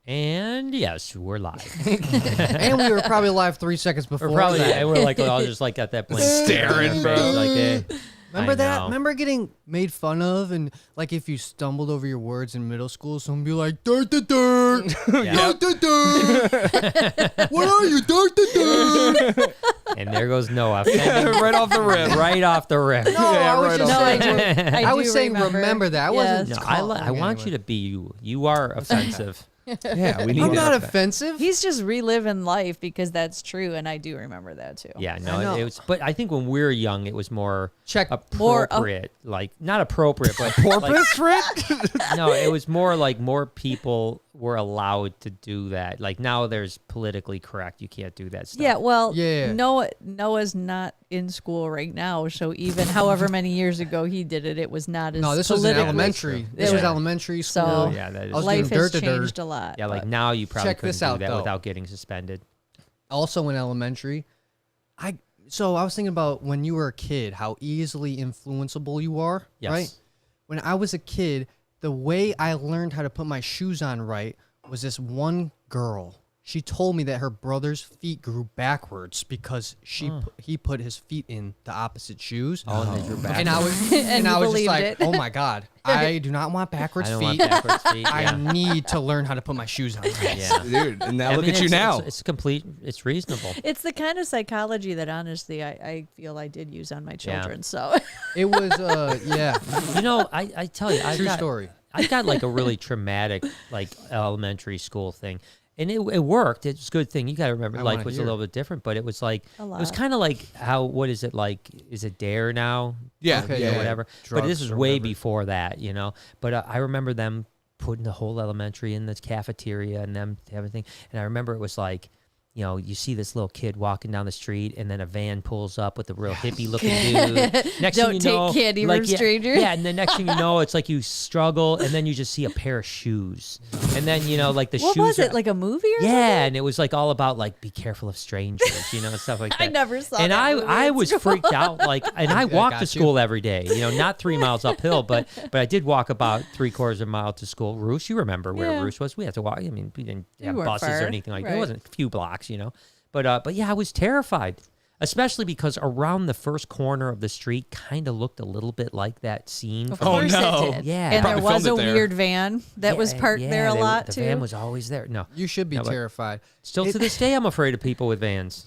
And yes, we're live. And we were probably live 3 seconds before that. And we're like, all just like at that point, Staring, bro. Like, hey, Remember that? Remember getting made fun of, and like if you stumbled over your words in middle school, someone would be like, "Dirt, dirt, dirt, dirt, dirt, dirt. What are you, dirt, dirt, dirt?" And there goes Noah. Right off the rip. Right off the rip. No, I was just saying. I was do saying, remember that. I wasn't. No, I want you to be you. You are offensive. Yeah, we need I'm to not up that. offensive. He's just reliving life because that's true, and I do remember that too. Yeah, I know. no, it was. But I think when we were young, it was more Check. appropriate. Like not appropriate, but Porpoise, Rick? no, it was more like more people were allowed to do that. Like now, there's politically correct. You can't do that stuff. Yeah, well, Yeah. Noah's not in school right now, so even however many years ago he did it, it was not as No, this was in politically- elementary. This was elementary school. So yeah, that is. I was life doing has dirt to dirt. changed a lot. Yeah, like but- now you probably Check couldn't this do out, that though. without getting suspended. Also in elementary, so I was thinking about when you were a kid, how easily influenceable you are. Yes. Right. When I was a kid, the way I learned how to put my shoes on right was this one girl. She told me that her brother's feet grew backwards because he put his feet in the opposite shoes. Oh, and they drew back. And I was And I you was just believed like, it. oh my god, I do not want backwards I don't feet. want backwards feet. I Yeah. need to learn how to put my shoes on. Right. Yeah. Dude, and now I look mean, at you it's- now. It's complete. It's reasonable. It's the kind of psychology that honestly I feel I did use on my children. So It was yeah, You know, I tell you, true story. I got like a really traumatic like elementary school thing. And it worked. It's a good thing. You got to remember, I life wanna was a hear. little bit different, but it was like, A it was lot. kind of like how, what is it like? Is it Dare now? Yeah, Okay, Or yeah. whatever. But Drugs this was or way whatever. before that, you know? But I remember them putting the whole elementary in the cafeteria and them everything. And I remember it was like, you know, you see this little kid walking down the street, and then a van pulls up with a real hippie-looking dude. Next Don't thing you take know, candy like, from yeah, strangers. Yeah, and the next thing you know, it's like you struggle, and then you just see a pair of shoes, and then you know, like the what shoes. was it, are- like a movie or yeah, something? and it was like all about like be careful of strangers, you know, and stuff like that. I never saw And that movie I in was school. freaked out, like, and I walked to got you. school every day, you know, not 3 miles uphill, but I did walk about 3/4 of a mile to school. Roos, you remember where Yeah. Roos was? We had to walk. I mean, we didn't have weren't buses far, or anything like that. It right. wasn't a few blocks, you know. But yeah, I was terrified, especially because around the first corner of the street kind of looked a little bit like that scene. Of from- course no. it did. Yeah. And there Probably was a filmed it there. weird van that was parked there a lot the too. van was always there. No, You should be No, but- terrified. still to this day, I'm afraid of people with vans.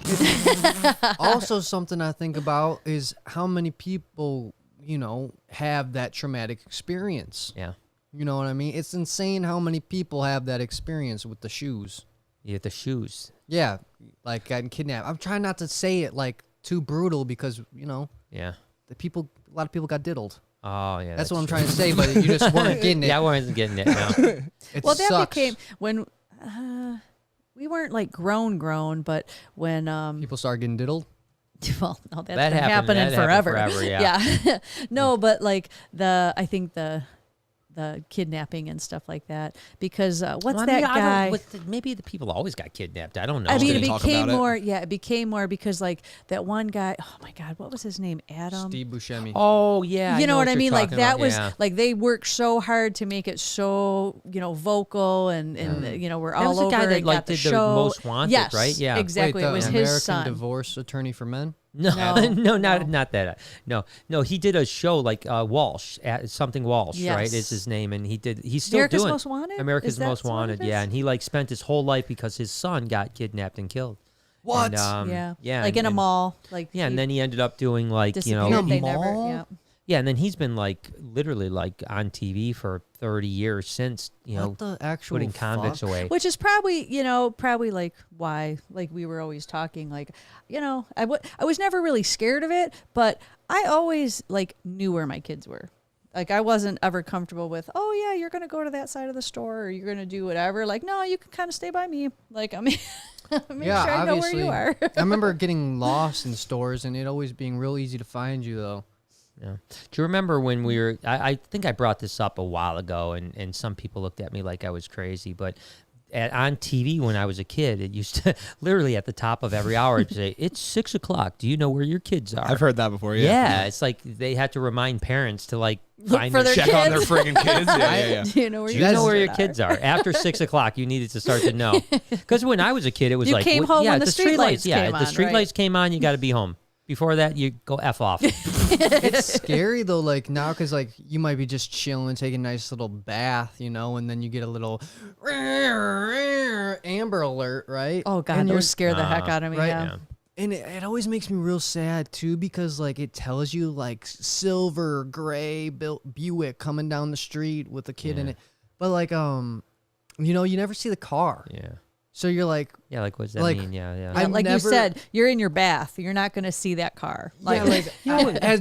Also, something I think about is how many people, you know, have that traumatic experience. Yeah, You know what I mean? It's insane how many people have that experience with the shoes. you get the shoes. Yeah, like getting kidnapped. I'm trying not to say it like too brutal because, you know, Yeah. a lot of people got diddled. Oh yeah. That's what I'm true. trying to say, but you just weren't getting it. Yeah, I wasn't getting it. No. It well, that sucks. became when we weren't like grown, but when People start getting diddled. well, no, that's That been happened- happening that happened forever. forever, yeah. No, but like I think the kidnapping and stuff like that because what's Well, I that mean, I don't- guy? maybe the people always got kidnapped. I don't know. I mean, it didn't talk became about it. more. Yeah, it became more because like that one guy. Oh my God, what was his name? Adam. Steve Buscemi. Oh yeah. You know what I you're mean? Like talking that about, was yeah. like they worked so hard to make it so vocal and you know we're That all was the over guy that, and like, got the did the show. Most Wanted, yes, right? Yeah. exactly. Wait, It was the his American son. Divorce Attorney for Men. No, No, not no. that. No. He did a show like Walsh, something Walsh, right? Yes. Is his name, and he's still America's doing Most Wanted? America's Is that Most what it Wanted, yeah. is? And he like spent his whole life because his son got kidnapped and killed. What? And, yeah, like and- in a and- mall, like Yeah, and he then he ended up doing like disappeared. In a They mall? never. Yeah. yeah, and then he's been like literally like on TV for 30 years since What the actual putting convicts fuck? away. Which is probably like why, like we were always talking, like, I was never really scared of it, but I always like knew where my kids were. Like I wasn't ever comfortable with, oh yeah, you're going to go to that side of the store or you're going to do whatever. Like, no, you can kind of stay by me. Like, I mean, make Yeah, sure I know where obviously. you are. I remember getting lost in stores and it always being real easy to find you though. Yeah. Do you remember when we were? I think I brought this up a while ago, and some people looked at me like I was crazy. But on TV when I was a kid, it used to literally at the top of every hour it'd say, "It's 6 o'clock. Do you know where your kids are?" I've heard that before. Yeah, it's like they had to remind parents to like Look find for their Check on their kids. friggin' kids. Yeah. Do you know where Do your you know where your children kids are? After 6 o'clock, you needed to start to know. Because when I was a kid, it was You like, came home yeah, when the street lights yeah, came if on, the street right? lights came on, you got to be home. Before that, you go F off. It's scary though, like now, because like you might be just chilling, taking a nice little bath, you know, and then you get a little Amber Alert, right? Oh God, And you're- those scare the heck out of me. right? Yeah. Yeah. And it always makes me real sad too, because like it tells you like silver gray built Buick coming down the street with a kid in Yeah. it, but like you know, you never see the car, Yeah. so you're like, Yeah, like, what does that Like, mean? Yeah, yeah. I- Like you never- said, you're in your bath. You're not going to see that car. Like,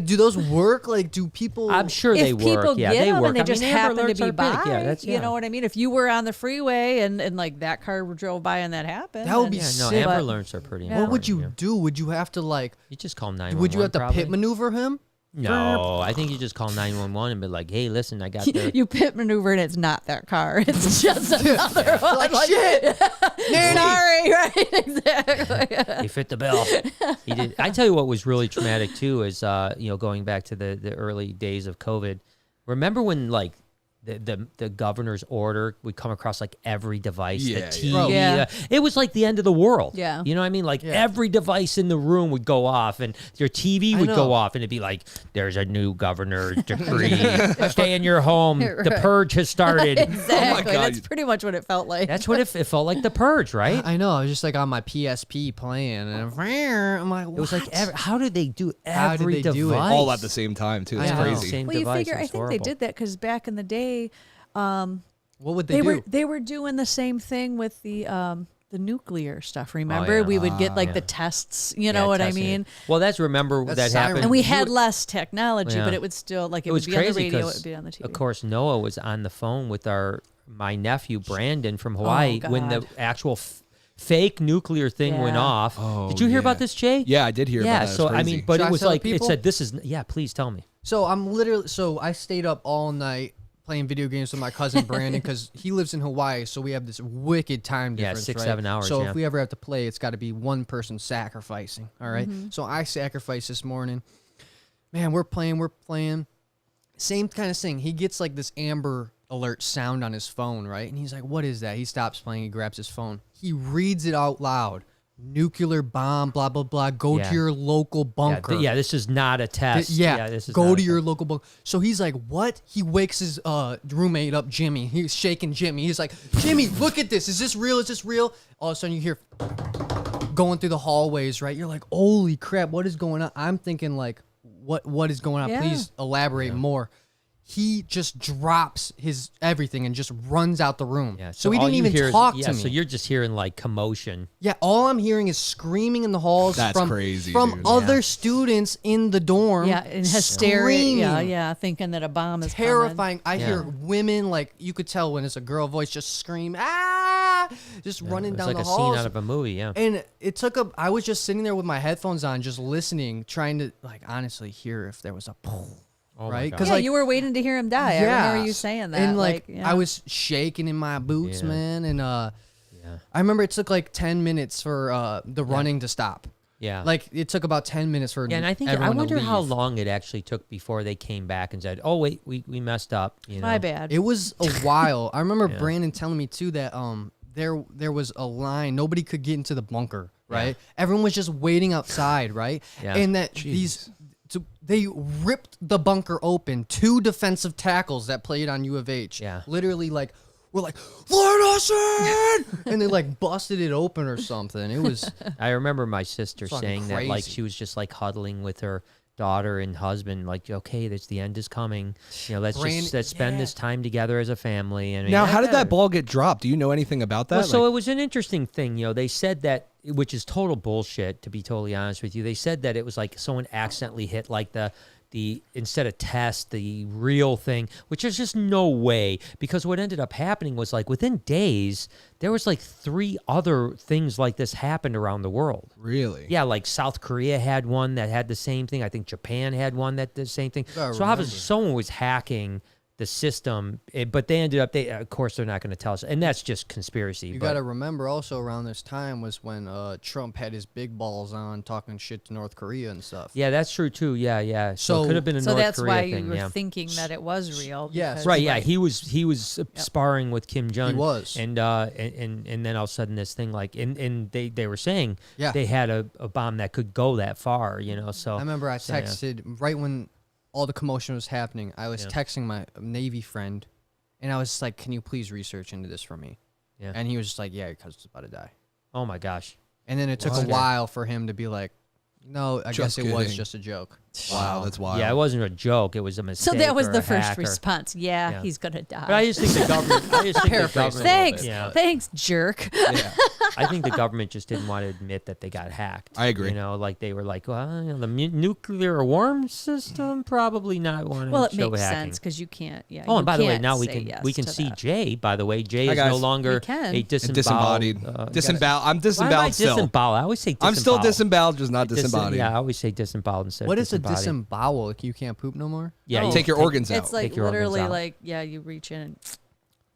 do those work? Like, do people? I'm sure if they work. people Yeah, get they them work. and they I just mean, Amber happen to Alerts be are by, big. Yeah, that's, you know what I mean? If you were on the freeway and like that car drove by and that happened, That would be Yeah, no, sick. Amber But- Alerts are pretty Yeah. What important. would you yeah. do? Would you have to like? You just call 911. Would you have to probably. pit maneuver him? No, I think you just call 911 and be like, "Hey, listen, I got the." you pit maneuver and it's not that car. It's just another one. Like, shit. Sorry, right? Exactly. He fit the bill. He did. I tell you what was really traumatic too is going back to the early days of COVID. Remember when like the governor's order would come across like every device, Yeah, the yeah. TV. Bro. Yeah. Yeah. It was like the end of the world. Yeah. You know what I mean? Like Yeah. every device in the room would go off and your TV I would know. go off and it'd be like, there's a new governor decree. Stay in your home. The Right. purge has started. Exactly. God. That's pretty much what it felt like. That's what it felt like, the purge, right? I know. I was just like on my PSP playing, and I'm like, It was like, what? how did they do How did every they device? do it? All at the same time too. It's I know. crazy. Same well, you device. figure It I was think horrible. they did that because back in the day, What would they do? they were doing the same thing with the nuclear stuff. Remember, yeah. we would get like yeah. the tests. You Yeah, know what I testing it. mean? Well, remember That's that siren. happened. And we You had would- less technology, Yeah. but it would still like it, It was would be on the crazy radio, it because, would be on the TV. of course, Noah was on the phone with my nephew Brandon from Hawaii when the God. actual fake nuclear thing went Yeah. off. Oh, Did you hear yeah. about this, Jay? Yeah, I did hear Yeah. about that. So It's I crazy. mean, but Should I it was tell like it people? said, "This is." Yeah, please tell me. So I stayed up all night playing video games with my cousin Brandon because he lives in Hawaii, so we have this wicked time Yeah, difference. 6, right? 7 hours, So yeah. if we ever have to play, it's got to be one person sacrificing. All right? Mm-hmm. So I sacrificed this morning. Man, we're playing. Same kind of thing. He gets like this Amber Alert sound on his phone, right? And he's like, "What is that?" He stops playing. He grabs his phone. He reads it out loud. Nuclear bomb, blah blah blah. Go Yeah. to your local bunker. Yeah, this is not a test. Yeah, this is go not to a your test. local bunker. So he's like, what? He wakes his roommate up, Jimmy. He's shaking Jimmy. He's like, Jimmy, look at this. Is this real? Is this real? All of a sudden you hear going through the hallways, right? You're like, holy crap, what is going on? I'm thinking like, what is going on? Yeah. Please elaborate more. He just drops his everything and just runs out the room. Yeah, so he all didn't you even hear is- talk yeah, to me. so you're just hearing like commotion. Yeah, all I'm hearing is screaming in the halls That's from, crazy, from dude. other Yeah. students in the dorm. Yeah, and hysteria. screaming. Yeah, thinking that a bomb is coming. Terrifying. I Yeah. hear women, like, you could tell when it's a girl voice, just scream, just running It's down like the a halls. scene out of a movie. Yeah. And it took I was just sitting there with my headphones on, just listening, trying to, like, honestly hear if there was a Oh my right? God. 'Cause, Yeah, like, you were waiting to hear him die. I remember you saying that. And, like, yeah. I was shaking in my boots, Yeah. man. And Yeah. I remember it took, like, 10 minutes for the running to stop. Yeah. Like, it took about 10 minutes for Yeah, and I think everyone to wonder how leave. long it actually took before they came back and said, "Oh wait, we messed up." You know? My bad. It was a while. I remember Yeah. Brandon telling me too that there was a line. Nobody could get into the bunker, right? Everyone was just waiting outside, right? Yeah. And that they ripped the bunker open. 2 defensive tackles that played on U of H. Yeah. Literally like we're like, "Let us in!" and they like busted it open or something. It was I remember my sister Fucking saying that like crazy. she was just like huddling with her daughter and husband, like, "Okay, the end is coming. Let's spend this time together as a family." And I mean, Now, how did yeah. that ball get dropped? Do you know anything about that? Well, so Like- it was an interesting thing. They said that, which is total bullshit, to be totally honest with you. They said that it was like someone accidentally hit like the instead of test, the real thing, which there's just no way, because what ended up happening was like within days, there was like 3 other things like this happened around the world. Really? Yeah, like South Korea had one that had the same thing. I think Japan had one that did the same thing. I So obviously someone was hacking the system, but they ended up. Of course, they're not going to tell us, and that's just conspiracy. You but- got to remember also around this time was when Trump had his big balls on talking shit to North Korea and stuff. Yeah, that's true too. Yeah, yeah. So it could have been a So North that's Korea why thing. you were yeah. thinking that it was real. Yes. because- Right. Yeah. He was sparring with Kim Jong. He was. And then all of a sudden this thing like and they were saying Yeah. they had a bomb that could go that far. So I remember I so, yeah. texted right when all the commotion was happening. I was texting my Navy friend, and I was just like, "Can you please research into this for me?" Yeah. And he was just like, "Yeah, your cousin's about to die." Oh my gosh. And then it took a What? while for him to be like, "No, I guess Just it was kidding. just a joke." Wow, that's wild. Yeah, it wasn't a joke. It was a mistake. So that was or the a first hack or- response. Yeah, Yeah. he's gonna die. But I just think the government. I just think the Paraphrase government. a little Thanks, bit, Yeah. thanks, jerk. Yeah. I think the government just didn't want to admit that they got hacked. I agree. Like they were like, well, the nuclear alarm system probably not wanting Well, to it show makes hacking. sense because you can't. Yeah. Oh, you and by the way, can't now we say can yes we can to see that. Jay. By the way, Jay Hi, is guys. no longer We can. a Disembodied. disemboweled. I'm Why am I disemboweled still. disemboweled? I always say disemboweled. I'm still disemboweled, just not disembodied. Yeah, I always say disemboweled instead What of is a disembodied. disembowel? Like you can't poop no more? Yeah, No. you Take your organs out. It's like Take your organs literally out. like you reach in and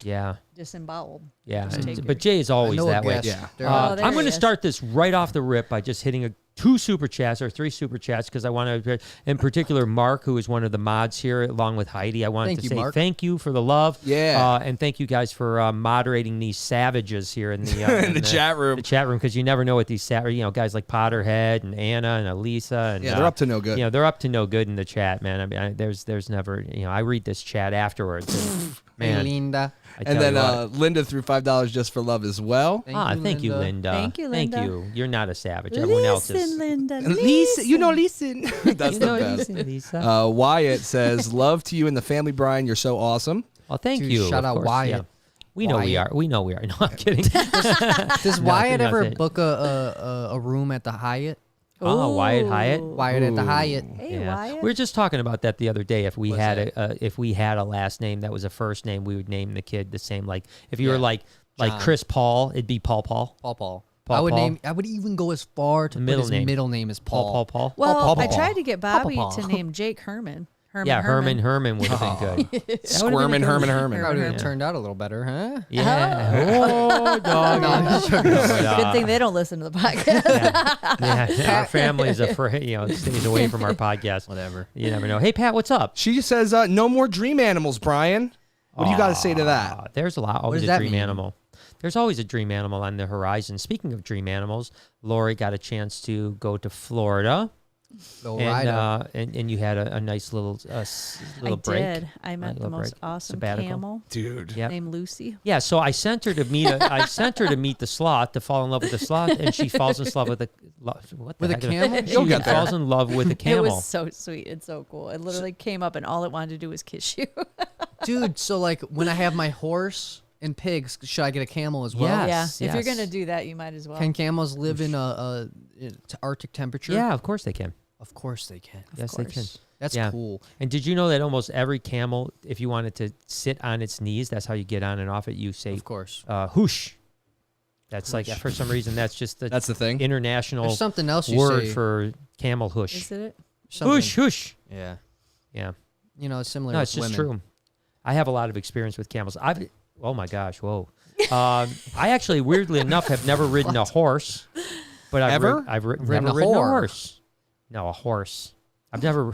Yeah, disemboweled. yeah. Just take But Jay is always I know a that way. gas- Yeah. there Oh, are- there I'm going he to is. start this right off the rip by just hitting 2 super chats or 3 super chats because I want to, in particular, Mark, who is one of the mods here, along with Heidi. I wanted Thank to you, say Mark. thank you for the love. Yeah. And thank you guys for moderating these savages here in the In the chat room. The chat room, because you never know what these guys like Potterhead and Anna and Elisa and Yeah, they're up to no good. they're up to no good in the chat, man. I mean, there's never I read this chat afterwards. and, Hey, man, Linda. I And tell you then what. Linda threw $5 just for love as well. Thank you, Linda. Thank you, Linda. Thank you. You're not a savage. Everyone else is. Listen, Linda. Lisa, you know, listen. That's You the know, best. listen, Lisa. Wyatt says, "Love to you and the family, Brian. You're so awesome." Well, thank Dude, you. shout of out course, Wyatt. yeah. We know we are. Wyatt. We know we are. No, I'm kidding. Does Wyatt ever nothing. book a room at the Hyatt? Oh, Wyatt Hyatt. Ooh. Wyatt at the Hyatt. Hey, Yeah. Wyatt. We were just talking about that the other day. If we What's had that? if we had a last name that was a first name, we would name the kid the same. Like if you were Yeah. like John. Chris Paul, it'd be Paul. Paul. Paul I would Paul. name. I would even go as far to put Middle his name. middle name as Paul. Paul. Well, Paul, I Paul. tried to get Bobby Paul. to name Jake Herman. Yeah, Herman would have been good. Squirmin' Herman. That would have Yeah. turned out a little better, huh? Yeah. Oh, dog. No, I'm joking. Good thing they don't listen to the podcast. Yeah, our family's afraid, stays away from our podcast. Whatever. You never know. Hey, Pat, what's up? She says, "No more dream animals, Brian." What do you got to say to that? There's always does a that dream mean? animal. There's always a dream animal on the horizon. Speaking of dream animals, Lori got a chance to go to Florida, Go right up. and you had a nice little I break. did. I met the little most break. awesome Sabbatical. camel Dude. Yep. named Lucy. Yeah, so I sent her to meet the sloth, to fall in love with the sloth, and she falls in love with what the With a heck? camel? She You'll get there. falls in love with a It camel. was so sweet. It's so cool. It literally came up and all it wanted to do was kiss you. Dude, so like when I have my horse and pigs, should I get a camel as well? Yeah. yeah. Yes, If you're yes. gonna do that, you might as well. Can camels live in a Arctic temperature? Yeah, of course they can. Of course they can. Yes, they can. course. That's Yeah. cool. And did you know that almost every camel, if you wanted to sit on its knees, that's how you get on and off it. You say Of course. "whoosh." That's like for some reason that's just the That's the thing. international There's something else you word say. for camel "hush." Is it? something- Whoosh, whoosh. Yeah. Yeah. You know, it's similar No, with it's just women. true. I have a lot of experience with camels. Oh my gosh, whoa. I actually, weirdly enough, have never ridden a horse, but Ever? I've Ridden never a ridden a whore. horse. No, a horse. I'm not gonna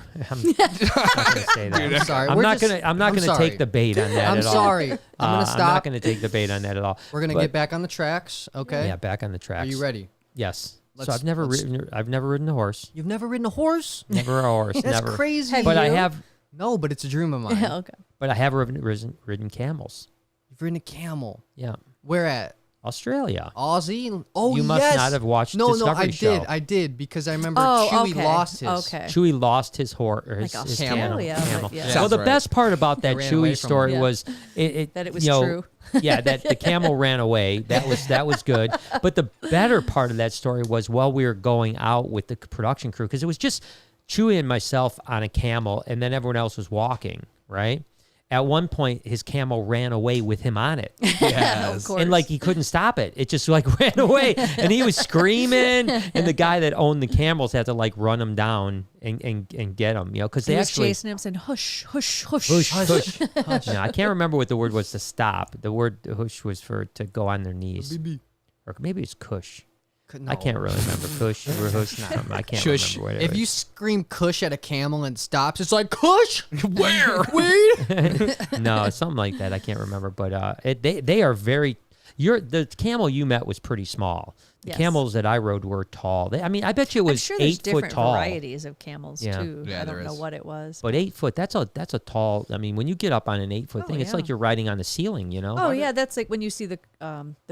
say that. I'm sorry. I'm We're not just- gonna I'm sorry. take the bait on that I'm at all. sorry. I'm I'm gonna not stop. gonna take the bait on that at all. We're gonna But- get back on the tracks. Okay. Yeah, back on the tracks. Are you ready? Yes. So Let's- I've never let's- ridden. I've never ridden a horse. You've never ridden a horse? Never a horse. That's never. crazy. Have But I you? have. No, but it's a dream of mine. okay. But I have ridden camels. You've ridden a camel. Yeah. Where at? Australia. Aussie? Oh, You must yes. not have watched No, Discovery I Show. did. I did because I remember Oh, Chewie okay. lost his. Okay. Chewie lost his horse. Or his, Like his Australia, camel. but yeah. Well, Sounds the right. best part about that ran away Chewie from story him. was it That it was you know, true. Yeah, that the camel ran away. That was good. But the better part of that story was while we were going out with the production crew, because it was just Chewie and myself on a camel, and then everyone else was walking, right? at one point his camel ran away with him on it. Of course. And like he couldn't stop it. It just like ran away. And he was screaming. And the guy that owned the camels had to like run him down and get him, you know, because they he was actually chasing him saying, hush, hush, hush. hush, hush, hush. No, I can't remember what the word was to stop. The word hush was for to go on their knees. Or maybe it's kush. No. I can't really remember. Kush or hush. Something. I can't Shush. remember what it If is. you scream "Kush" at a camel and it stops, it's like "Kush." Where? Weed. No, something like that. I can't remember. But they are very. The camel you met was pretty small. The Yes. camels that I rode were tall. I mean, I bet you it I'm was sure there's 8 foot different tall. varieties of camels Yeah. too. Yeah, I there don't know is. what it was. But 8 foot, that's a tall. I mean, when you get up on an 8 foot Oh, thing, it's yeah. like you're riding on the ceiling, you know? Oh yeah, that's like when you see the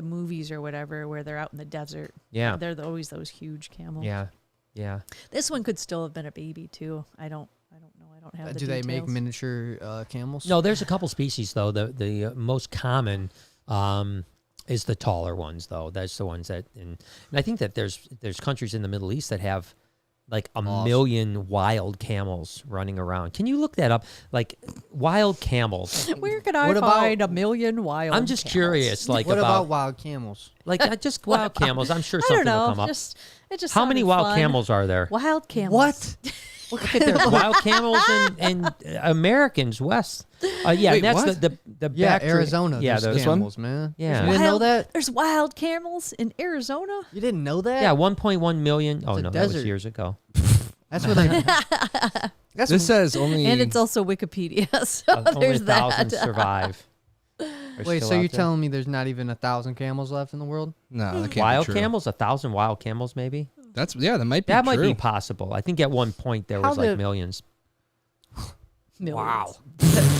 movies or whatever where they're out in the desert. Yeah. They're always those huge camels. Yeah. Yeah. This one could still have been a baby too. I don't know. I don't have the Do they make details. miniature camels? No, there's a couple species though. The most common is the taller ones though. That's the ones that, and I think that there's countries in the Middle East that have like a million wild camels running around. Can you look that up? Like wild camels. Where could I What about- find a million wild? I'm just camels? curious, like what about about wild camels? like just wild camels. I'm sure I something don't will know. come up. It just How many sounded wild fun. camels are there? Wild camels. What? Look at their wild camels and Americans west. Yeah, Wait, and that's what? the Yeah, bacteria- Arizona. Yeah, there's those one? camels, man. Yeah. You didn't know that? There's wild camels in Arizona. You didn't know that? Yeah, 1.1 million. Oh a no, that was desert. years ago. That's what I. That's This says only. And it's also Wikipedia, so Only there's 1,000 that. survive. They're wait. still So out you're there. telling me there's not even 1,000 camels left in the world? No, that can't wild be true. camels? 1,000 wild camels, maybe. That might be That true. might be possible. I think at one point there How was like did- millions. Millions. Wow.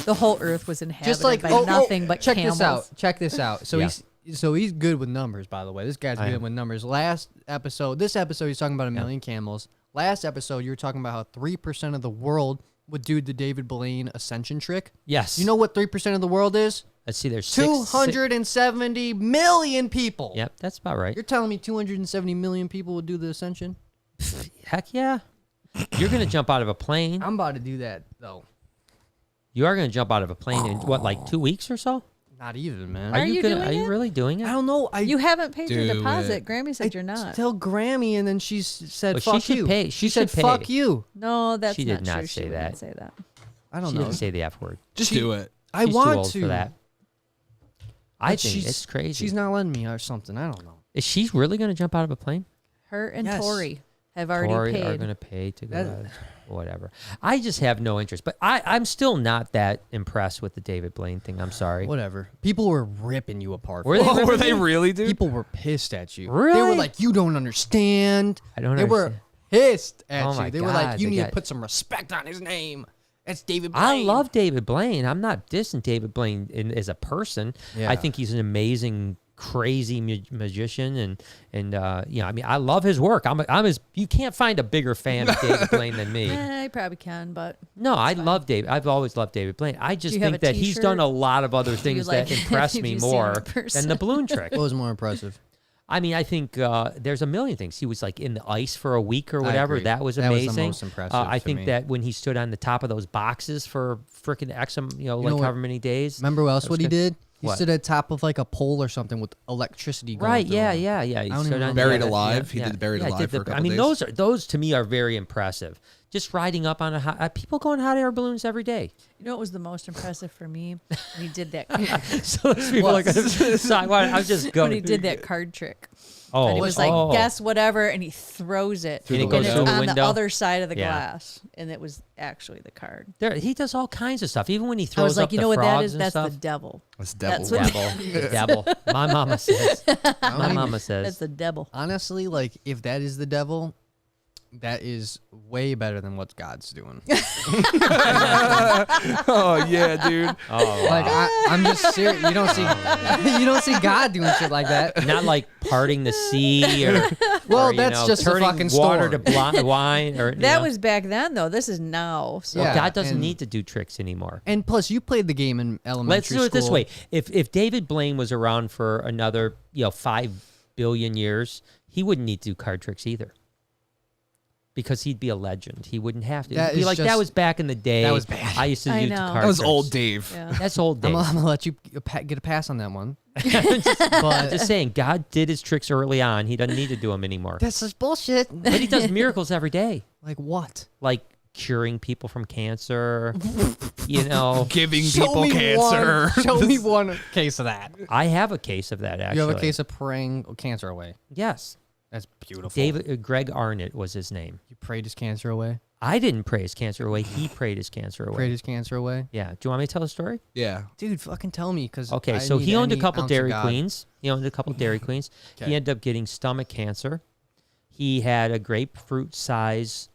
The whole Earth was inhabited Just like by oh, nothing but check camels. this out. Check this out. So Yeah. he's good with numbers, by the way. This guy's I good am. with numbers. This episode he's talking about a million camels. Last episode you were talking about how 3% of the world would do the David Blaine ascension trick. Yes. You know what 3% of the world is? Let's see. There's 270 million people. Yep, that's about right. You're telling me 270 million people would do the ascension? Heck yeah. You're gonna jump out of a plane. I'm about to do that though. You are gonna jump out of a plane in what, like 2 weeks or so? Not even, man. Are you gonna? doing Are you it? really doing it? I don't know. You haven't paid your Do deposit. it. Grammy said you're not. Tell Grammy, and then she said, Well, she "Fuck should you." pay- she said, should "Fuck pay. you." No, that's She did not not true. say She wouldn't that. say that. I don't She know. didn't say the F word. Just do it. I She's want too old to for that. I but think it's crazy. She's not letting me or something. I don't know. Is she really gonna jump out of a plane? Her and Yes. Tori have already Tori paid. are gonna pay to go. That- out. Whatever. I just have no interest. But I'm still not that impressed with the David Blaine thing. I'm sorry. Whatever. People were ripping you apart. Were they Oh, ripping were they you? really, dude? People were pissed at you. They Really? were like, "You don't understand." I don't They were understand. pissed at Oh you. my They were like, God, "You they need got- to put some respect on his name." It's David Blaine. I love David Blaine. I'm not dissing David Blaine as a person. Yeah. I think he's an amazing, crazy magician, and you know, I mean, I love his work. I'm his. You can't find a bigger fan of David Blaine than me. I probably can, but No, I love David. I've always loved David Blaine. I just you have think a that he's done t-shirt? a lot of other things like- that impress have me you seen him more in than person? the balloon trick. What was more impressive? I mean, I think there's a million things. He was like in the ice for a week or I whatever. agree. That was That was the amazing. most impressive I to think me. that when he stood on the top of those boxes for freaking X, like know what- however many days. Remember what else That what was he good. did? He What? stood at top of like a pole or something with electricity going Right? through Yeah, him. yeah, yeah. He I don't stood even on know. Buried yeah, Alive? yeah, He yeah. did Buried Yeah, Alive did for a I couple mean, days. those to me are very impressive. Just riding up on people going hot air balloons every day. you know what was the most impressive for me? When he did that. So those people are going to decide. I'm just going. when he did that card trick. Oh, And it was like, guess whatever, and he throws it. And it and goes it's through the on the window? other side of the Yeah. glass. And it was actually the card. He does all kinds of stuff. Even when he I throws was like, up you the know what that frogs is? and That's stuff. the devil. That's devil. That's what- The devil. My mama says. My mama That's says. the devil. Honestly, like if that is the devil, that is way better than what God's doing. Oh yeah, dude. Oh, Like I'm just serious. You don't see God doing shit like that. not like parting the sea or Well, or, you that's know, just a turning fucking water storm. to wine or That was back then, though. This is now. So Yeah. God doesn't and- need to do tricks anymore. And plus, you played the game in elementary Let's school. do it this way: if David Blaine was around for another 5 billion years, he wouldn't need to do card tricks either. because he'd be a legend. He wouldn't have to. That He'd be is like, that just- was back in the day. that was bad. I used to I use know. card That was tricks. old Dave. Yeah. That's old I'm days. gonna let you get a pass on that one. But just saying, God did his tricks early on. He doesn't need to do them anymore. That's just bullshit. But he does miracles every day, Like what? like curing people from cancer. You know, Giving people cancer. Show me one case of that. I have a case of that. Actually, You have a case of praying cancer away. Yes, That's beautiful. David Greg Arnott was his name. You prayed his cancer away. I didn't pray his cancer away. He prayed his cancer away. Prayed his cancer away. Yeah. Do you want me to tell the story? Yeah. Dude, fucking tell me, because Okay, so he owned a couple Dairy Queens. He owned a couple Dairy Queens. Okay. He ended up getting stomach cancer. He had a grapefruit size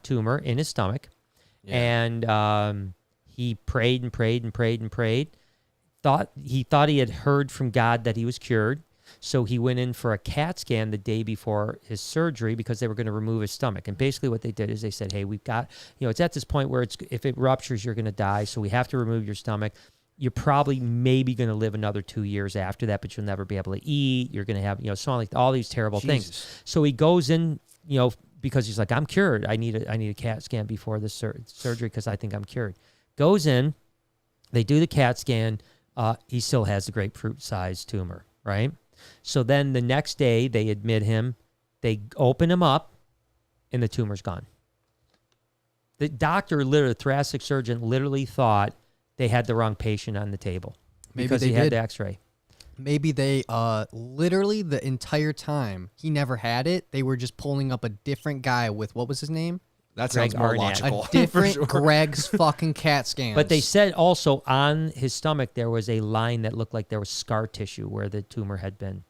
tumor in his stomach. Yeah. And he prayed and prayed and prayed and prayed. He thought he had heard from God that he was cured. So he went in for a CAT scan the day before his surgery because they were going to remove his stomach. And basically what they did is they said, hey, we've got, it's at this point where if it ruptures, you're going to die. So we have to remove your stomach. You're probably maybe going to live another 2 years after that, but you'll never be able to eat. You're going to have, so like all these terrible things. So he goes in, because he's like, I'm cured. I need a CAT scan before this surgery because I think I'm cured. Goes in, they do the CAT scan. He still has the grapefruit-sized tumor, right? So then the next day, they admit him. They open him up, and the tumor's gone. The doctor, the thoracic surgeon, literally thought they had the wrong patient on the table because he had the X-ray. Maybe they literally the entire time he never had it. They were just pulling up a different guy with what was his name? That Greg sounds more Arnett. logical. A different for sure. Greg's fucking CAT scans. But they said also on his stomach there was a line that looked like there was scar tissue where the tumor had been.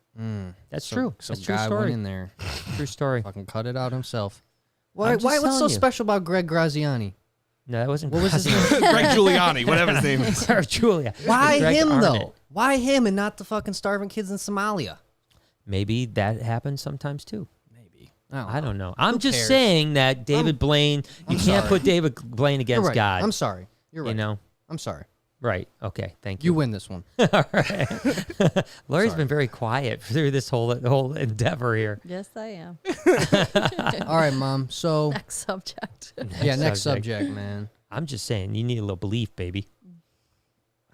That's true. So That's a true guy story. went in there, True story. fucking cut it out himself. I'm just What's so telling you. special about Greg Graziani? No, that wasn't. What was his Graziani. name? Greg Giuliani, whatever his name is. Or Julia. Why Greg him Arnott. though? Why him and not the fucking starving kids in Somalia? Maybe that happens sometimes too. Maybe. I don't know. I'm Who just cares? saying that David Blaine, you can't sorry. put David Blaine You're against right. God. I'm sorry. You're right. You know? I'm sorry. Right. Okay. Thank You you. win this one. All right. Lori's been very quiet through this whole endeavor here. Yes, I am. All right, Mom. So Next subject. next subject, man. I'm just saying, you need a little belief, baby.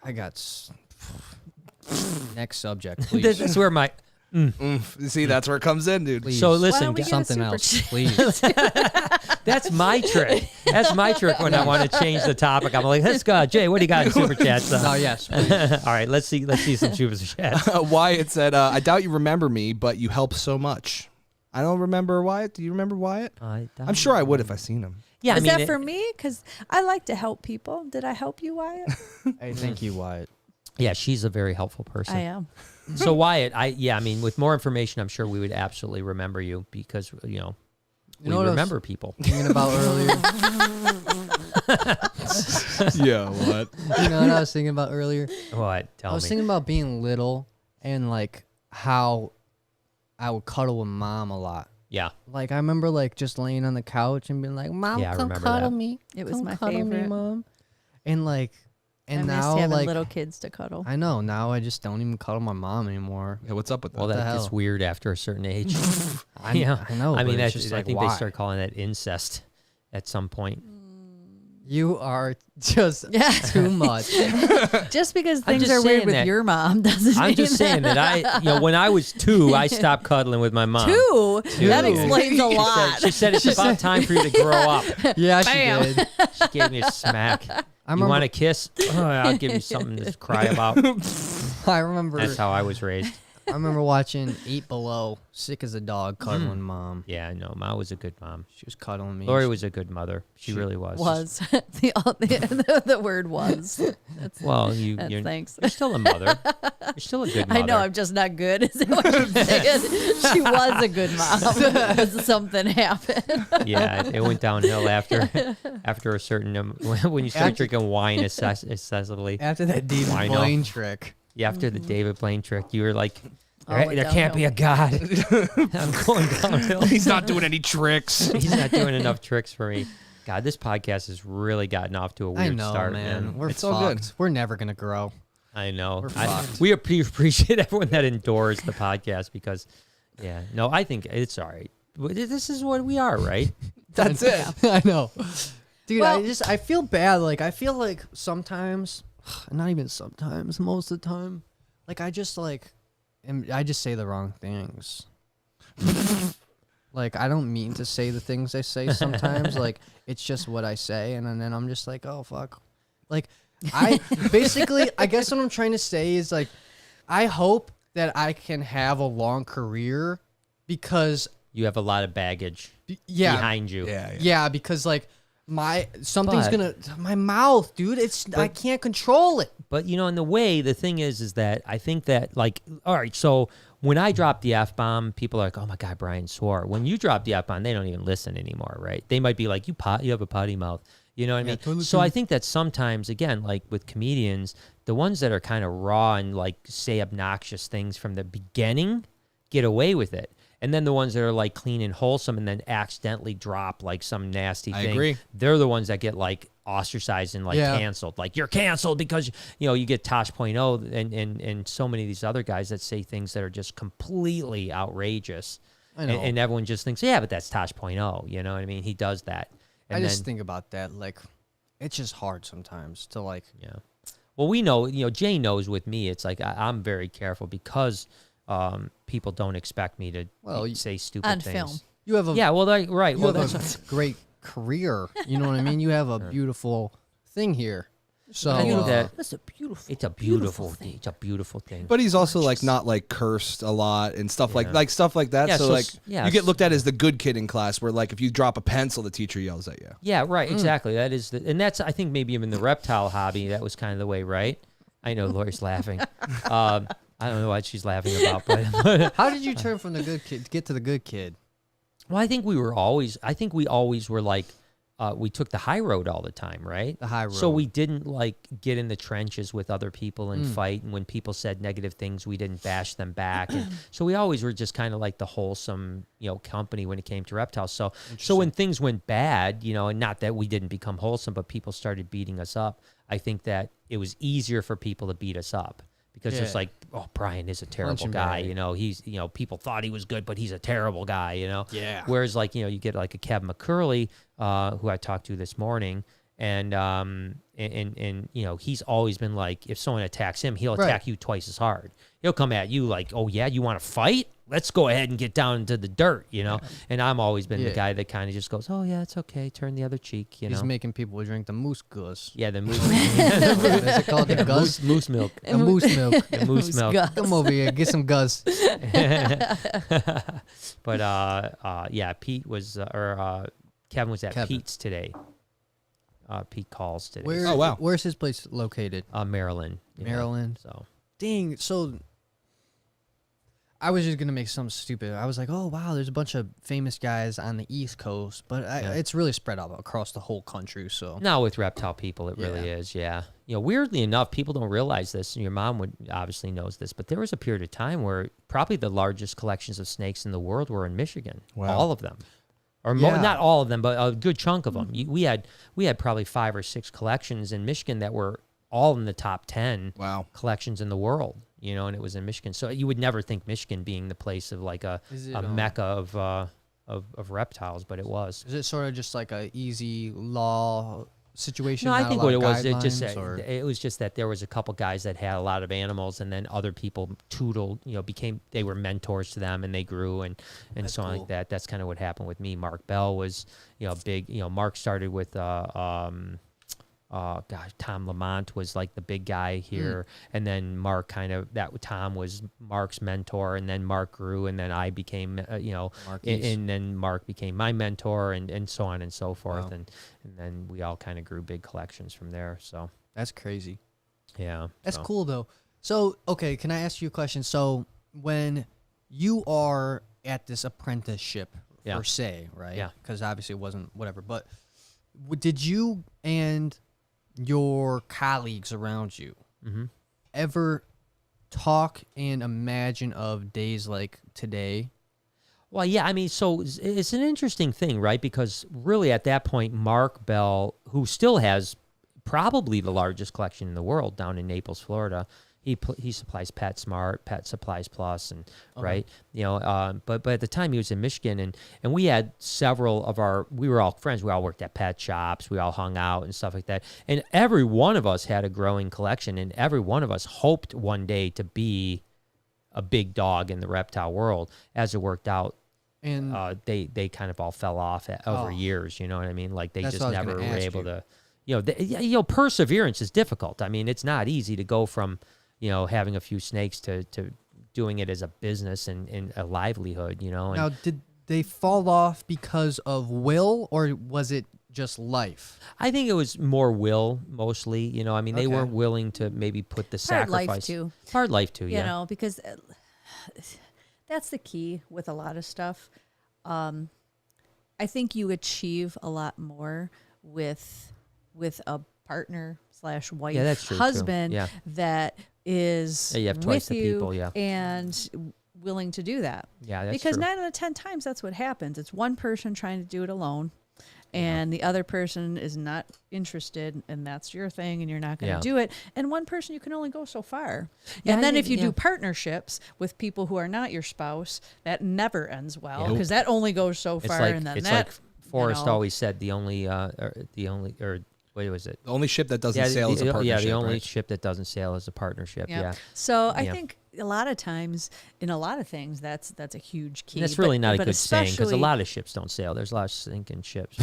I got next subject, please. This is where my. See, that's where it comes in, dude. Please. So Why listen, don't we guys, get a Something super else, chat? please. that's my trick. That's my trick when I want to change the topic. I'm like, let's go, Jay. What do you got in super chats? No, yes. Please. All right, let's see some super chats. Wyatt said, I doubt you remember me, but you help so much. I don't remember Wyatt. Do you remember Wyatt? I'm sure I would if I seen him. Yeah, Is I mean, that for me? Because I like to help people. Did I help you, Wyatt? Hey, thank you, Wyatt. yeah, she's a very helpful person. I am. So Wyatt, I mean, with more information, I'm sure we would absolutely remember you because we know what I was remember people. Thinking about earlier. Yeah, what? You know what I was thinking about earlier? What? I Tell was me. thinking about being little and like how I would cuddle with Mom a lot. Yeah. Like I remember like just laying on the couch and being like, "Mom, Yeah, I come remember cuddle that. me." It was Come my cuddle me, favorite. Mom. And like, and I missed now having like little kids to cuddle. I know now I just don't even cuddle my mom anymore. Yeah, what's up with that? Well, the that gets hell? weird after a certain age. I Yeah. know. I but mean, it's that's, just I like, think why? they start calling that incest at some point. You are just Yeah. too much. Just because I'm things just are weird saying with that- your mom doesn't I'm mean just saying that when I was 2, I stopped cuddling with my mom. Two? That Two. explains a She lot. said, she said it's about time for you to grow up. Yeah, she Bam. did. She gave me a smack. I You remember. want a kiss? Oh, I'll give you something to cry about. I remember. That's how I was raised. I remember watching 8 Below, sick as a dog, cuddling Mom. Yeah, no, Ma was a good mom. She was cuddling me. Lori was a good mother. She really was. Was the word was. That's, Well, that's thanks. you're still a mother. You're still a good mother. I know I'm just not good. Is that what you're saying? She was a good mom. Because something happened. Yeah, it went downhill after a certain when you start After- drinking wine excessively. After that David I know. Blaine trick. Yeah, after the David Blaine trick, you were like, All there, went there can't be a God. I'm going downhill. He's not doing any tricks. He's not doing enough tricks for me. God, this podcast has really gotten off to a weird I know, start, man. We're It's fucked. all good. We're never gonna grow. I know. We're fucked. We appreciate everyone that endures the podcast because, yeah, no, I think it's all right. this is what we are, right? That's it. I know. Dude, Well- I feel bad. Like, I feel like sometimes, not even sometimes, most of the time, like, I just say the wrong things. Like, I don't mean to say the things I say sometimes. Like, it's just what I say, and then I'm just like, oh, fuck. Like, I guess what I'm trying to say is, like, I hope that I can have a long career because... You have a lot of baggage behind you. Yeah, because, like, my mouth, dude, I can't control it. But, in the way, the thing is that I think that, like, all right, so when I drop the F-bomb, people are like, oh, my God, Brian swore. When you drop the F-bomb, they don't even listen anymore, right? They might be like, you have a potty mouth. You know what I mean? Totally So true. I think that sometimes, again, like with comedians, the ones that are kind of raw and, like, say obnoxious things from the beginning get away with it. And then the ones that are like clean and wholesome and then accidentally drop like some nasty thing. I agree. They're the ones that get like ostracized and like canceled. Like you're canceled because you get Tosh.0 and so many of these other guys that say things that are just completely outrageous. I know. And everyone just thinks, yeah, but that's Tosh.0. You know what I mean? He does that. And I just think about that. Like, it's just hard sometimes to like. Yeah. Well, we know, Jay knows with me, it's like I'm very careful because people don't expect me to say stupid on things. film. You have a right. You Well, have that's a great career. You know what I mean? You have a beautiful thing here. So I think that That's a beautiful. it's a beautiful thing. It's a beautiful thing. But he's also like not like cursed a lot and stuff like stuff like that. Yeah, so so like yeah, you get looked at as the good kid in class, where like if you drop a pencil, the teacher yells at you. Yeah, right. Exactly. That is, and that's I think maybe even the reptile hobby. That was kind of the way, right? I know Lori's laughing. I don't know what she's laughing about, but how did you turn from the good kid to get to the good kid? well, I think we always were like, we took the high road all the time, right? The high road. So we didn't like get in the trenches with other people and fight. And when people said negative things, we didn't bash them back. And so we always were just kind of like the wholesome, company when it came to reptiles. So when things went bad, and not that we didn't become wholesome, but people started beating us up. I think that it was easier for people to beat us up. Because it's like, oh, Brian is a terrible guy. He's, people thought he was good, but he's a terrible guy, Yeah. Whereas, like, you get like a Kev McCurley, who I talked to this morning, and he's always been like, if someone attacks him, he'll attack you twice as hard. He'll come at you like, oh, yeah, you want to fight? Let's go ahead and get down into the dirt, And I've always been the guy that kind of just goes, oh, yeah, it's okay. Turn the other cheek, He's making people drink the moose goose. Yeah, the moose. Is it called the gus? Moose milk. The moose milk. The moose milk. Come over here, get some gus. But yeah, Pete was Kevin was at Pete's today. Pete calls today. Where, Oh, wow. Where's his place located? Maryland. Maryland. So Dang. So I was just gonna make something stupid. I was like, oh wow, there's a bunch of famous guys on the East Coast, but it's really spread out across the whole country. So now with reptile people, it really is. Yeah. Weirdly enough, people don't realize this, and your mom would obviously knows this, but there was a period of time where probably the largest collections of snakes in the world were in Michigan. Wow. All of them. Or not all of them, but a good chunk of them. We had probably 5 or 6 collections in Michigan that were all in the top 10 collections in the world, and it was in Michigan. So you would never think Michigan being the place of like a mecca of reptiles, but it was. Is it sort of just like a easy law situation? No, I think what it was, it was just that there was a couple guys that had a lot of animals, and then other people they were mentors to them, and they grew and so on like that. That's kind of what happened with me. Mark Bell was big. Mark started with Tom Lamont was like the big guy here, and then Mark Tom was Mark's mentor, and then Mark grew, and then I became and then Mark became my mentor, and so on and so forth, and then we all kind of grew big collections from there. So that's crazy. Yeah, that's cool though. So okay, can I ask you a question? So when you are at this apprenticeship per se, right? Yeah. Because obviously it wasn't whatever, but did you and your colleagues around you ever talk and imagine of days like today? Well, yeah, I mean, so it's an interesting thing, right? Because really at that point, Mark Bell, who still has probably the largest collection in the world down in Naples, Florida, he supplies PetSmart, Pet Supplies Plus, and right, you know. But at the time he was in Michigan, and we had several of we were all friends. We all worked at pet shops. We all hung out and stuff like that. And every one of us had a growing collection, and every one of us hoped one day to be a big dog in the reptile world. As it worked out, And they kind of all fell off over years. You know what I mean? Like they That's just what I was never gonna were ask able you. to. Perseverance is difficult. I mean, it's not easy to go from having a few snakes to doing it as a business and a livelihood. now, did they fall off because of will, or was it just life? I think it was more will mostly. I mean, they Okay. weren't willing to maybe put the Hard sacrifice. life too. Hard life too. You Yeah. know, because that's the key with a lot of stuff. I think you achieve a lot more with a partner / wife, Yeah, that's true, too. husband Yeah. that is Yeah, you have twice with the you people, yeah. and willing to do that. Yeah, that's Because true. 9 out of 10 times that's what happens. It's one person trying to do it alone, and the other person is not interested, and that's your thing, and you're not going to Yeah. do it. And one person, you can only go so far. Yeah, and then I if you think- do partnerships with people who are not your spouse, that never ends well, Yeah. because that only goes so It's far, like and then it's that. like Forrest know. always said, the only what was it? The only ship that doesn't sail is a partnership. Yeah, the only right? ship that doesn't sail is a partnership. Yeah. So I Yeah. think a lot of times in a lot of things that's a huge key. And that's really But- not a but good saying, because a especially- lot of ships don't sail. There's a lot of sinking ships.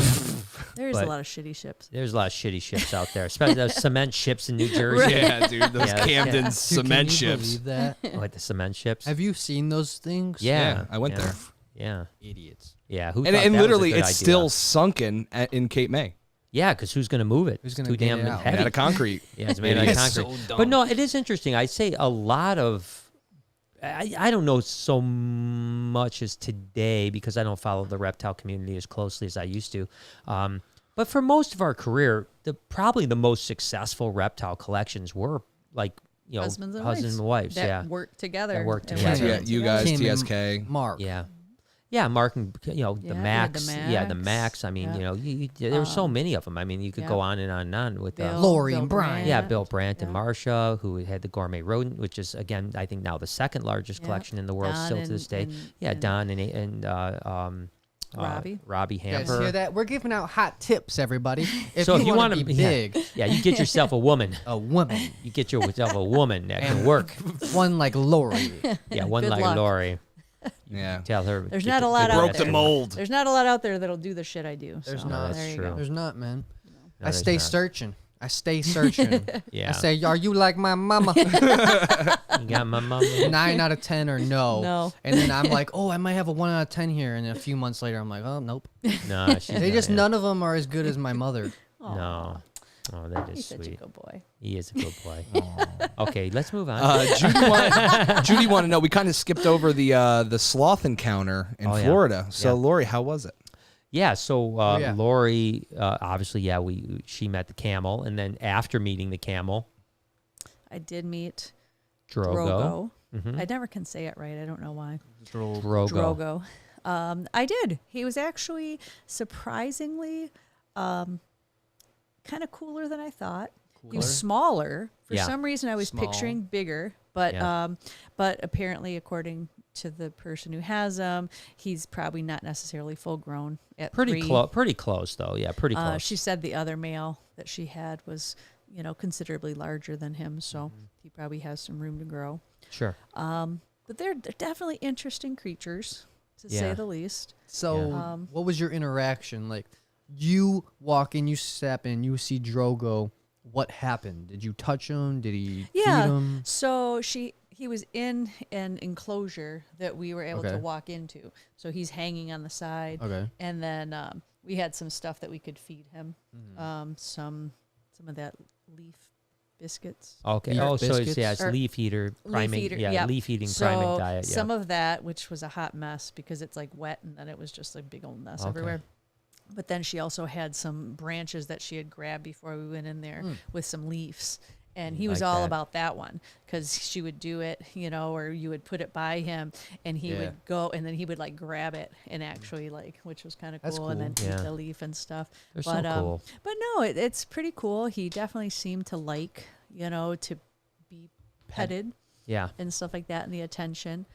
There's but- a lot of shitty ships. There's a lot of shitty ships out there, especially those cement ships in New Jersey. Yeah, dude, those Yeah, Camden yeah. cement Dude, can you ships. believe that? What, the cement ships? Have you seen those things? Yeah, I went yeah, there. Yeah, Idiots. yeah. Who And thought that was a literally, good it's idea? still sunken in Cape May. Yeah, because who's going to move it? Who's It's gonna too get damn it out? heavy. Out of concrete. Yeah, it's made out of Idiots. concrete. So dumb. But no, it is interesting. I'd say a lot of, I don't know so much as today because I don't follow the reptile community as closely as I used to. But for most of our career, probably the most successful reptile collections were like, Husbands and wives. that Yeah. work together. That work and together. work Yeah, you guys, Kim and TSK. Mark. Yeah. Yeah, Mark and the Yeah, we had the Max. Yeah, the Max. Max. I mean, Yeah. there were so many of them. I mean, you could yeah. go on and on with Bill, Lori Bill and Brian. yeah, Brandt. Bill Brandt and Yeah. Marcia, who had the gourmet rodent, which is again, I think now the second largest Yeah. collection in the world Don still to and- this day. and- Yeah, and Don and Robbie. Robbie You guys Hamper. hear that? We're giving out hot tips, everybody. If So you if you want want to be yeah, big, yeah, you get yourself a woman. a woman, You get yourself a woman that can work. one like Lori. Yeah, one Good like luck. Lori. Yeah. Tell her. There's get not the- a lot get out Broke there. the mold. There's not a lot out there that'll do the shit I do. There's so not. There you True. go. There's not, man. No, I there's stay not. searching. I stay searching. Yeah. I say, are you like my mama? You got my mom. 9 out of 10 or no. No. And then I'm like, oh, I might have a 1 out of 10 here. And a few months later, I'm like, oh, nope. No, she's They not, just, yeah. none of them are as good as my mother. No. Oh, that is He's such a sweet. good boy. He is a good boy. Okay, let's move on. Judy want to know. We kind of skipped over the sloth encounter in Oh, yeah. Florida. So, Yeah. Lori, how was it? Yeah, so yeah. Lori, obviously, yeah, she met the camel, and then after meeting the camel, I did meet Drogo. Drogo. I never can say it right. I don't know why. Drogo. Drogo. I did. He was actually surprisingly kind of cooler than I thought. He was smaller. For Yeah. some reason, I was Small. picturing bigger, but Yeah. but apparently, according to the person who has him, he's probably not necessarily full grown at Pretty 3. pretty close though. Yeah, pretty close. She said the other male that she had was, considerably larger than him, so he probably has some room to grow. Sure. But they're definitely interesting creatures, to Yeah. say the least. So, Yeah. what was your interaction? Like, you walk in, you step in, you see Drogo. What happened? Did you touch him? Did he feed him? So he was in an enclosure that we were able to Okay. walk into. So he's hanging on the side. Okay. And then we had some stuff that we could feed him. Mm-hmm. Some of that leaf biscuits. Okay. Leaf Oh, so it's biscuits? it's leaf eater primate. eater, yeah, yep. leaf eating So primate diet. Yeah. some of that, which was a hot mess because it's like wet and then it was just a big old mess Okay. everywhere. But then she also had some branches that she had grabbed before we went in there with some leaves. And he was Like all that. about that one because she would do it, or you would put it by him and he Yeah. would go and then he would like grab it and actually which was kind of That's cool. And then cool. eat Yeah. the leaf and stuff. They're but, so cool. But no, it's pretty cool. He definitely seemed to like, to be petted Yeah. and stuff like that, and the attention.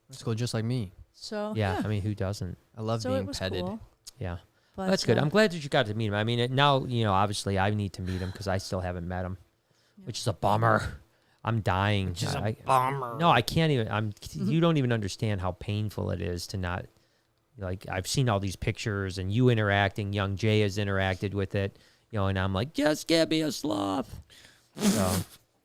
Let's go just like me. So Yeah. I mean, who doesn't? I love so being it was petted. cool. Yeah. But, That's good. I'm glad that you got to meet him. I mean, now, obviously I need to meet him because I still haven't met him, which is a bummer. I'm dying. Which is a bummer. No, I can't even. You don't even understand how painful it is to not. Like, I've seen all these pictures and you interacting. Young Jay has interacted with it, and I'm like, just give me a sloth. So,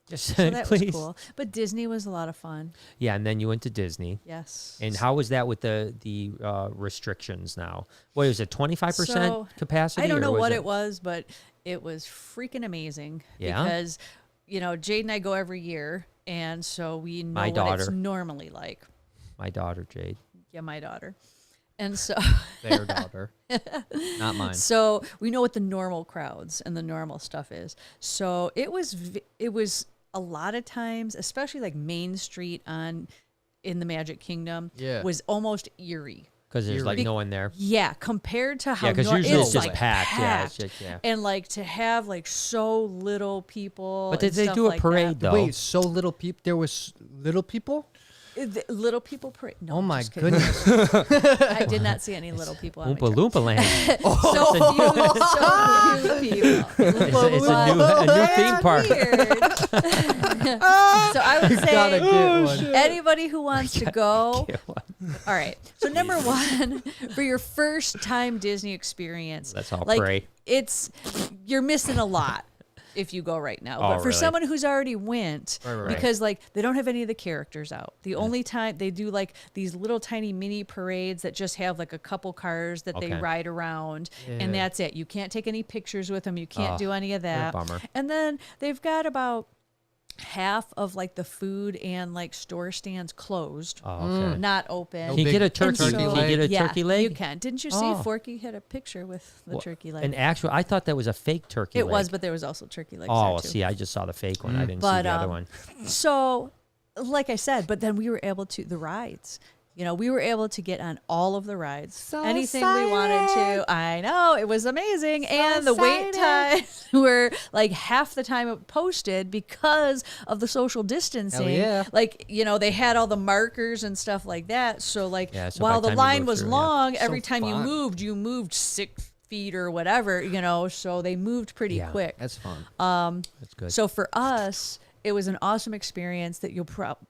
just So that please. was cool. But Disney was a lot of fun. Yeah, and then you went to Disney. Yes. And how was that with the restrictions now? What is it, 25% So, capacity? I don't or know was what it was, but it was freaking amazing. Yeah? Because, Jade and I go every year, and so we know My what it's daughter. normally like. My daughter, Jade. Yeah, my daughter. And so Their daughter, not mine. So we know what the normal crowds and the normal stuff is. So it was a lot of times, especially like Main Street in the Magic Kingdom, was almost eerie. Because there's like no one there. Yeah, compared to how because usually it's just like packed. Yeah, it's packed. just, And like to have like so little people. But and did they stuff do a like parade that. though? Wait, so little people? There was little people? The little people parade. No, Oh I'm my just kidding. goodness. I did not see any little people. On Oompa my Loompa Land. so few people. It's a new theme park. Weird. So I would Gotta say get one. anybody who wants to go. Get one. All right. So number one, for your first time Disney experience, Let's all like pray. you're missing a lot if you go right now. Oh, But for really? someone who's already went, Right. because like they don't have any of the characters out. The only time they do like these little tiny mini parades that just have like a couple cars that they Okay. ride around, Yeah. and that's it. You can't take any pictures with them. You can't Oh, do any of what a that. bummer. And then they've got about half of like the food and like store stands closed, Oh, okay. not open. No Can you big get a And turkey? turkey Can you leg? get a yeah, turkey leg? You can. Didn't you see Oh. Forky had a picture with the Well, turkey leg? An actual, I thought that was a fake turkey It leg. was, but there was also turkey legs Oh, there too. see, I just saw the fake one. I didn't see But, the other one. So, like I said, but then we were able to, the rides, we were able to get on all of the rides. Anything we wanted to. I know, it was amazing. And the wait times were like half the time it posted because of the social distancing. yeah. Like, they had all the markers and stuff like that. So, like, Yeah, so by while the the time you line move was through, yeah. long, every So time fun. you moved 6 feet or whatever, so they moved pretty Yeah. quick. That's fun. That's good. So for us, it was an awesome experience that you'll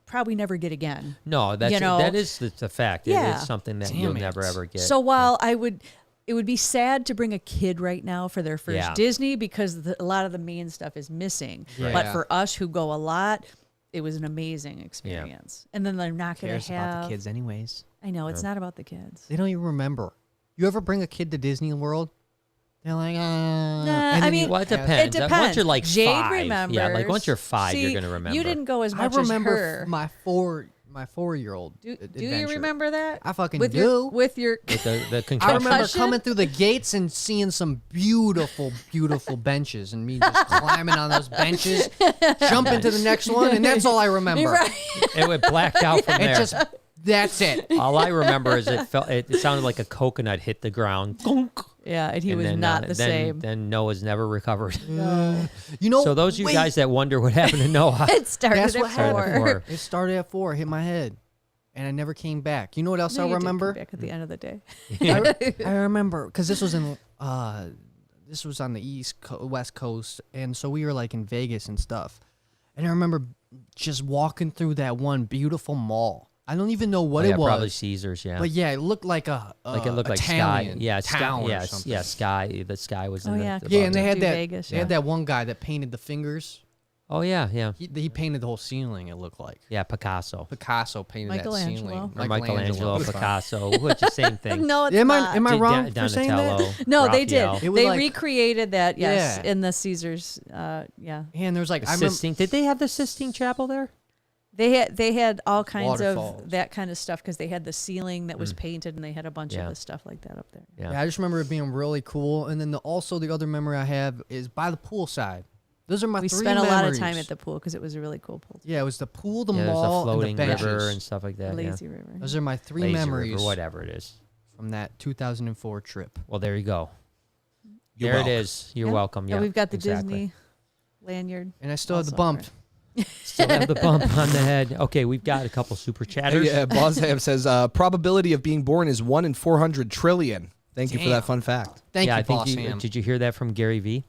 probably never get again. No, that is the fact. It Yeah. is something that Damn you'll it. never ever get. So while it would be sad to bring a kid right now for their first Yeah. Disney because a lot of the main stuff is missing. Yeah. But for us who go a lot, it was an amazing experience. And then they're not going Cares to have. about the kids anyways. I know it's not about the kids. They don't even remember. You ever bring a kid to Disney World? They're like, and I then mean, you- well, it It depends. depends. Once you're like Jade 5, remembers. yeah, like once you're 5, you're See, gonna remember. You didn't go as I much remember as her. my 4-year-old. Do you adventure. remember that? I fucking with do. with your With the I concussion. remember Concussion? coming through the gates and seeing some beautiful, beautiful benches, and me just climbing on those benches, jumping to the next one, and that's all I remember. Right. It went blacked out from It there. just, that's it. All I remember is it sounded like a coconut hit the ground. Yeah, and he And was then, not the same. Then Noah's never recovered. You know, So those of you wait, guys that wonder what happened to Noah, It started That's at what 4. happened. 4. It started at 4, hit my head, and I never came back. You know what else No, I you did come remember? back at the end of the day. I remember because this was this was on the West Coast, and so we were like in Vegas and stuff. And I remember just walking through that one beautiful mall. I don't even know what Oh, yeah, it was, probably Caesars. Yeah, but yeah, it looked like a like it looked like Sky. Italian Yeah, town Sky. or Yeah, something. yeah, Sky. The Sky was. Oh, in yeah. the Yeah, and they above had Do that. Vegas, They yeah. had that one guy that painted the fingers. Oh yeah, yeah, He painted the whole ceiling. It looked like yeah. Picasso. Picasso painted that Michelangelo. ceiling. Or Michelangelo, Picasso, which is the same thing. No, it's Am not. I wrong for Donatello, saying that? No, they Raphael. did. It was They like- recreated that, yes, Yeah. in the Caesars. Yeah, And there's like The I remember. Sistine. Did they have the Sistine Chapel there? they had all kinds Waterfalls. of that kind of stuff because they had the ceiling that was painted and they had a bunch Yeah. of the stuff like that up there. Yeah. Yeah, I just remember it being really cool. And then also the other memory I have is by the poolside. Those are my We 3 spent a lot of time memories. at the pool because it was a really cool pool. Yeah, it was the pool, the Yeah, there's a mall, floating and the benches. river and stuff like that. Lazy River. Those are my 3 Lazy memories River, whatever it is. from that 2004 trip. Well, there you go. You're there welcome. it is. You're Yeah. welcome. Yeah, And we've got the exactly. Disney lanyard. And I still have the Also bump. for Still have the bump on the head. Okay, we've got a couple super chatters. Yeah, Bosham says probability of being born is 1 in 400 trillion. Thank you for that fun fact. Thank you, I think Boss Ham. did you hear that from Gary Vee?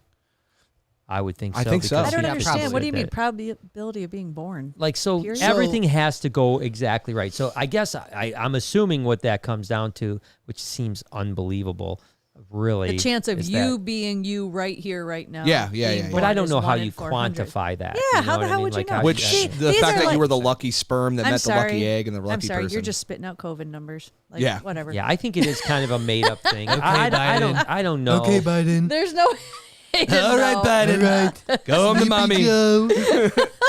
I would think so. I think so. because I don't he understand. said What do you mean that- probability of being born? Like, so Period? everything has to go exactly right. So I guess I'm assuming what that comes down to, which seems unbelievable, really. The chance of is you that- being you right here, right now. Yeah. being But born I don't is know how 1 in you 400. quantify that. Yeah, you know how the what I hell mean? would you Like, know? how Which do See, the these fact are that like- you were the lucky sperm that I'm met the sorry. lucky egg and the lucky I'm sorry, person. you're just spitting out COVID numbers. Like, Yeah. whatever. Yeah, I think it is kind of a made up thing. Okay, I don't know. Okay, Biden. There's no. All right, Biden. All right. Go home to mommy.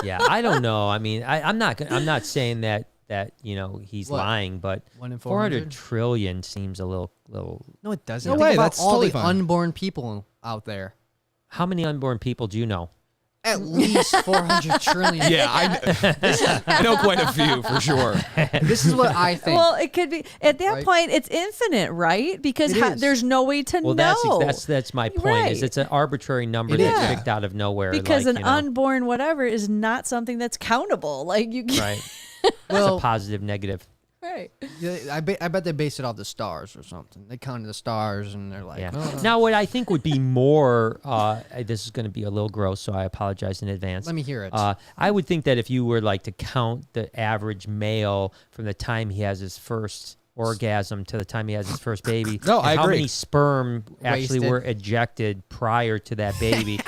Yeah, I don't know. I mean, I'm not saying that he's What? lying, but 1 in 400 trillion seems a little. No, it doesn't. No Think way, about that's all totally the fine. unborn people out there. How many unborn people do you know? At least 400 trillion. Yeah, I know quite a few for sure. This is what I think. Well, it could be at that Right? point. It's infinite, right? Because It is. there's no way to Well, know. that's my point. Is Right. it's an arbitrary number It that's is. picked out of nowhere. because like, an unborn whatever is not something that's countable. Like you can't. right. It's well, a positive, negative. Right. yeah, I bet they base it off the stars or something. They counted the stars and they're like, Yeah. oh, Now, what I think would be more, this is going to be a little gross, so I apologize in advance. let me hear it. I would think that if you were like to count the average male from the time he has his first orgasm to the time he has his first baby, No, and I how agree. many sperm actually Wasted. were ejected prior to that baby,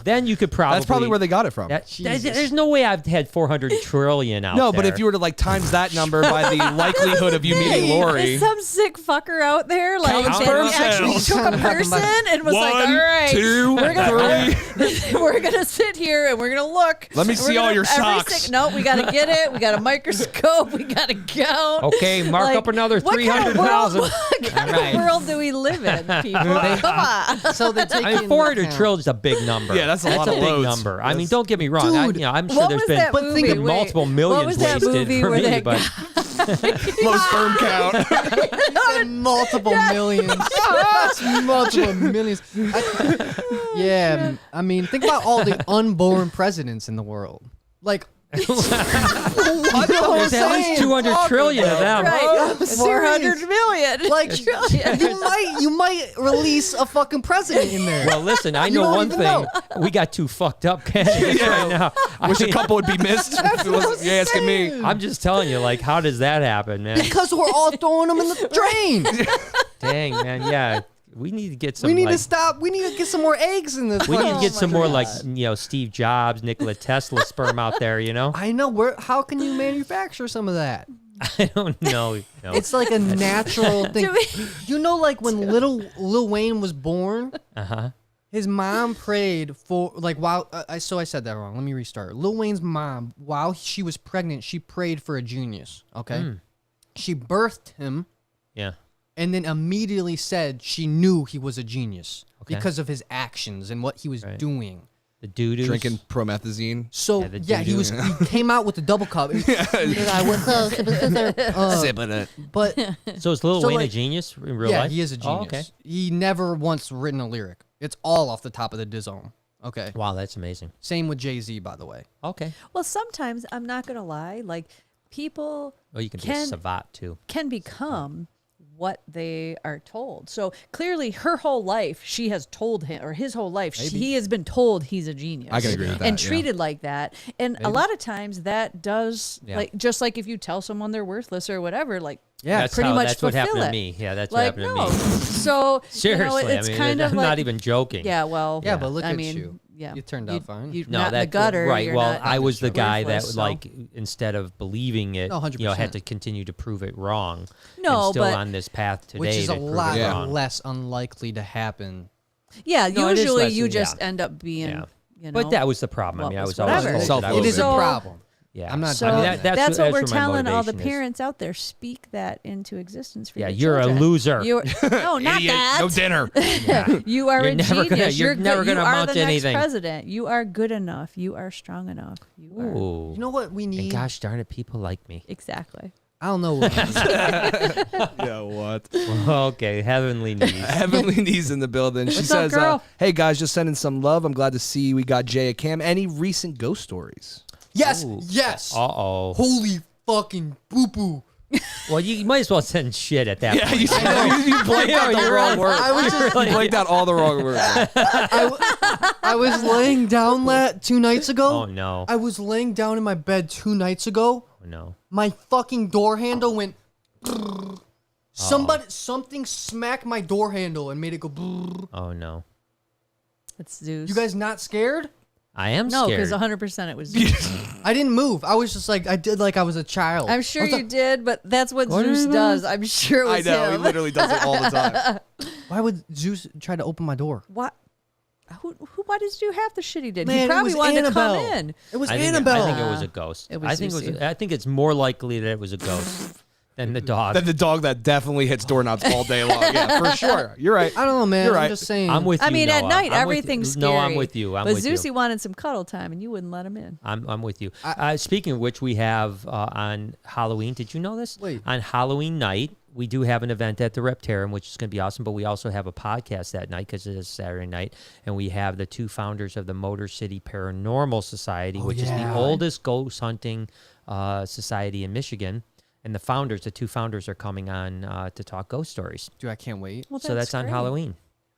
then you could probably. That's probably where they got it from. Jesus. There's no way I've had 400 trillion out No, there. but if you were to like times that number by the likelihood of you meeting Hey, Lori. is some sick fucker out there like Counting that sperm actually cells. took a Talking about- person and was like, all 1, right, 2, we're gonna 3. we're gonna sit here and we're gonna look. Let me and we're see all gonna- your every socks. No, we gotta get it. We got a microscope. We gotta count. Okay, mark Like, up another what kind of world- 300,000. What kind All right. of world do we live in, people? Come on. so they take I mean, into 400 account- trillion is a big number. Yeah, that's a lot of big loads. number. I mean, That's- don't get me wrong. Dude, I'm sure What there's was been that movie? Wait, multiple what millions was that wasted movie for where me, that but Low sperm count. multiple millions. That's multiple millions. Yeah, I mean, think about all the unborn presidents in the world. Like, what? You know what I'm there's at least saying? 200 trillion of them. Right, I'm 400 serious. million. Like, trillion. you might release a fucking president in there. Well, listen, I You know don't one even thing. know. We got two fucked up candidates right now. I Wish a mean, couple would be missed. If it wasn't you asking me. I'm just telling you, like, how does that happen, man? Because we're all throwing them in the drain. Dang, man, yeah. We need to get some. We need like, to stop. We need to get some more eggs in this. We need to Oh get my some more God. like Steve Jobs, Nikola Tesla sperm out there. You know, I know. Where? How can you manufacture some of that? I don't know. No. It's like a natural thing. Do we- You know, like when Lil Wayne was born, his mom prayed for like while I said that wrong. Let me restart. Lil Wayne's mom, while she was pregnant, she prayed for a genius. Okay, she birthed him. Yeah. And then immediately said she knew he was a genius Okay. because of his actions and what he was Right. doing. The doo-doos. Drinking promethazine. So Yeah, the yeah, he doo-doo. he came out with the double cup. I went Sipping it. but So is Lil So, Wayne a like- genius in real yeah, life? he is a genius. Oh, okay. He never once written a lyric. It's all off the top of the dizome. Okay. Wow, that's amazing. Same with Jay-Z, by the way. Okay. Well, sometimes I'm not gonna lie. Like people Well, you can be a Can- savant too. can become what they are told. So clearly, her whole life, she has told him, or his whole life, he has been told he's a genius. I can agree with that, and yeah. treated like that. And a lot of times, that does Yeah. like just like if you tell someone they're worthless or whatever, like Yeah, that's pretty how, much That's what happened fulfill to it. me. Yeah, that's what like happened no. to me. So Seriously, you know, it's I mean, kind I'm of like, not even joking. Yeah, well, Yeah, but look I at mean, you. Yeah, You turned out fine. You're No, not in the that gutter. right. You're Well, not I was the guy that worthless, so- like instead of believing it, No, had 100%. to continue to prove it wrong. No, and still but- on this path today Which is to a prove lot it wrong. less unlikely to happen. Yeah, No, it is usually less you than- just yeah. end up being, Yeah. you know. But that was the problem. I what mean, I was was always whatever. told that I Self-loathing. It was is a Right. problem. Yeah, I'm not So I mean, denying that. that's what we're where my telling all the motivation is. parents out there. Speak that into existence for Yeah, your you're children. a loser. You're, no, not Idiot. that. No dinner. You are You're a never genius. gonna- you're You're never good. gonna You are amount the to next anything. president. You are good enough. You are strong enough. You are Ooh. You know what we And need? gosh darn it, people like me. exactly. I don't know what we need. Yeah, what? Well, okay, heavenly knees. Heavenly Knees in the building. She What's up, says, girl? hey guys, just sending some love. I'm glad to see we got Jay a Cam. Any recent ghost stories? Yes, Ooh. yes. Uh-oh. Holy fucking boo-boo. Well, you might as well send shit at that Yeah, point. you blanked out the wrong word. I was just You blanked out all the wrong words. I was laying down 2 nights ago. Oh, no. I was laying down in my bed 2 nights ago. Oh, no. My fucking door handle went. Something smacked my door handle and made it go. Oh, no. It's Zeus. You guys not scared? I am No, scared. because 100% it was Zeus. I didn't move. I was just like I did like I was a child. I'm sure I was you did, but that's what Zeus does. I'm sure it I was know. He him. literally does it all the time. Why would Zeus try to open my door? What? Why did you do half the shit he did? Man, he it probably was wanted Annabelle. to come in. It was I think Annabelle. it was a ghost. It was Zeusy. I think it's more likely that it was a ghost than the dog. Then the dog that definitely hits doorknobs all day long. Yeah, for sure. You're right. I don't know, man. You're I'm right. just saying. I'm with you. I mean, at Noah. night, I'm with you. everything's No, I'm scary. with you. I'm but with Zeusy you. wanted some cuddle time, and you wouldn't let him in. I'm with you. Speaking of which, we have on Halloween. Did you know this? Wait. On Halloween night, we do have an event at the Reptarium, which is going to be awesome. But we also have a podcast that night because it is Saturday night, and we have the 2 founders of the Motor City Paranormal Society, which is the yeah. oldest ghost hunting society in Michigan. And the 2 founders are coming on to talk ghost stories. Dude, I can't wait. Well, So that's on great. Halloween.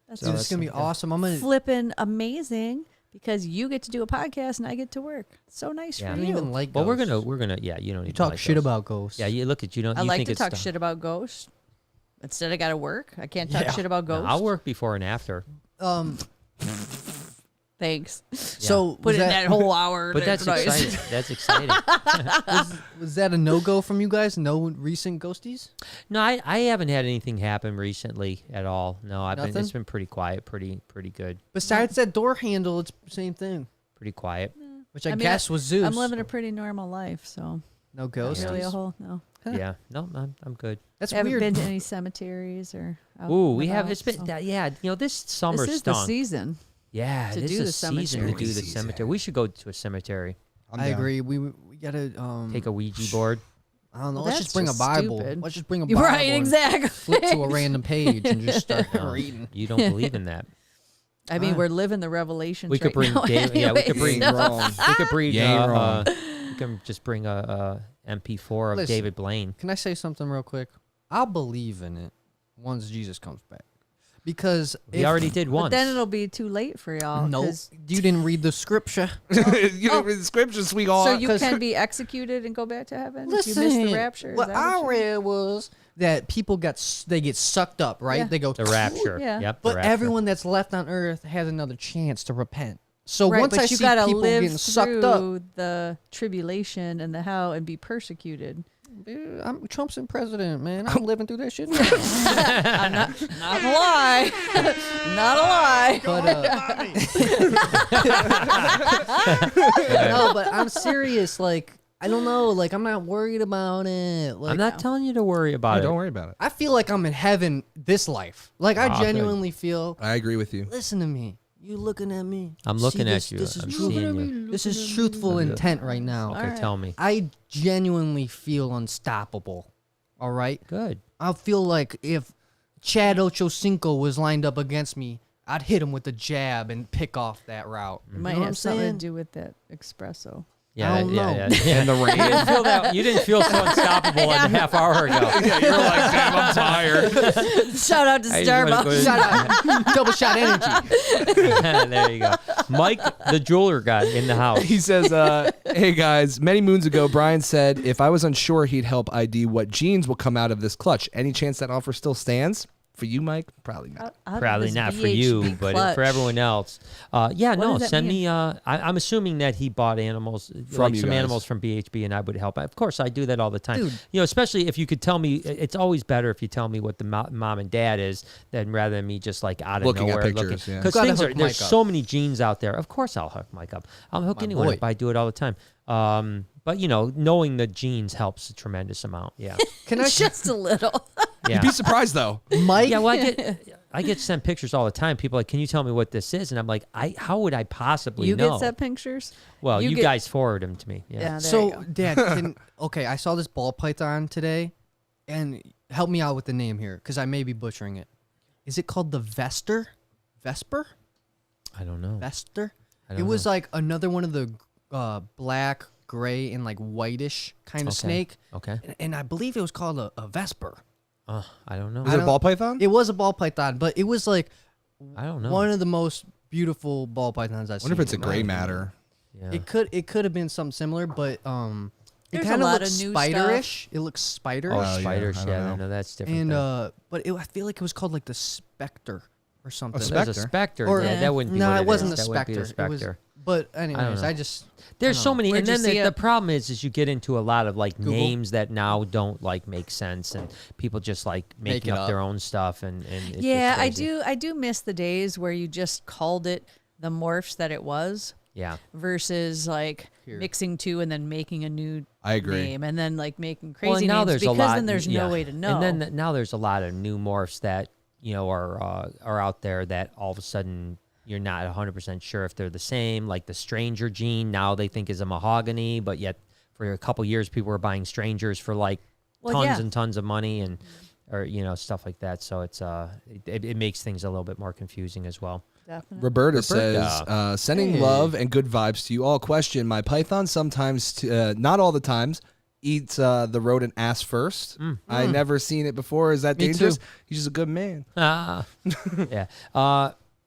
That's Dude, it's gonna be awesome. I'm gonna. flipping amazing because you get to do a podcast and I get to work. It's so nice Yeah. I for don't you. even like. Well, ghosts. we're gonna. Yeah, you don't. You even talk like shit ghosts. about ghosts. Yeah, you look at you don't. I you like think to it's talk dumb. shit about ghosts. Instead, I got to work. I can't talk shit about No, ghosts. I'll work before and after. Thanks. So Put in that whole hour. But that's nice. exciting. That's exciting. was that a no go from you guys? No recent ghosties? No, I haven't had anything happen recently at all. No, Nothing? it's been pretty quiet, pretty good, Besides that door handle, it's the same thing. pretty quiet. Which I mean, guess was Zeus. I'm living a pretty normal life, so no not ghosts. really a whole no. Yeah, no, I'm good. That's I haven't weird. been to any cemeteries or. Out Ooh, and we have. about, It's been so. that. Yeah, this summer This is the stunk. season. Yeah, to this do is the the season to cemetery. do the Season. cemetery. We should go to a cemetery. I agree. We gotta Take a Ouija board. I don't know. Well, let's that's just bring a just Bible. stupid. Let's just bring a You're Bible. right, and exactly. Flip to a random page and just start reading. You don't believe in that. I mean, we're living the revelations. We could bring right now Dave. Yeah, we could anyway, bring. Ain't wrong. We could bring. You ain't wrong. We can just bring a MP4 of Listen. David Blaine. Can I say something real quick? I'll believe in it once Jesus comes back. Because We already did But once. then it'll be too late for y'all. No, 'cause- you didn't read the scripture. You know, the scriptures we all. So you 'cause- can be executed and go back to heaven if you miss the rapture. Is What that I you- read was that people get sucked up, right? Yeah. They go the rapture. Yeah. Yep. the But rapture. everyone that's left on earth has another chance to repent. So Right, once but I you see gotta people live getting sucked up, through the tribulation and the hell and be persecuted. I'm Trump's in president, man. I'm living through that shit. Not a lie. Not a lie. But no, but I'm serious. Like I don't know. Like I'm not worried about it. Like I'm not telling you to worry about it. Don't worry about it. I feel like I'm in heaven this life. Like I good. genuinely feel. I agree with you. Listen to me. You looking at me? I'm See looking this- at you. This is I'm truth- seeing you. This is truthful intent right now. Okay, tell me. I genuinely feel unstoppable. All right. Good. I feel like if Chad Ochocinco was lined up against me, I'd hit him with a jab and pick off that route. It might You know what I'm have something to saying? do with that espresso. Yeah, I don't yeah, know. yeah, yeah. And the rain. You didn't feel that. You didn't feel so unstoppable a half hour ago. Yeah, you're like, damn, I'm tired. Shout out to I just wanna go Starbucks. Shut up. Double shot energy. There you go. Mike, the jeweler guy in the house. He says, hey guys, many moons ago, Brian said if I was unsure, he'd help ID what genes will come out of this clutch. Any chance that offer still stands? For you, Mike? Probably not. Probably not for you, but for everyone else. Yeah, no, does that send mean? me. I'm assuming that he bought animals, From like you some guys. animals from BHB, and I would help. Of course, I do that all the time. Dude. You know, especially if you could tell me. It's always better if you tell me what the mom and dad is, than rather than me just like out of Looking at nowhere pictures, yeah. Because Gotta things hook are there's Mike up. so many genes out there. Of course, I'll hook Mike up. I'll hook My anyone boy. up. I do it all the time. But you know, knowing the genes helps a tremendous amount. Yeah, Can I Just a little. yeah. You'd be surprised, though. Mike? Yeah, well, I get sent pictures all the time. People are like, can you tell me what this is? And I'm like, how would I possibly You know? get sent pictures? Well, you get- guys forward them to me. Yeah. Yeah, there you So, go. Dad, okay, I saw this ball python today, and help me out with the name here, because I may be butchering it. Is it called the Vesper? I don't know. Vesper? I It don't was know. like another one of the black gray and like whitish kind of Okay. snake. Okay. And I believe it was called a vesper. I don't know. Is it a ball python? It was a ball python, but it was like I don't know. one of the most beautiful ball pythons I've I seen. wonder if it's a in my gray opinion. matter. Yeah. It could have been something similar, but it There's kind a of lot looks of new spiderish. It looks spiderish. Oh, yeah, spiders. I don't Yeah, know. no, that's different. And then. but I feel like it was called like the Spectre or something. There's a Spectre? specter. Or- yeah, that wouldn't be no, what it wasn't is. a That wouldn't be the specter. It was, specter. but anyways, know. I just There's so know. many, Where'd and you then see the it? problem is you get into a lot of like Google? names that now don't like make sense, and people just like making it up up. their own stuff, and it's just Yeah, I crazy. do. I do miss the days where you just called it the morphs that it was, Yeah, versus like Here. mixing two and then making a new I agree. name, and then like making well, crazy and now names there's because a lot, then there's yeah. no way to know. And then now there's a lot of new morphs that are out there that all of a sudden you're not 100% sure if they're the same. Like the stranger gene now they think is a mahogany, but yet for a couple years people were buying strangers for like Well, tons yeah. and tons of money and or stuff like that. So it's it makes things a little bit more confusing as well. Definitely. Roberta says, sending Hey. love and good vibes to you all. Question, my python sometimes, not all the times, eats the rodent ass first. I never seen it before. Is that Me dangerous? too. He's just a good man. Yeah.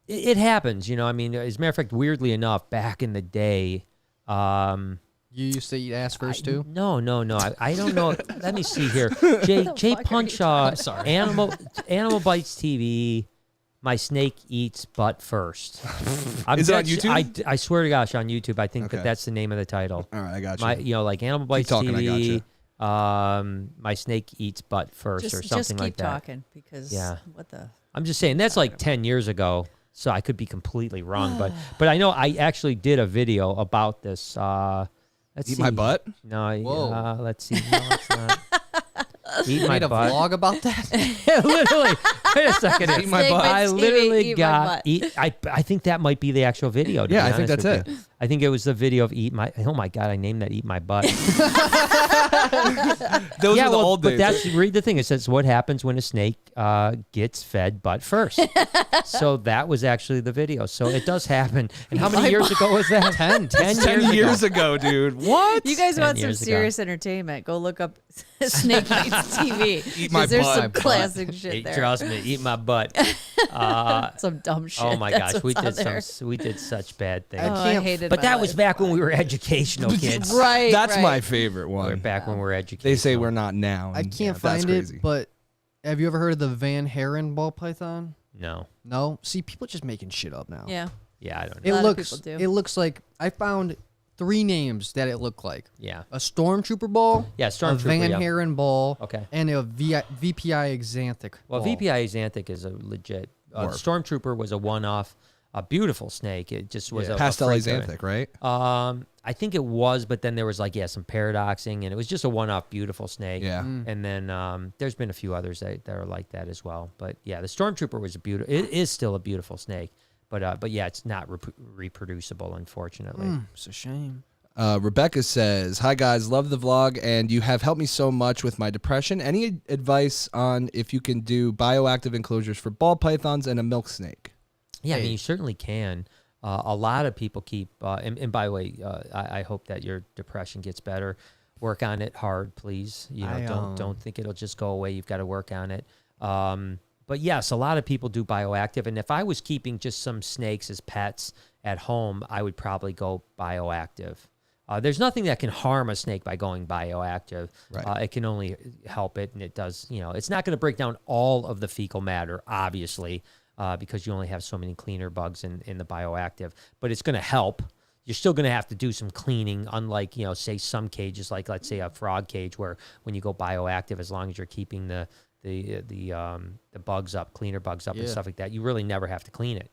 It happens, I mean, as a matter of fact, weirdly enough, back in the day, you used to eat ass first too. No. I don't know. Let me see here. Jay fuck are you Punch, I'm sorry. Animal Bites TV. My snake eats butt first. Is it on YouTube? I swear to gosh, on YouTube. I think Okay. that's the name of the title. All right, I got you. My, like Animal Bites talking, I TV. gotcha. My snake eats butt first, or something just keep like that. talking because Yeah. what the I'm just saying that's like 10 years ago, so I could be completely wrong, but I know I actually did a video about this. Let's Eat see. my butt? No, Whoa. let's see. No, it's not. Eat You my made a butt. vlog about that. Literally. Wait a second. Eat my Snake butt. bites I TV, literally eat my got butt. eat. I think that might be the actual video. To Yeah, be I think honest that's with you. I think it was the video of eat my. Oh my god, I named that eat my butt. Those yeah, are the old but days. that's read the thing. It says what happens when a snake gets fed butt first. So that was actually the video. So it does happen. And how many years ago was that? 10 10 years ago, dude. What? You guys 10 want some years ago. serious entertainment? Go look up Snake Bites TV. Eat my 'Cause there's butt. some classic shit Hey, there. trust me, eat my butt. Some dumb shit. Oh my That's gosh, we what's did on there. we did such bad things. Oh, I can't- hated But my that was life. back when we were educational kids. Right. That's right. my favorite We're one. back when we were educational. They say we're not now. I and can't yeah, that's find crazy. it, but have you ever heard of the Van Haren ball python? No. No. See, people just making shit up now. Yeah. Yeah, I don't It know. lot of looks. people do. It looks like I found 3 names that it looked like: Yeah. a stormtrooper ball, Yeah, a Stormtrooper. Van yeah. Haren ball, Okay. and a VPI Xanthic. Well, ball. VPI Xanthic is a legit. Warp. Stormtrooper was a one-off, a beautiful snake. It just was a Pastel freak of it. Xanthic, right? I think it was, but then there was like some paradoxing, and it was just a one-off beautiful snake. Yeah. And then there's been a few others that are like that as well. But yeah, the Stormtrooper was a beautiful. It is still a beautiful snake, but yeah, it's not reproducible, unfortunately. It's a shame. Rebecca says, "Hi guys, love the vlog, and you have helped me so much with my depression. Any advice on if you can do bioactive enclosures for ball pythons and a milk snake?" Yeah, I mean, you certainly can. A lot of people keep, and by the way, I hope that your depression gets better. Work on it hard, please. Don't think it'll just go away. You've got to work on it. But yes, a lot of people do bioactive. And if I was keeping just some snakes as pets at home, I would probably go bioactive. There's nothing that can harm a snake by going bioactive. Right. It can only help it, and it does. It's not going to break down all of the fecal matter, obviously. Because you only have so many cleaner bugs in the bioactive, but it's going to help. You're still going to have to do some cleaning, unlike, say some cages, like let's say a frog cage, where when you go bioactive, as long as you're keeping the bugs up, cleaner bugs up and stuff like that, you really never have to clean it,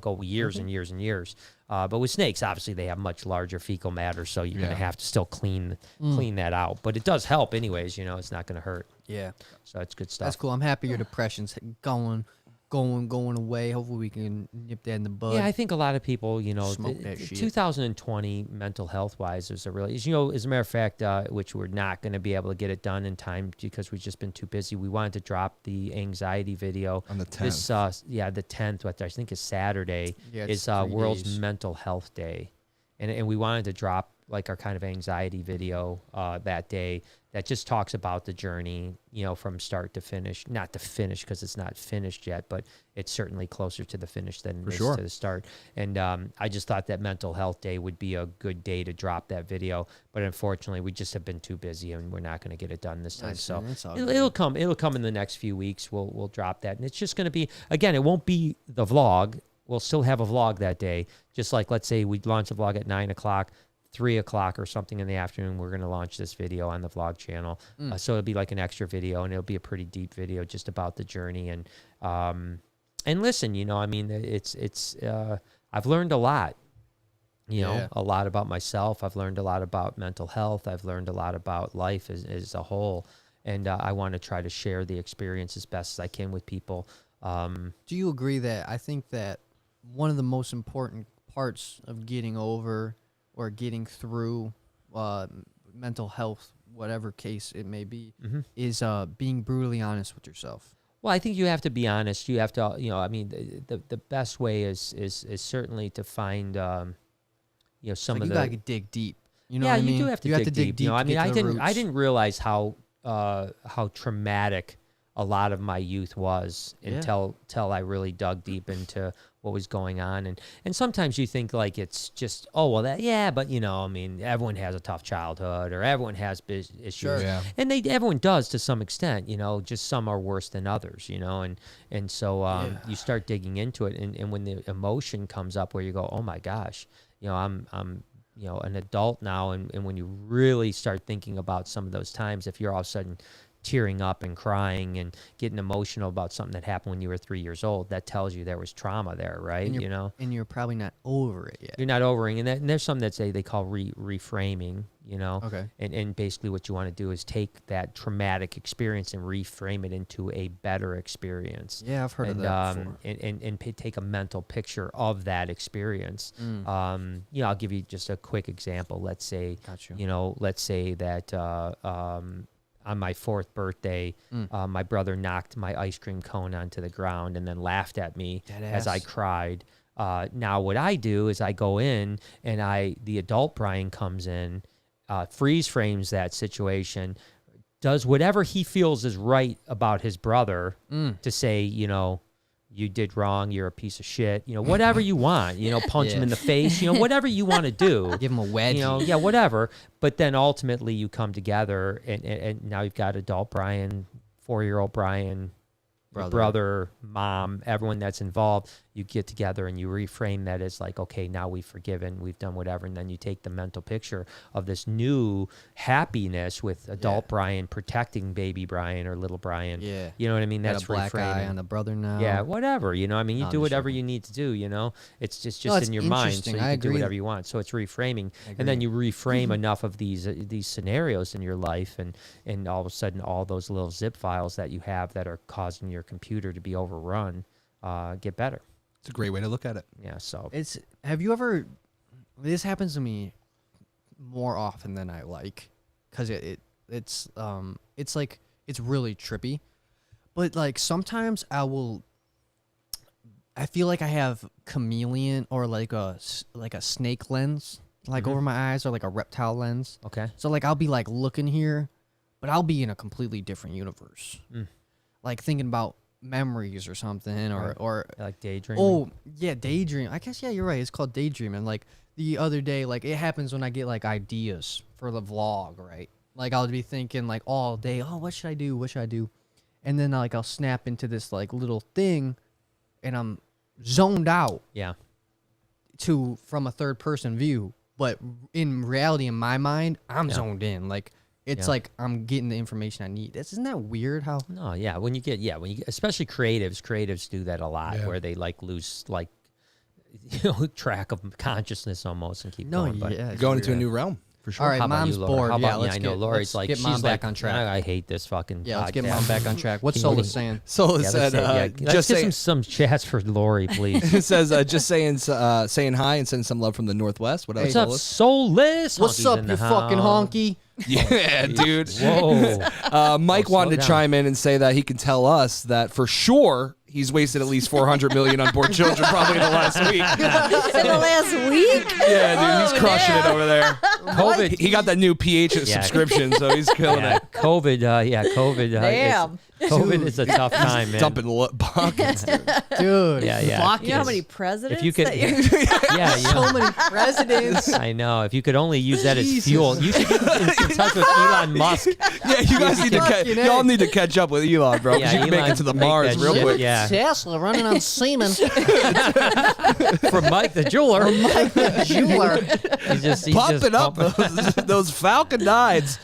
go years and years and years. But with snakes, obviously they have much larger fecal matter, so you're going to have to still clean that out. But it does help anyways, it's not going to hurt. Yeah, So it's good stuff. that's cool. I'm happy your depression's going away. Hopefully we can nip that in the bud. Yeah, I think a lot of people, Smoke that shit. 2020 mental health wise is a really, as a matter of fact, which we're not going to be able to get it done in time because we've just been too busy. We wanted to drop the anxiety video On the 10th. This, the 10th, what I think is Saturday, Yeah, it's is 3 World's days. Mental Health Day. and we wanted to drop like our kind of anxiety video that day that just talks about the journey, you know, from start to finish. Not to finish because it's not finished yet, but it's certainly closer to the finish than it is to the start. And I just thought that Mental Health Day would be a good day to drop that video, but unfortunately, we just have been too busy, and we're not going to get it done this time. So it'll come in the next few weeks. We'll drop that, and it's just going to be, again, it won't be the vlog. We'll still have a vlog that day, just like, let's say we launch a vlog at 9 o'clock. 3 o'clock or something in the afternoon, we're going to launch this video on the vlog channel. So it'll be like an extra video, and it'll be a pretty deep video just about the journey. And listen, you know, I mean, I've learned a lot, you know, a lot about myself. I've learned a lot about mental health. I've learned a lot about life as a whole. And I want to try to share the experience as best as I can with people. Do you agree that I think that one of the most important parts of getting over or getting through mental health, whatever case it may be, is being brutally honest with yourself? Well, I think you have to be honest. You have to, you know, I mean, the best way is certainly to find, you know, some of the. You gotta dig deep. You know yeah, what I mean? you do have to dig deep. You know, I mean, I didn't realize how traumatic a lot of my youth was until I really dug deep into what was going on. And sometimes you think like it's just, oh, well, but, you know, I mean, everyone has a tough childhood or everyone has issues. Sure, yeah. And everyone does to some extent, you know, just some are worse than others, you know. And so you start digging into it. And when the emotion comes up where you go, oh, my gosh, you know, I'm you know, an adult now. And when you really start thinking about some of those times, if you're all of a sudden tearing up and crying and getting emotional about something that happened when you were 3 years old, that tells you there was trauma there, right? You know, and you're probably not over it yet. You're not over it, and there's something that they call reframing, you know. Okay. And basically what you want to do is take that traumatic experience and reframe it into a better experience. Yeah, I've heard of that before. And take a mental picture of that experience. You know, I'll give you just a quick example. Let's say, you know, let's say that on my 4th birthday, my brother knocked my ice cream cone onto the ground and then laughed at me as I cried. Now what I do is I go in and the adult Brian comes in, freeze frames that situation, does whatever he feels is right about his brother to say, you know, you did wrong, you're a piece of shit, you know, whatever you want, you know, punch him in the face, you know, whatever you want to do. Give him a wedgie. You know, yeah, whatever. But then ultimately you come together and now you've got adult Brian, 4-year-old Brian, brother, mom, everyone that's involved. You get together and you reframe that as like, okay, now we've forgiven, we've done whatever. And then you take the mental picture of this new happiness with adult Brian protecting baby Brian or little Brian. Yeah. You know what I mean? That's got a black reframing. eye on the brother now. Yeah, whatever. You know, I mean, you do whatever you need to do, you know? It's just in your mind, so you can do whatever you want. So it's reframing. And then you reframe enough of these scenarios in your life, and all of a sudden all those little zip files that you have that are causing your computer to be overrun get better. It's a great way to look at it. Yeah, so Have you ever? This happens to me more often than I like, because it's like it's really trippy, but like sometimes I feel like I have chameleon or like a snake lens like over my eyes, or like a reptile lens. Okay. So like I'll be like looking here, but I'll be in a completely different universe, like thinking about memories or something, or like daydreaming. Oh yeah, daydream. I guess you're right. It's called daydreaming. Like the other day, like it happens when I get like ideas for the vlog, right? Like I'll be thinking like all day, oh, what should I do? What should I do? And then like I'll snap into this like little thing, and I'm zoned out. Yeah. From a third person view, but in reality, in my mind, I'm zoned in. Like it's like I'm getting the information I need. Isn't that weird? How? No, yeah. When you get especially creatives do that a lot, where they like lose like track of consciousness almost and keep going. But you're going into a new realm for sure. All right, Mom's bored. I know Lori's like, get Mom back on track. I hate this fucking. Yeah, let's podcast. get Mom back on track. What's Solus saying? Solus said, let's get some chats for Lori, please. It says, just saying hi and sending some love from the Northwest. What else? What's up, Solus? What's up, you fucking honky? Yeah, dude. Whoa. Mike wanted to chime in and say that he can tell us that for sure he's wasted at least $400 million on board children probably in the last week. In the last week? Yeah, dude, he's crushing it over there. COVID. He got that new PH subscription, so he's killing Yeah, it. COVID. COVID. Damn. COVID is a tough time, man. Dumping buckets, dude. Dude. Yeah. Buckets. You know how many presidents? If you could, that you're- yeah, So many presidents. I know. If you could only use that as Jesus. fuel, you should get in touch with Elon Musk. Yeah, you guys need to Fucking A. y'all need to catch up with Elon, bro. 'Cause Yeah, you can make Elon it to the can make Mars that real shit, quick. yeah. Tesla running on semen. From Mike the jeweler. Jeweler. He's Pumping up pumping- those Falcon 9s.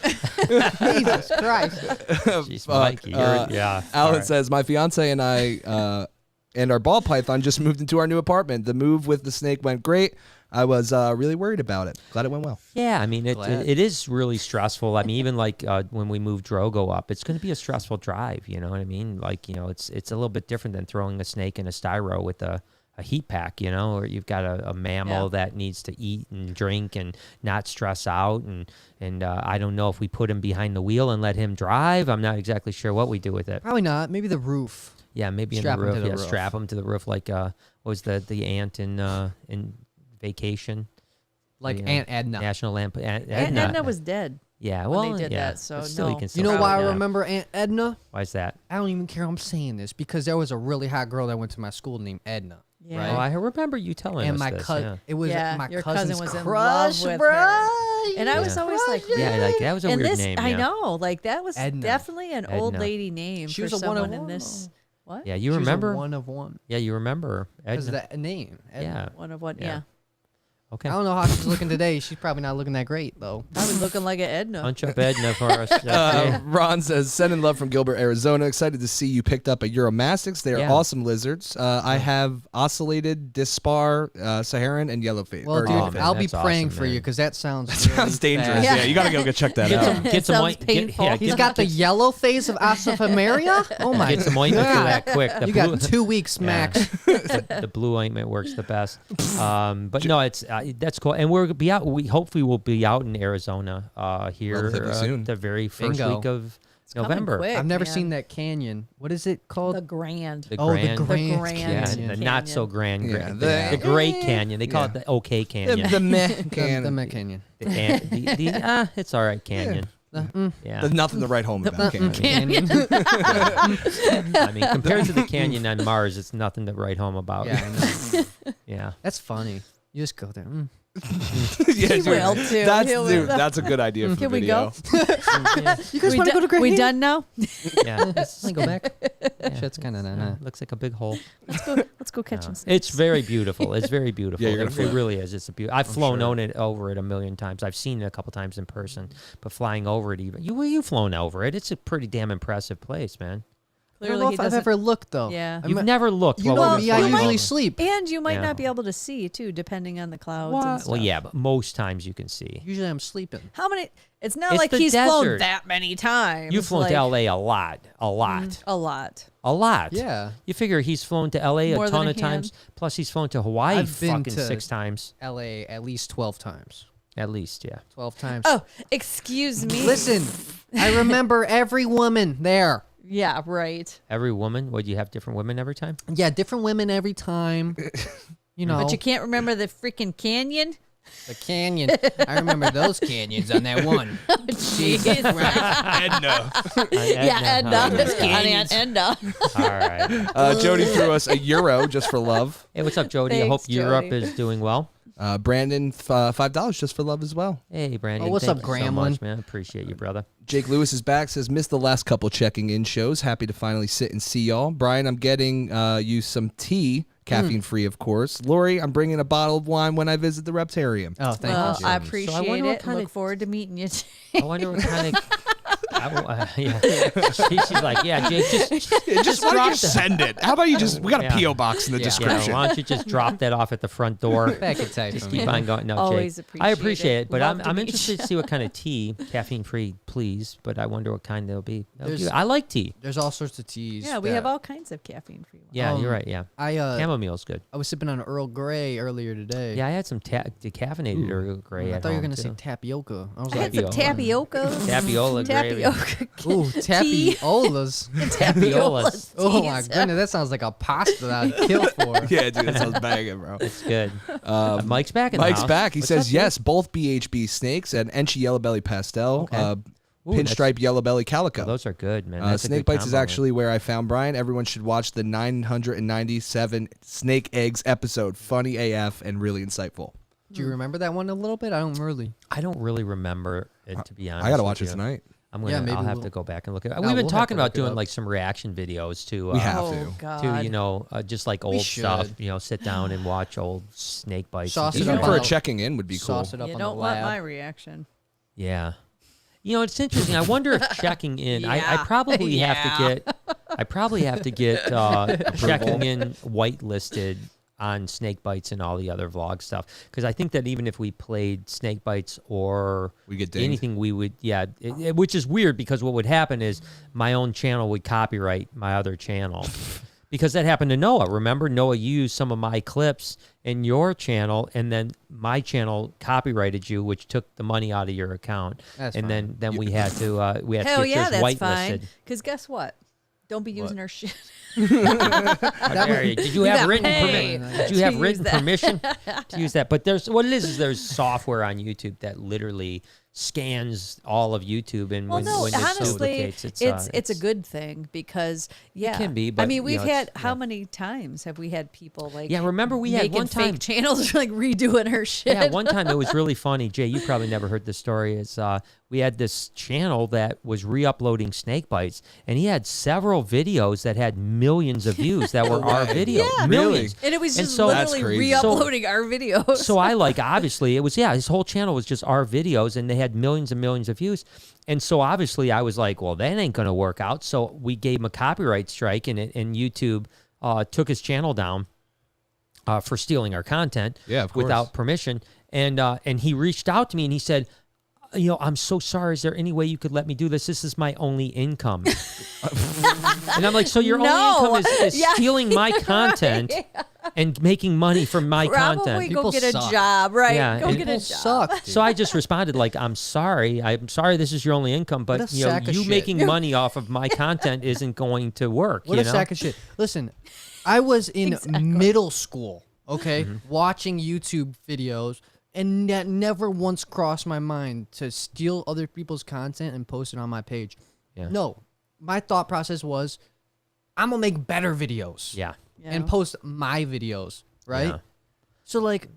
Jesus Christ. Jeez, Mikey, yeah. Alan all right. says, my fiance and I and our ball python just moved into our new apartment. The move with the snake went great. I was really worried about it. Glad it went well. Yeah, I mean, Glad. it is really stressful. I mean, even like when we moved Drogo up, it's going to be a stressful drive. You know what I mean? Like, it's a little bit different than throwing a snake in a styro with a heat pack, or you've got a mammal that needs to eat and drink and not stress out. And I don't know if we put him behind the wheel and let him drive. I'm not exactly sure what we do with it. Probably not. Maybe the roof. Yeah, maybe Strap in him the to roof. the Yeah, roof. strap him to the roof like what was the ant in Vacation? Like The, Aunt Edna. National Lamp. Aunt Edna was dead. Yeah, when well, they did yeah. that, so but still, you no. can You still know throw why it I down. remember Aunt Edna? Why is that? I don't even care I'm saying this because there was a really hot girl that went to my school named Edna. Yeah. Right? Oh, I remember you telling And us my this. cousin, it was Yeah, my your cousin's cousin was in crush, love with bro. her. And I was Yeah. always like, Yeah, like that was a and weird this, name. I yeah. know, like that was Edna. definitely an old Edna. lady name She for was a one of someone in one. this. What? Yeah, you She was a remember? one of one. Yeah, you remember. Because of Edna. that name. Edna. Yeah. One of what? Yeah. Yeah. Okay. I don't know how she's looking today. She's probably not looking that great, though. I was looking like an Edna. Punch up Edna for us. Yeah. Ron says, sending love from Gilbert, Arizona. Excited to see you picked up a Euromastics. They are Yeah. awesome lizards. I have ocellated, dispar, Saharan, and yellowface. Well, dude, man, I'll be that's praying awesome, for you man. because that sounds Sounds really dangerous. bad. Yeah, you gotta go check that Get out. some, get some Sounds oint- get- painful. yeah, He's get- got the yellow face of Asaphamaria? Oh, my Get some ointment for God. that quick. The You blue, got 2 weeks Yeah. max. the blue ointment works the best. But no, it's that's cool. And we're be out. We hopefully will be out in Arizona here Relatively soon. the very first Bingo. week of coming November. quick. I've never man. seen that canyon. What is it called? The Grand. The Oh, Grand, the Grand, Grand yeah, Canyon. the not so grand, Yeah, grand the- the Great Canyon. They call Yeah. it the okay Canyon. The meh The can. Meh Canyon. It's all right Canyon. Yeah. There's nothing to write home about. Can. Canyon. I mean, compared to the canyon on Mars, it's nothing to write home about. Yeah, I know. Yeah. That's funny. You just go there. Yeah, He dude, will, too. That's, He will. dude, that's a good idea for Can the we go? video. You guys want to go to Great We Canyon? done now? Yeah. Let's go back. Yeah. Shit's kind of Looks like a big hole. Let's go catch No. some snakes. It's very beautiful. It's very beautiful. Yeah, you're gonna it fly. really is. It's a beautiful. I've flown sure. on it over it a million times. I've seen it a couple times in person, but flying over it even you've flown over it. It's a pretty damn impressive place, man. I don't Clearly know he if I've doesn't. ever looked though. Yeah. I'm You've a- never looked. You while know we me. were I flying usually over. sleep. And you might Yeah. not be able to see too, depending on the clouds What? and stuff. Well, yeah, but most times you can see. Usually I'm sleeping. How many? It's not It's like the he's flown desert. that many times. You've flown like, to LA a lot, a lot, a lot. a lot. Yeah. You figure he's flown to LA More a than ton a of times. Plus, he's flown to Hawaii I've been fucking to- 6 times LA at least 12 times. at least. Yeah. 12 times. Oh, excuse me. Listen, I remember every woman there. Yeah, right. Every woman. Would you have different women every time? Yeah, different women every time. You know, But you can't remember the freaking canyon. the canyon. I remember those canyons on that one. Jeez. Edna. Yeah, Edna. Huh? That's Aunt Edna. All right. Jody threw us a euro just for love. Hey, what's up, Jody? I Thanks, hope Europe Jody. is doing well. Brandon, $5 just for love as well. Hey, Brandon. Oh, what's thank up, you so Gremlin? much, man. Appreciate you, brother. Jake Lewis is back, says, missed the last couple checking in shows. Happy to finally sit and see y'all. Brian, I'm getting you some tea, caffeine free, of course. Lori, I'm bringing a bottle of wine when I visit the Reptarium. Oh, thank Well, you. I Jody. appreciate So I wonder what it. kind Look of- forward to meeting you. I wonder what kind of. Yeah. She's like, yeah, Jake, Just why don't drop you the- send it? How about you just, we got a Yeah. P.O. box in the Yeah. description. why don't you just drop that off at the front door? Back in time Just for keep me. on going. No, Always Jake. I appreciate appreciate it. it, but Love to I'm meet interested to see what kind of tea, caffeine free, please. But I wonder what kind they'll be. There's- I like tea. There's all sorts of teas. Yeah, we that- have all kinds of caffeine free ones. Yeah, you're right. Yeah, I chamomile's good. I was sipping on Earl Grey earlier today. Yeah, I had some decaffinated Earl Grey. I at thought you were home, gonna say too. tapioca. I was I like, had some tapioca. Tapiola Grey. tapioca. Ooh, tea. tapiolas. Tapiolas. Oh my teas. goodness, that sounds like a pasta that I'd kill for. Yeah, dude, that sounds banging, bro. It's good. Mike's back in the Mike's house. back. He What's says up, dude? yes, both BHB snakes and Enchi Yellow Belly Pastel, Okay. Ooh, Pinstripe Yellow Belly Calico. Oh, those are good, man. That's a Snake good Bites is combo. actually where I found Brian. Everyone should watch the 997 Snake Eggs episode. Funny AF and really insightful. Do you remember that one a little bit? I don't really. I don't really remember it, to be honest. I got to watch with it you. tonight. I'm Yeah, gonna. maybe I'll have we'll- to go back and look at it. No, We've been we'll have talking to about look it doing up. like some reaction videos to. We have Oh to. God. To just like old stuff. should. Sit down and watch old snake bites. Sauce and it Even up stuff. for on a the- checking in would be cool. Sauce it up You on don't the want lab. my reaction. Yeah. It's interesting. I wonder if checking in. I Yeah. probably have to Yeah. get. I probably have to get checking in whitelisted on snake bites and all the other vlog stuff, because I think that even if we played snake bites or We get dinged. anything, we would which is weird, because what would happen is my own channel would copyright my other channel. Because that happened to Noah. Remember, Noah used some of my clips in your channel, and then my channel copyrighted you, which took the money out of your account. That's and fine. then we had to Hell get yeah, yours that's whitelisted. fine. Because guess what? Don't be using our shit. How dare you? Did you have got written paid permission? Did you to have use written that. permission to use that? But there's there's software on YouTube that literally scans all of YouTube, and Well, no, when honestly, it duplicates, it's a good thing, because can be, I but, mean, you we've know, had it's- how yeah. many times have we had people like remember we had making one time fake channels like redoing our shit? Yeah, one time it was really funny. Jay, you probably never heard this story. Is we had this channel that was re-uploading snake bites, and he had several videos that had millions of views that were our video. Yeah. Millions. And it was And just so- That's literally crazy. re-uploading our videos. So I obviously it was his whole channel was just our videos, and they had millions and millions of views. And so obviously I was like, well, that ain't gonna work out. So we gave him a copyright strike, and YouTube took his channel down for stealing our content Yeah, of course. without permission. And he reached out to me and he said, I'm so sorry. Is there any way you could let me do this? This is my only income. And I'm like, so your No. only income is Yeah. stealing my content and making money from my Probably content. go People get a suck. job, right? Yeah, Go and get a People job. suck. Dude. So I just responded like, I'm sorry this is your only income, but What a sack of you shit. making money off of my content isn't going to work. What you a know? sack of shit. Listen, I was in Exactly. middle school, okay, Mm-hmm. watching YouTube videos, and that never once crossed my mind to steal other people's content and post it on my page. Yeah. No, my thought process was, I'm gonna make better videos Yeah. and post my videos, right? Yeah. So like,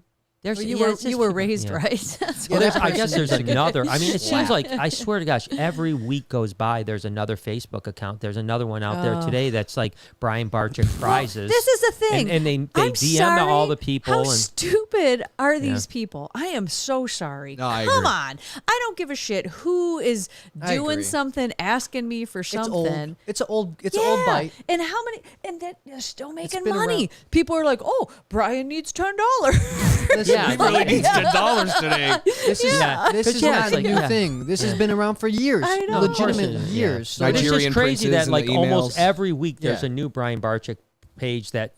There's, Well, you yeah, were it's just you were people- raised yeah. right. That's Yeah, what Well, that I guess person there's is another. I mean, it seems slapped. like, I swear to gosh, every week goes by, there's another Facebook account. There's another one out there today that's like Brian Barczyk prizes. This is the thing. And they I'm DM sorry. to all the people. How and stupid are these people? I am so sorry. No, I Come agree. on. I don't give a shit who is I doing agree. something, asking me for something. It's an old bite. And how many? And that they're still making been money. around. People are like, "Oh, Brian needs $10." Listen, Yeah, He really needs $10 today. This is Yeah. this But is yeah, not it's a like- new yeah. thing. This has been around for years, I know. of course legitimate it is, years. yeah. So But it's Nigerian just crazy princes that and the like almost emails. every week there's Yeah. a new Brian Barczyk page that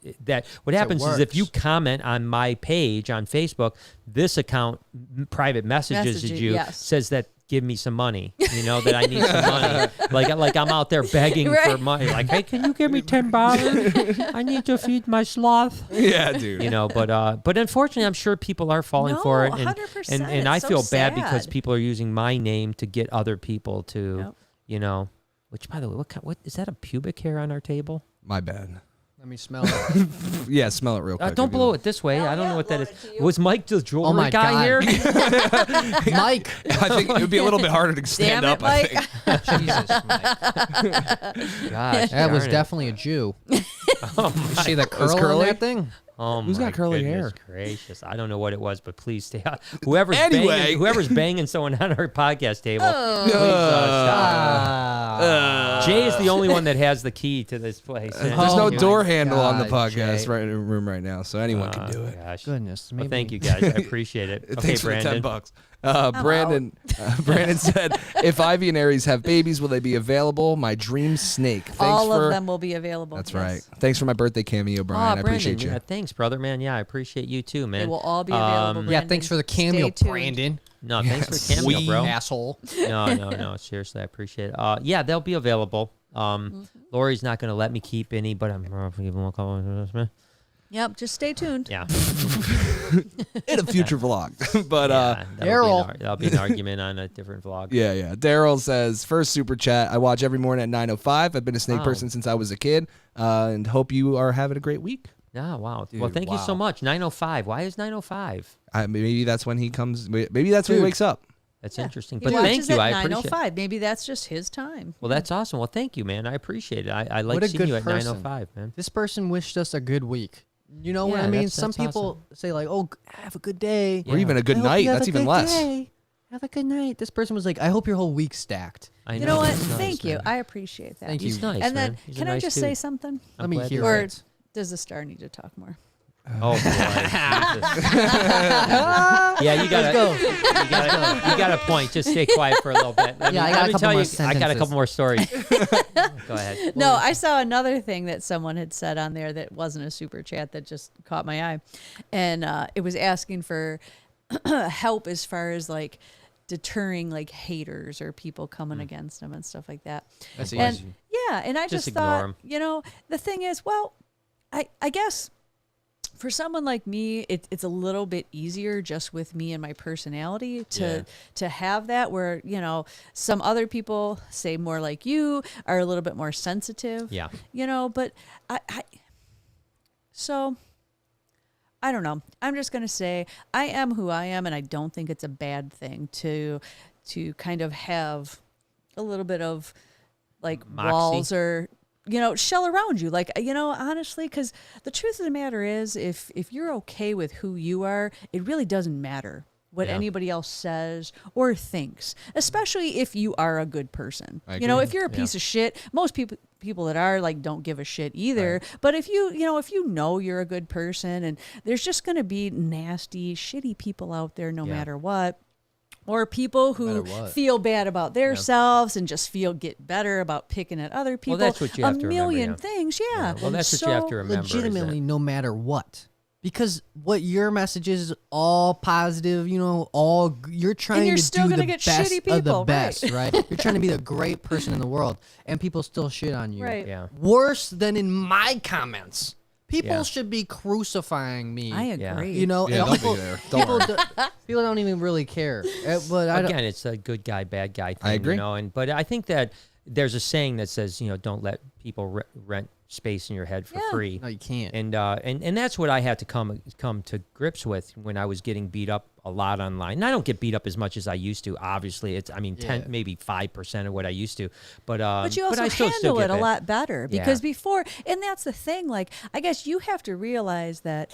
what happens is if you works. comment on my page on Facebook, this account private messages Message you yes. says that give me some money, that I need some money. Like I'm out there begging for Right. money. Like, hey, can you give me $10? I need to feed my sloth. Yeah, dude. But unfortunately, I'm sure people are falling No, for it, 100%. and I It's so feel bad because sad. people are using my name to get other people to, Yep. Which, by the way, what is that? A pubic hair on our table? My bad. Let me smell it. Yeah, smell it real quick. Don't blow it this way. I don't know what that is. Was Mike the jewelry Oh my guy God. here? Mike. I think it would be a little bit harder to stand Damn up. it, I Mike. think. Jesus, Mike. Gosh, That was darn it. definitely a Jew. Oh You see the curl on curly? that thing? Oh Who's my got curly goodness hair? gracious! I don't know what it was, but please stay out. Whoever's Anyway. banging someone on our podcast table, Oh. please stop. Ah. Jay is the only one that has the key to this place. There's Oh no my door handle on the God, podcast Jay. right in the room right now, so anyone can do it. Gosh. Goodness. Well, Maybe. thank you guys. I appreciate it. Okay, Thanks for the Brandon. $10. Brandon said, if Ivy and Aries have babies, will they be available? My dream snake. Thanks All for, of them will be available. That's yes. right. Thanks for my birthday cameo, Brian. I Brandon, appreciate you. yeah, thanks, brother, man. Yeah, I appreciate you too, man. They will all be available. Yeah, thanks for the cameo, Stay tuned. Brandon. No, thanks for cameo, Sweet bro. asshole. No. Seriously, I appreciate it. Yeah, they'll be available. Lori's not going to let me keep any, but I'm probably giving a couple. Yep, just stay tuned. Yeah. In a future vlog. But Yeah, Daryl. that'll be an argument on a different vlog. yeah. Daryl says, first super chat. I watch every morning at 9:05. I've been a snake Wow. person since I was a kid, and hope you are having a great week. Yeah, wow. Dude, well, thank you so wow. much. 9:05. Why is 9:05? Maybe that's when he comes. Maybe that's when he Dude. wakes up. That's Yeah. interesting. He But watches thank you. at I appreciate it. 9:05. Maybe that's just his time. Well, that's awesome. Well, thank you, man. I appreciate it. I like What a seeing good you at person. 9:05, man. This person wished us a good week. You know what Yeah, I mean? that's Some people say like, "Oh, have a good day." Or even a good I hope night. you have That's a even good less. day. Have a good night. This person was like, "I hope your whole week's stacked." I You know what? He's nice, Thank you. man. I appreciate that. Thank you. He's nice, And then, man. He's a can I nice just dude. say something? Let me glad hear to- Or it. does the star need to talk more? Oh boy. Jesus. Yeah, you got a point. Just stay quiet for a little bit. Let Yeah, me- I got let a me couple tell more you, I got a sentences. couple more stories. Go ahead. No, I saw another thing that someone had said on there that wasn't a super chat that just caught my eye. And it was asking for help as far as like deterring like haters or people coming against them and stuff like that. That's And easy. yeah, and I Just just ignore thought, 'em. you know, the thing is, well, I guess for someone like me, it's a little bit easier just with me and my personality to have that where, you know, some other people, say more like you, are a little bit more sensitive. Yeah. You know, but so I don't know. I'm just going to say I am who I am, and I don't think it's a bad thing to kind of have a little bit of like Moxie. walls or, you know, shell around you. Like, you know, honestly, because the truth of the matter is if you're okay with who you are, it really doesn't matter what Yeah. anybody else says or thinks, especially if you are a good person. I You know, agree. if you're a piece of shit, most people that are like don't give a shit either. Right. But if you know you're a good person, and there's just going to be nasty, shitty people out there no Yeah. matter what. Or people who matter what. feel bad about themselves and just get better about picking at other people. that's what you have to A remember, million yeah. things, yeah. Well, that's what you have to remember. is that- Legitimately, no matter what. Because what your message is all positive, you know, you're trying you're to still do gonna the get best shitty of the people, best, right. right? You're trying to be the great person in the world, and people still shit on you. Right. Yeah. Worse than in my comments. People Yeah. should be crucifying me. I Yeah. agree. You know, Yeah, and don't people, be there. Don't worry. people don't even really care. But I don't, Again, it's a good guy, bad guy thing. I agree. You know, but I think that there's a saying that says, you know, don't let people rent space in your head for Yeah. free. no, you can't. And that's what I had to come to grips with when I was getting beat up a lot online. And I don't get beat up as much as I used to. Obviously, it's 10 maybe 5% of what I used to. But you also I still handle get it a bit. lot better Yeah. because before, and that's the thing, like, I guess you have to realize that,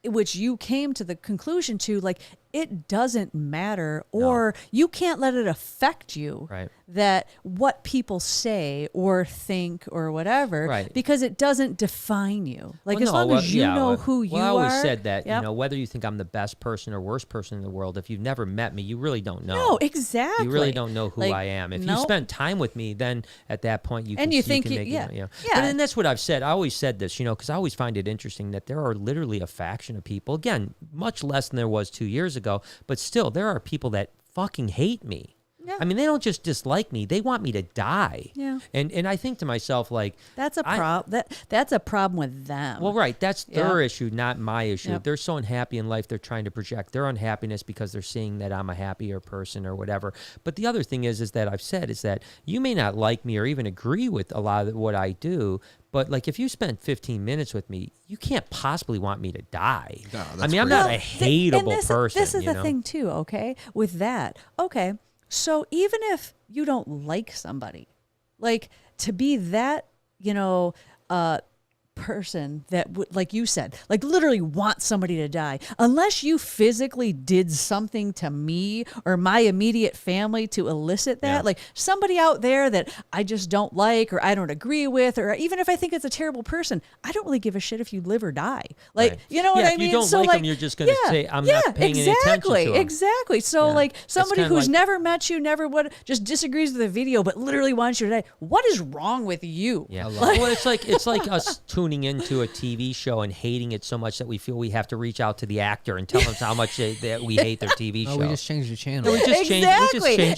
which you came to the conclusion to, like, it doesn't matter, or you can't let it affect you. Right. That what people say or think or whatever, Right. because it doesn't define you. Like, Well, as no, long well, as you yeah, know well, who you well, I are. always said that, Yep. you know, whether you think I'm the best person or worst person in the world, if you've never met me, you really don't know. No, exactly. You really don't know who Like, I am. If you nope. spent time with me, then at that point you can, And you think can you- make yeah. it, you know. Yeah. But then that's what I've said. I always said this, you know, because I always find it interesting that there are literally a faction of people, again, much less than there was 2 years ago, but still there are people that fucking hate me. Yeah. I mean, they don't just dislike me; they want me to die. Yeah. And I think to myself, like, That's a I- problem. That's a problem with them. well, right. That's Yeah. their issue, not my issue. Yep. They're so unhappy in life, they're trying to project their unhappiness because they're seeing that I'm a happier person or whatever. But the other thing is that I've said is that you may not like me or even agree with a lot of what I do, but like if you spent 15 minutes with me, you can't possibly want me to die. No, I that's mean, I'm crazy. not a and hateable person. This is you the know? thing too, okay? With that, okay. So even if you don't like somebody, like to be that, you know, person that would, like you said, like literally want somebody to die, unless you physically did something to me or my immediate family to elicit that. Yeah. Like somebody out there that I just don't like or I don't agree with, or even if I think it's a terrible person, I don't really give a shit if you live or die. Like, Right. you know what I if mean? you don't So like them, you're just going to say, I'm not paying any attention to them. Exactly. So Yeah. like That's somebody kinda who's like- never met you, never would, just disagrees with the video, but literally wants you to die. What is wrong with you? Yeah. Well, it's like us tuning into a TV show and hating it so much that we feel we have to reach out to the actor and tell them how much that we hate their TV show. Oh, we just changed the channel. No, we just change the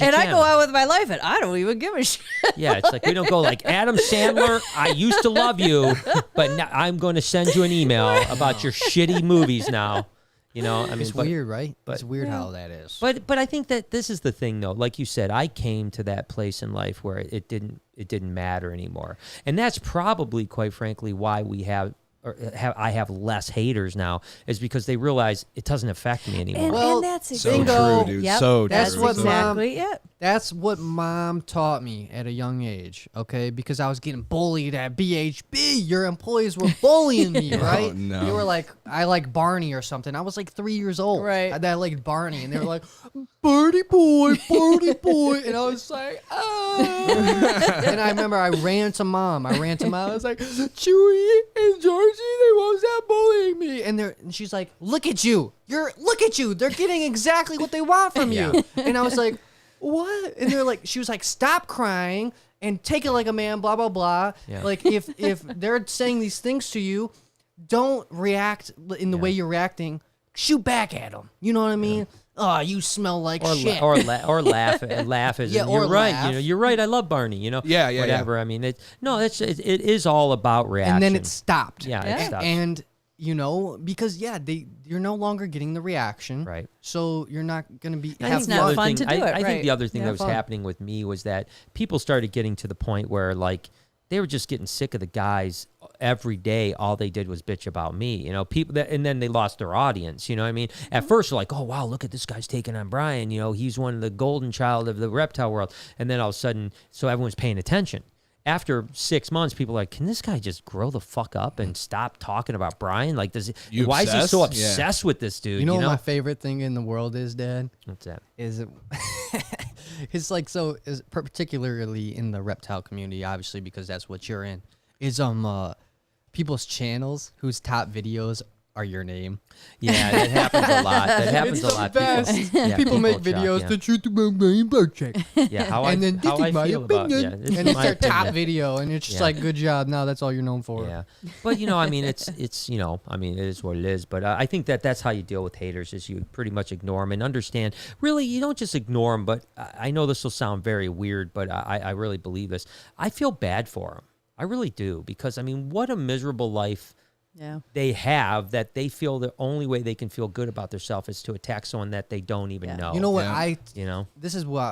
And I go channel. out with my life and I don't even give a shit. Yeah, it's like we don't go like, Adam Sandler, I used to love you, but now I'm going to send you an email about your shitty movies now. You know, I mean, It's weird, right? but- It's weird how that is. But I think that this is the thing, though. Like you said, I came to that place in life where it didn't matter anymore, and that's probably, quite frankly, why I have less haters now, is because they realize it doesn't affect me anymore. Well, and that's So Bingo. true, dude. Yep, So that's true. what exactly it. That's what mom taught me at a young age, okay? Because I was getting bullied at BHB. Your employees were bullying me, right? Oh, no. They were like, I like Barney or something. I was like 3 years old. Right. I liked Barney. And they were like, Barney boy. And I was like, ah. And I remember I ran to mom. I was like, Chewy and Georgie, they won't stop bullying me. And she's like, look at you. Look at you. They're getting exactly what they want from you. And I was like, what? And she was like, stop crying and take it like a man, blah, blah, blah. Yeah. Like, if they're saying these things to you, don't react in the way you're reacting. Shoot back at them. You know what I mean? Oh, you smell like shit. Or laugh as Yeah, you're or right. laugh. You're right. I love Barney. You know. Yeah, yeah, Whatever. I mean, it is all about reaction. And then it stopped. Yeah, Yeah. it stops. And because you're no longer getting the reaction, Right. So you're not gonna be I have think not the other fun thing- to do it, I think right. the other thing Yeah, that was fun. happening with me was that people started getting to the point where, like, they were just getting sick of the guys every day. All they did was bitch about me, you know, and then they lost their audience. You know what I mean? At first, they're like, oh, wow, look at this guy's taking on Brian. You know, he's one of the golden child of the reptile world. And then all of a sudden, so everyone's paying attention. After 6 months, people are like, can this guy just grow the fuck up and stop talking about Brian? Like, You why is he so obsessed? Yeah. obsessed with this dude? You know what my favorite thing in the world is, Dad? What's that? Is it? It's like, so is particularly in the reptile community, obviously, because that's what you're in. Is people's channels whose top videos are your name. Yeah, that happens a lot. That happens It's a lot. the best. Yeah, People make chuck, videos. yeah. The truth about Brian Barczyk. Yeah, how And then how this is my feel about opinion. this And is it's my their top opinion. video, and it's just Yeah. like, good job. Now that's all you're known for. Yeah, but you know, I mean, it's you know, I mean, it is what it is. But I think that's how you deal with haters, is you pretty much ignore them and understand. Really, you don't just ignore them. But I know this will sound very weird, but I really believe this. I feel bad for them. I really do, because I mean, what a miserable life Yeah. they have, that they feel the only way they can feel good about themselves is to attack someone that they don't even Yeah. know. You know what? Yeah. You know? This is what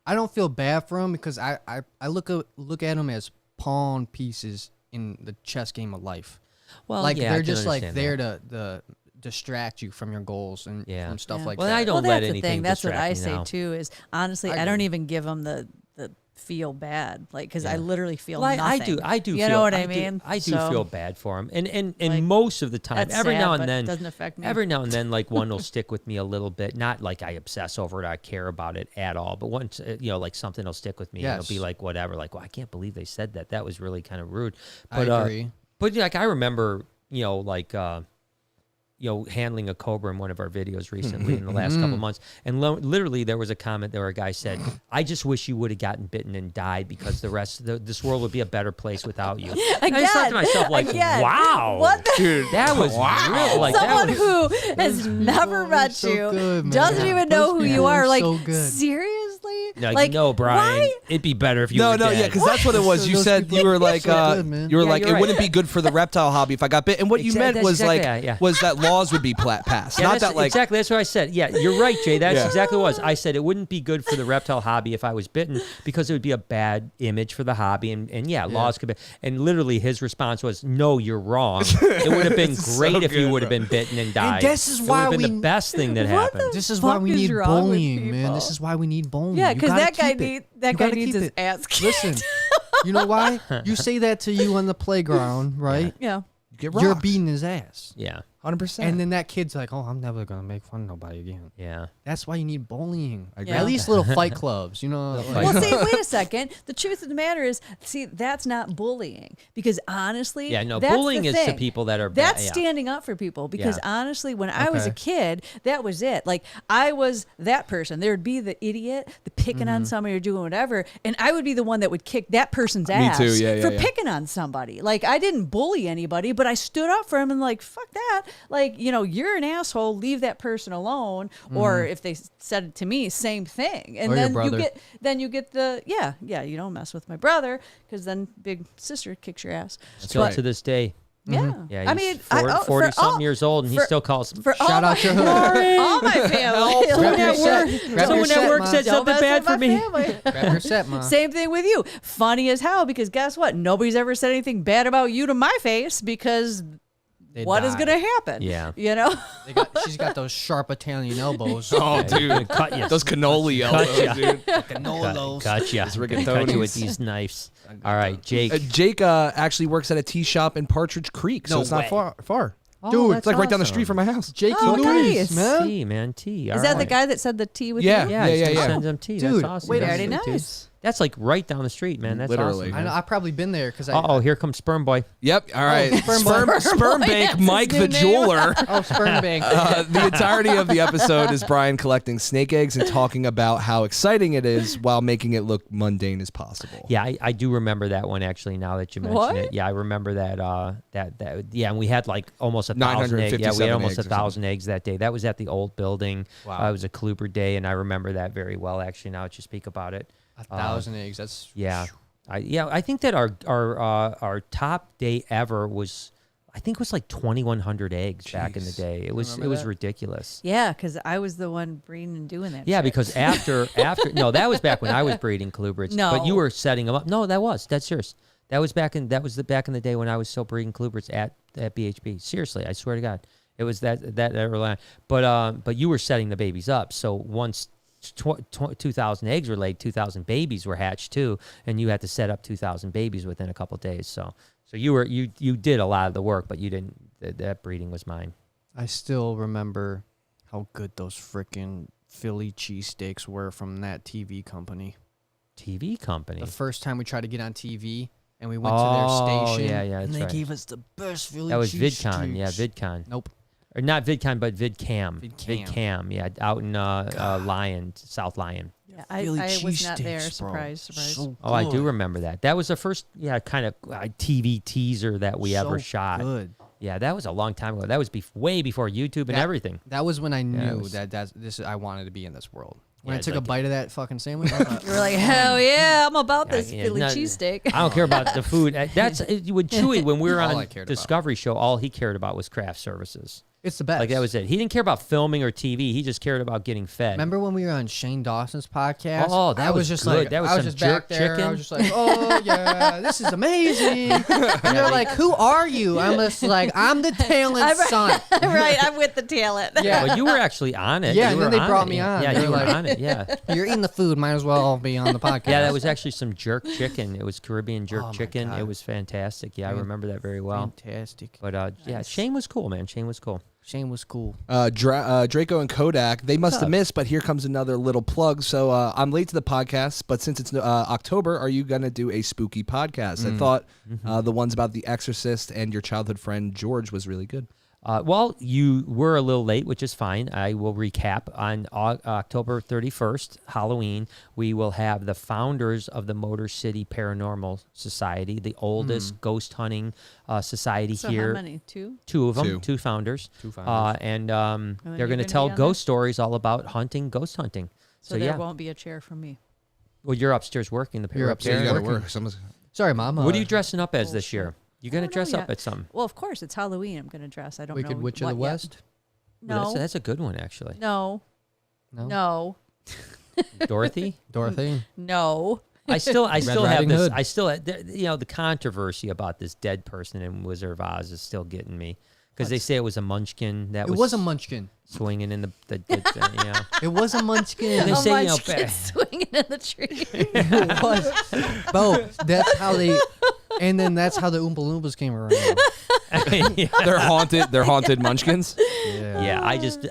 I don't feel bad for them, because I look at them as pawn pieces in the chess game of life. Well, Like, yeah, I they're can just like understand there that. to distract you from your goals and Yeah. from stuff Yeah. like Well, that. I don't Well, let that's the anything thing. That's what distract I me say now. too. Is honestly, I I don't agree. even give them the feel bad, like, because I Yeah. literally feel Well, nothing. I do. You feel, know what I do- mean? I do So, feel bad for him, and like, most of the time, that's every sad, now but and then, it doesn't affect me. every now and then, like, one will stick with me a little bit. Not like I obsess over it, I care about it at all. But once, you know, like, something will stick with me, and Yes. it'll be like, whatever. Like, well, I can't believe they said that. That was really kind of rude. I But agree. but like, I remember, you know, like, you know, handling a cobra in one of our videos recently in the last couple months. And literally there was a comment where a guy said, I just wish you would have gotten bitten and died, because the rest of this world would be a better place without you. And I just thought to myself, like, Again. wow. What the- Dude, That was real. Like, Someone that was, who has never met so you, good, man. doesn't even know Those who you people are. are Like, so good. seriously? like, no, Brian, why? it'd be better if you No, were no, dead. yeah, because that's what it was. You Those said people you were are like, so good, man. you were Yeah, like, you're it right. wouldn't be good for the reptile hobby if I got bit. And what you meant That's was exactly like, yeah. was that laws would be passed, Yeah, not that's that like. exactly. That's what I said. Yeah, you're right, Jay. That's Yeah. exactly what it was. I said it wouldn't be good for the reptile hobby if I was bitten, because it would be a bad image for the hobby. And laws could be. And literally his response was, no, you're wrong. It would have been So great if you good, would have bro. been bitten and died. this is it why would have been we- the best thing that What happened. the This is why fuck we is need wrong with bullying, man. people? This is why we need bullying. Yeah, You because gotta that guy keep it. You needs gotta his keep it. ass kicked. Listen, You know why? You say that to you on the playground, right? Yeah. You get You're rocked. beating his ass. Yeah. 100%. And then that kid's like, oh, I'm never going to make fun of nobody again. Yeah. That's why you need bullying. agree. At least little fight clubs, you know. like- Well, see, wait a second. The truth of the matter is, see, that's not bullying because honestly, Yeah, no, that's bullying the is thing. to people that are bad. That's Yeah. standing up for people because Yeah. honestly, when I was a Okay. kid, that was it. Like I was that person. There would be the idiot, the picking on somebody or doing whatever, and I would be the one that would kick that person's ass too, yeah, for yeah. picking on somebody. Like I didn't bully anybody, but I stood up for him and like, fuck that. Like, you know, you're an asshole. Leave that person alone. Or if they said it to me, same thing. And Or your then brother. you get the you don't mess with my brother because then big sister kicks your ass. Still right. to this day. Yeah. Yeah. I he's mean, 40 something years old, and he for- still calls. for all Shout out my, your hood. all my family. Grab your at set. work. Grab Someone your at set, work Ma. said Don't something mess bad with for my me. family. Grab your set, Ma. Same thing with you. Funny as hell because guess what? Nobody's ever said anything bad about you to my face because They what is die. going to happen? Yeah. You know? She's got those sharp Italian elbows. oh, dude. Cut you. Those cannoli elbows, ya. dude. Cut you. Cut you with these knives. All right, Jake. Jake actually works at a tea shop in Partridge Creek, so No it's not way. far. Oh, Dude, that's it's like right down the awesome. street from my house. Jakey Oh, Louise, nice. man. Tea, man. Tea. Is that the guy that said the tea with Yeah. you? Yeah, he's gonna yeah. send them tea. Dude, That's awesome. wait a That's minute. sweet, dude. Nice. That's like right down the street, man. That's Literally. awesome. I know. I've probably been there because Oh, here comes Sperm Boy. Yep. All right. Sperm Sperm, Boy. sperm Boy, Bank that's his Mike new the name. jeweler. Oh, sperm bank. The entirety of the episode is Brian collecting snake eggs and talking about how exciting it is while making it look mundane as possible. Yeah, I do remember that one actually. Now that you mention What? it, yeah, I remember that. Yeah, and we had like almost 1,000 eggs. Yeah, we had 957 almost eggs or 1,000 eggs that day. That was at the old building. Wow. It was a Kluber day, and I remember that very well. Actually, now that you speak about it. 1,000 eggs. That's Yeah, I think that our top day ever was, I think it was like 2,100 eggs back in the Jeez. day. It was Remember that? ridiculous. Yeah, because I was the one breeding and doing that. Yeah, shit. because after no, that was back when I was breeding Kluberts. No. But you were setting them up. No, that's yours. That was back in the day when I was still breeding Kluberts at BHB. Seriously, I swear to God, it was that early on. But you were setting the babies up. So once 2,000 eggs were laid, 2,000 babies were hatched too, and you had to set up 2,000 babies within a couple days. So you did a lot of the work, but you didn't. That breeding was mine. I still remember how good those freaking Philly cheesesteaks were from that TV company. TV company. The first time we tried to get on TV and we went Oh, to their station. yeah, and that's they right. gave us the best Philly That was cheesesteaks. VidCon. Yeah, VidCon. Nope. Or not VidCon, but VidCam. VidCam. VidCam, yeah, out in Lyon, South Lyon. Yeah, I Philly was not there. cheesesteaks, bro. Surprise, surprise. So Oh, I do good. remember that. That was the first, kind of TV teaser that we ever So shot. Good. Yeah, that was a long time ago. That was way before YouTube and That- everything. That was when I it knew was- I wanted to be in this world. When Yeah, I it's took a like- bite of that fucking sandwich, I thought, You were like, hell yeah, I'm about Yeah, this yeah, Philly no, cheesesteak. I don't care about the food. That's with Chewy when we were All on I cared about. Discovery Show. All he cared about was craft services. it's the best. Like that was it. He didn't care about filming or TV. He just cared about getting fed. Remember when we were on Shane Dawson's podcast? Oh, that I was just good. like, That was I some was just back jerk there. I chicken. was just like, oh yeah, this is amazing. And they're like, who are you? I'm just like, I'm the talent son. Right, I'm with the talent. Yeah, Well, you were actually on it. Yeah, You and then were they brought it. me on. Yeah, They you were were like- on it. Yeah. you're eating the food, might as well be on the podcast. Yeah, that was actually some jerk chicken. It was Caribbean jerk Oh, my chicken. God. It was fantastic. Yeah, I Fan- remember that very well. fantastic. But yeah, Shane was cool, man. Shane was cool. Shane was cool. Draco and Kodak, they must have missed, but here comes another little plug. So I'm late to the podcast, but since it's October, are you going to do a spooky podcast? I thought the ones about The Exorcist and your childhood friend George was really good. Well, you were a little late, which is fine. I will recap. On October 31st, Halloween, we will have the founders of the Motor City Paranormal Society, the oldest ghost hunting society So here. how many? Two? Two of them, Two. two founders. Two founders. And then they're you're going to gonna tell be on ghost stories all about hunting, ghost hunting. So, So, there yeah. won't be a chair for me. Well, you're upstairs working. You're up upstairs there. you got to working. work. Someone's... Sorry, Mom. What are you dressing up as this bullshit. year? You going to don't know dress up yet. at something? Well, of course, it's Halloween. I'm going to dress. I don't know. Wicked Witch of what the yet. West? No. That's a good one, actually. No. No. No. Dorothy? Dorothy? No. I still have Riding this. Hood. I still, the controversy about this dead person in Wizard of Oz is still getting me. Because they say it was a munchkin that It was a munchkin. swinging in the yeah. It was a munchkin. And they A say, munchkin swinging in the tree. It was. Bo, that's how they. And then that's how the Oompa Loompas came around. yeah. They're haunted munchkins. Yeah,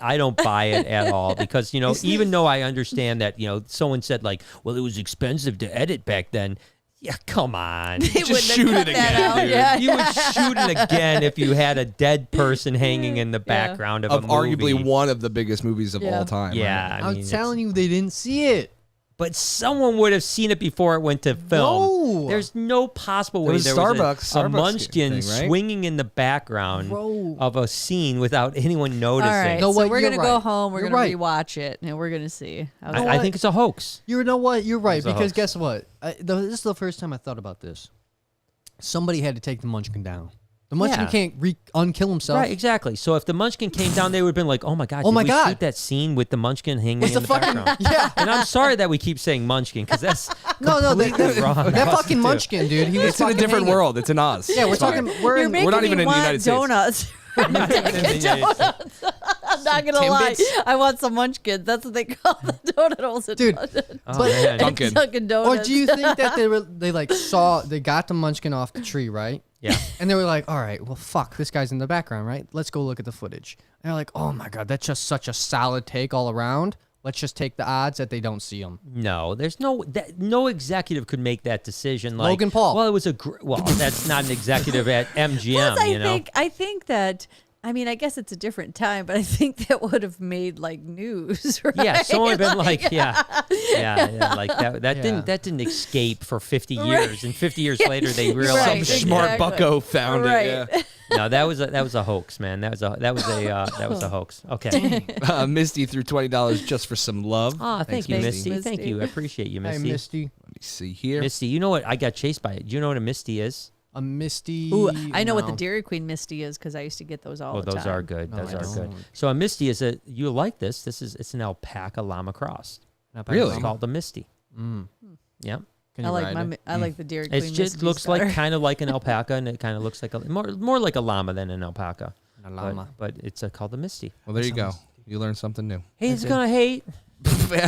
I don't buy it at all because, even though I understand that, someone said like, well, it was expensive to edit back then. Yeah, come on. They Just wouldn't have shoot cut it that again, out. dude. Yeah, You would shoot it again if you had a dead person hanging in the background of a movie. Arguably one of the biggest movies of all time. Yeah, right? I mean, I'm telling you, they didn't see it. but someone would have seen it before it went to film. No. There's no possible way was there Starbucks was a munchkin thing, right? swinging in the background Bro. of a scene without anyone All noticing. right, No, so what, we're you're gonna go right. home. We're You're gonna right. rewatch it, and we're gonna see. How I think it's a hoax. You know what? You're right, It's a because hoax. guess what? This is the first time I thought about this. Somebody had to take the munchkin down. The munchkin Yeah. can't unkill himself. Right, exactly. So if the munchkin came down, they would have been like, "Oh my god, Oh did my we God. shoot that scene with the munchkin hanging It's in the the fucking background?" yeah. And I'm sorry that we keep saying munchkin because that's No, completely wrong. that fucking munchkin, dude. He was It's in a fucking different hanging. world. It's in Oz. Yeah, we're It's fine. talking. We're You're in. making not even me in the want United States. donuts. Donuts. I'm not gonna lie. Timbits. I want some munchkins. That's what they call the donut holes. Dude, Oh, but- man. Dunkin'. Dunkin' Or Donuts. do you think that they got the munchkin off the tree, right? Yeah. And they were like, all right, well, fuck, this guy's in the background, right? Let's go look at the footage. And they're like, oh my God, that's just such a solid take all around. Let's just take the odds that they don't see him. No, there's no executive could make that decision. Like Logan Paul. Well, it was that's not an executive at MGM. Plus, I think that. I mean, I guess it's a different time, but I think that would have made like news, right? Yeah, someone would have been like, yeah, like that. That Yeah. didn't escape for 50 years, and 50 years later they realized Right, Some that, smart exactly. bucko found Right. it. Yeah. no, that was a hoax, man. That was a hoax. Okay. Misty threw $20 just for some love. Oh, thank Thanks, you, Misty. Misty. Thank you. I appreciate you, Hey, Misty. Misty. Let me see here. Misty, you know what? I got chased by it. Do you know what a Misty is? A Misty. Ooh, I know what the no. Dairy Queen Misty is because I used to get those all Oh, the time. those are good. No, Those I are good. don't. So a Misty is you like this? It's an alpaca llama cross. Really? It's called the Misty. Mm. Yep. Can I you like ride it? I like the Dairy Queen. It just Misties looks better. like kind of like an alpaca, and it kind of looks like more like a llama than an alpaca. A llama. But it's called the Misty. Well, there you go. You learned something new. Hey, it's gonna hate.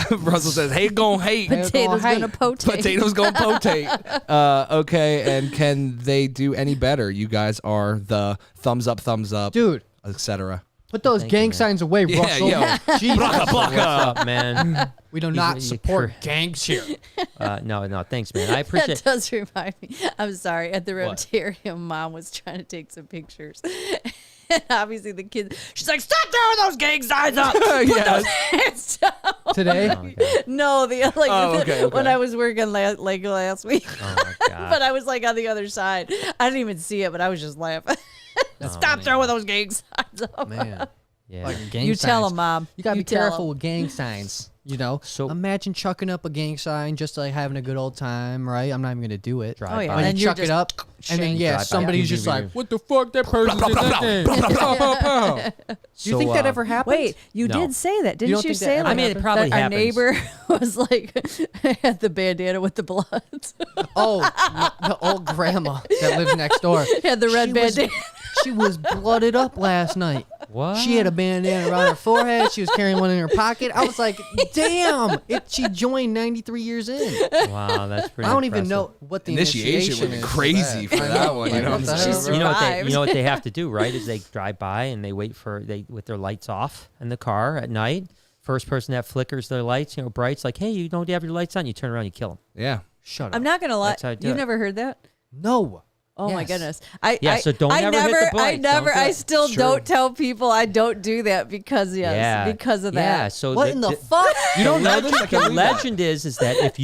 Russell says, hey, gon' hate. Potatoes gonna potate. Potatoes gonna potate. Okay, and can they do any better? You guys are the thumbs up, Dude, etc. put those Thank you, gang man. signs away, Yeah, Russell. yo. Jesus. What's up, man? We do You- not you support gangs here. No, thanks, man. I appreciate. That does remind me. I'm sorry. At the What? Reptarium, Mom was trying to take some pictures. And obviously the kids, she's like, stop throwing those gang signs up. Put those hands down. Today, Oh, God. No, okay. when I was working last week. Oh my God. But I was like on the other side. I didn't even see it, but I was just laughing. Stop throwing those gang signs up. man. Yeah. Like gang You tell signs. them, Mom. You gotta be tell 'em. careful with gang signs. You know, So- imagine chucking up a gang sign just like having a good old time, right? I'm not even gonna do it. Drive Oh, yeah. by. And then then you're chuck it just up, and then Drive by. somebody's just Yeah. like, "What the fuck? That person did that thing." Do you think that ever happened? Wait, you No. did say that, don't didn't you? think that Say ever like I mean, it probably that our happens. neighbor was like had the bandana with the blood. Oh, the old grandma that lives next door. Had the red She was- bandana. She was blooded up last night. What? She had a bandana around her forehead. She was carrying one in her pocket. I was like, damn. She joined 93 years in. Wow, that's pretty. I don't even impressive. know what the Initiation would be is crazy for I that know. one, you Like, know what what the I'm hell, saying? bro? You know what survived. you know what they have to do, right? Is they drive by and they wait with their lights off in the car at night. First person that flickers their lights, brights, like, hey, you don't have your lights on. You turn around, you kill them. Yeah. Shut up. I'm not gonna lie. That's how I do You've it. never heard that? No. Oh my Yes. goodness! So don't I ever hit the I brakes. never. Don't do I it. still Sure. don't tell people I don't do that because because of Yeah. that. So What in the fuck? You don't know this? I The can't believe that. legend is that if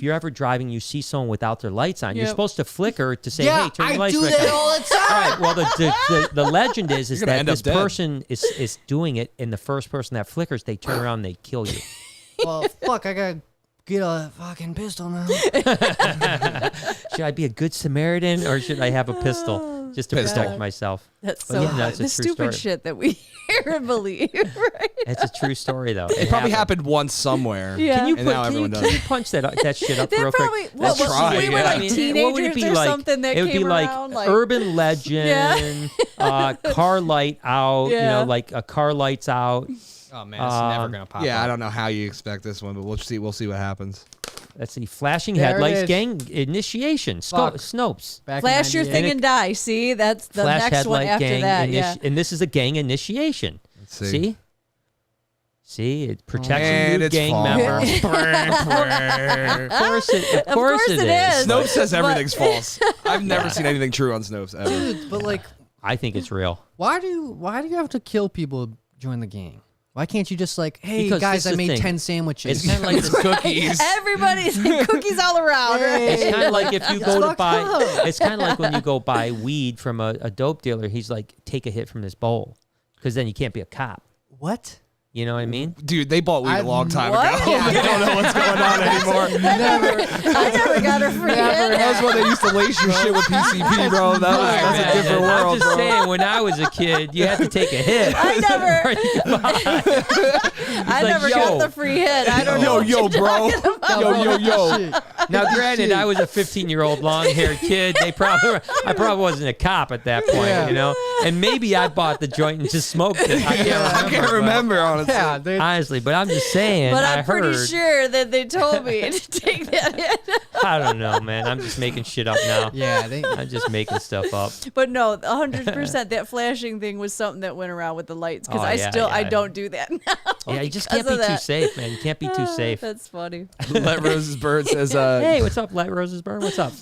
you're ever driving, you see someone without their lights on, you're Yep. supposed to flicker to say, Yeah, "Hey, turn your I lights do back that on." all the time. All right. Well, the legend is You're gonna that end up this dead. person is doing it, and the first person that flickers, they turn around, and they kill you. Well, fuck, I gotta get a fucking pistol now. Should I be a good Samaritan or should I have a pistol? just to Pissed protect off. myself. That's But so yeah, no, it's a the true stupid story. shit that we hear and believe, right? It's a true story, though. It probably happened once somewhere. Yeah. Can you And put, now can you, everyone can does. you punch that shit up That real probably quick? what, Let's try, we were yeah. like I mean, teenagers what would it be or like? something that It would came be like around. Like, urban legend, car light out. You Yeah. know, like a car light's out. Oh man, it's never gonna pop. Yeah, up. I don't know how you expect this one, but we'll see. We'll see what happens. Let's see, flashing There it headlights, is. gang initiation, Fuck. Snopes. Back in flash your 98. thing and die. See, that's the Flash next one headlight after gang, that. Yeah. and this is a gang initiation. Let's see. See, it protects And a new it's gang false. member. Of course it it is. Snopes says But- everything's false. I've never seen anything true on Snopes ever. Dude, but like, I think it's real. why do you have to kill people to join the gang? Why can't you just like, hey Because guys, this I is the made thing. 10 sandwiches. It's kind of like this, Cookies. Everybody's cookies all around. Right? it's kind of like if you go to fucked buy. up. It's kind of like when you go buy weed from a dope dealer. He's like, take a hit from this bowl, because then you can't be a cop. What? You know what I mean? Dude, they bought weed a long time What? ago. They don't know what's going on anymore. I never got a free hit. That was when they used to lace your shit with PCP, bro. That's a different I'm world, just bro. saying, when I was a kid, you had to take a hit. I never, before you could buy. I like, never yo. got the free hit. I don't know. Yo, bro. Yo. Shit. Now, granted, I was a 15-year-old long-haired kid. I probably wasn't a cop at that point, Yeah. you know. And maybe I bought the joint and just smoked it. I I can't but- remember, honestly. Yeah, they, Honestly, but I'm just saying. But I I'm pretty heard. sure that they told me to take that hit. I don't know, man. I'm just making shit up now. yeah, they. I'm just making stuff up. But no, 100% that flashing thing was something that went around with the lights because Oh, I yeah. don't do that now. Yeah, you just because can't be of too that. safe, man. You can't be too safe. That's funny. Let Rose's Bird says, Hey, what's up, Light Roses Burn? What's up?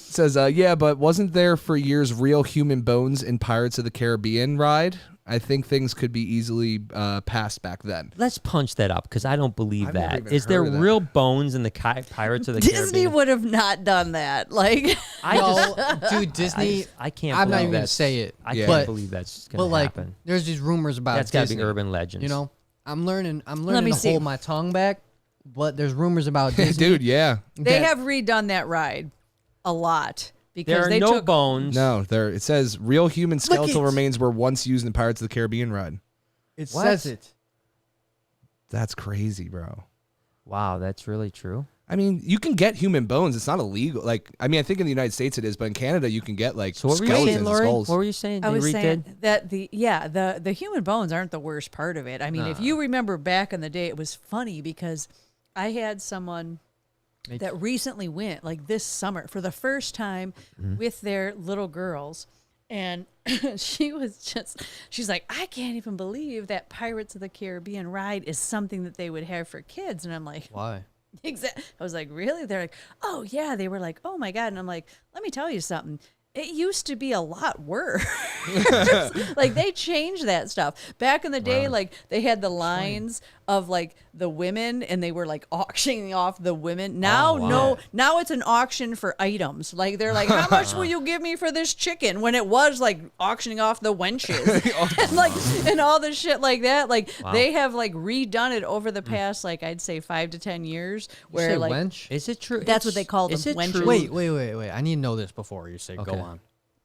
yeah, but wasn't there for years real human bones in Pirates of the Caribbean ride? I think things could be easily passed back then. Let's punch that up because I don't believe I've never that. even Is there heard of that. real bones in the Pirates of the Disney Caribbean? would have not done that. Like, I just, No, dude, Disney. I can't. I'm not believe even gonna that's- say it. I Yeah. can't But- believe that's But gonna like, happen. there's these rumors about That's got to Disney. be urban legends. You know, I'm learning me to see. hold my tongue back. But there's rumors about Disney. Dude, yeah. they that- have redone that ride a lot because there are they no took bones. No, there. It says real human skeletal it. remains were once used in Pirates of the Caribbean ride. It What? says it. That's crazy, bro. Wow, that's really true. I mean, you can get human bones. It's not illegal. Like, I mean, I think in the United States it is, but in Canada you can get like So what were you skeletons saying, and Lori? skulls. What were you saying? I They was redid? saying that the human bones aren't the worst part of it. I mean, if you remember back in the day, it was funny because I had someone that recently went like this summer for the first time with their little girls. And she's like, I can't even believe that Pirates of the Caribbean ride is something that they would have for kids. And I'm like, Why? exactly. I was like, really? They're like, oh yeah. They were like, oh my God. And I'm like, let me tell you something. It used to be a lot worse. Like they changed that stuff. Back in the day, like they had the lines of like the women and they were like auctioning off the women. Now, now it's an auction for items. Like they're like, how much will you give me for this chicken? When it was like auctioning off the wenches and like, and all this shit like that. Like they have like redone it over the past, like I'd say 5 to 10 years You where say like, wench? Is it true? That's what they call Is them, it wenches. true? Wait. I need to know this before you say go Okay. on.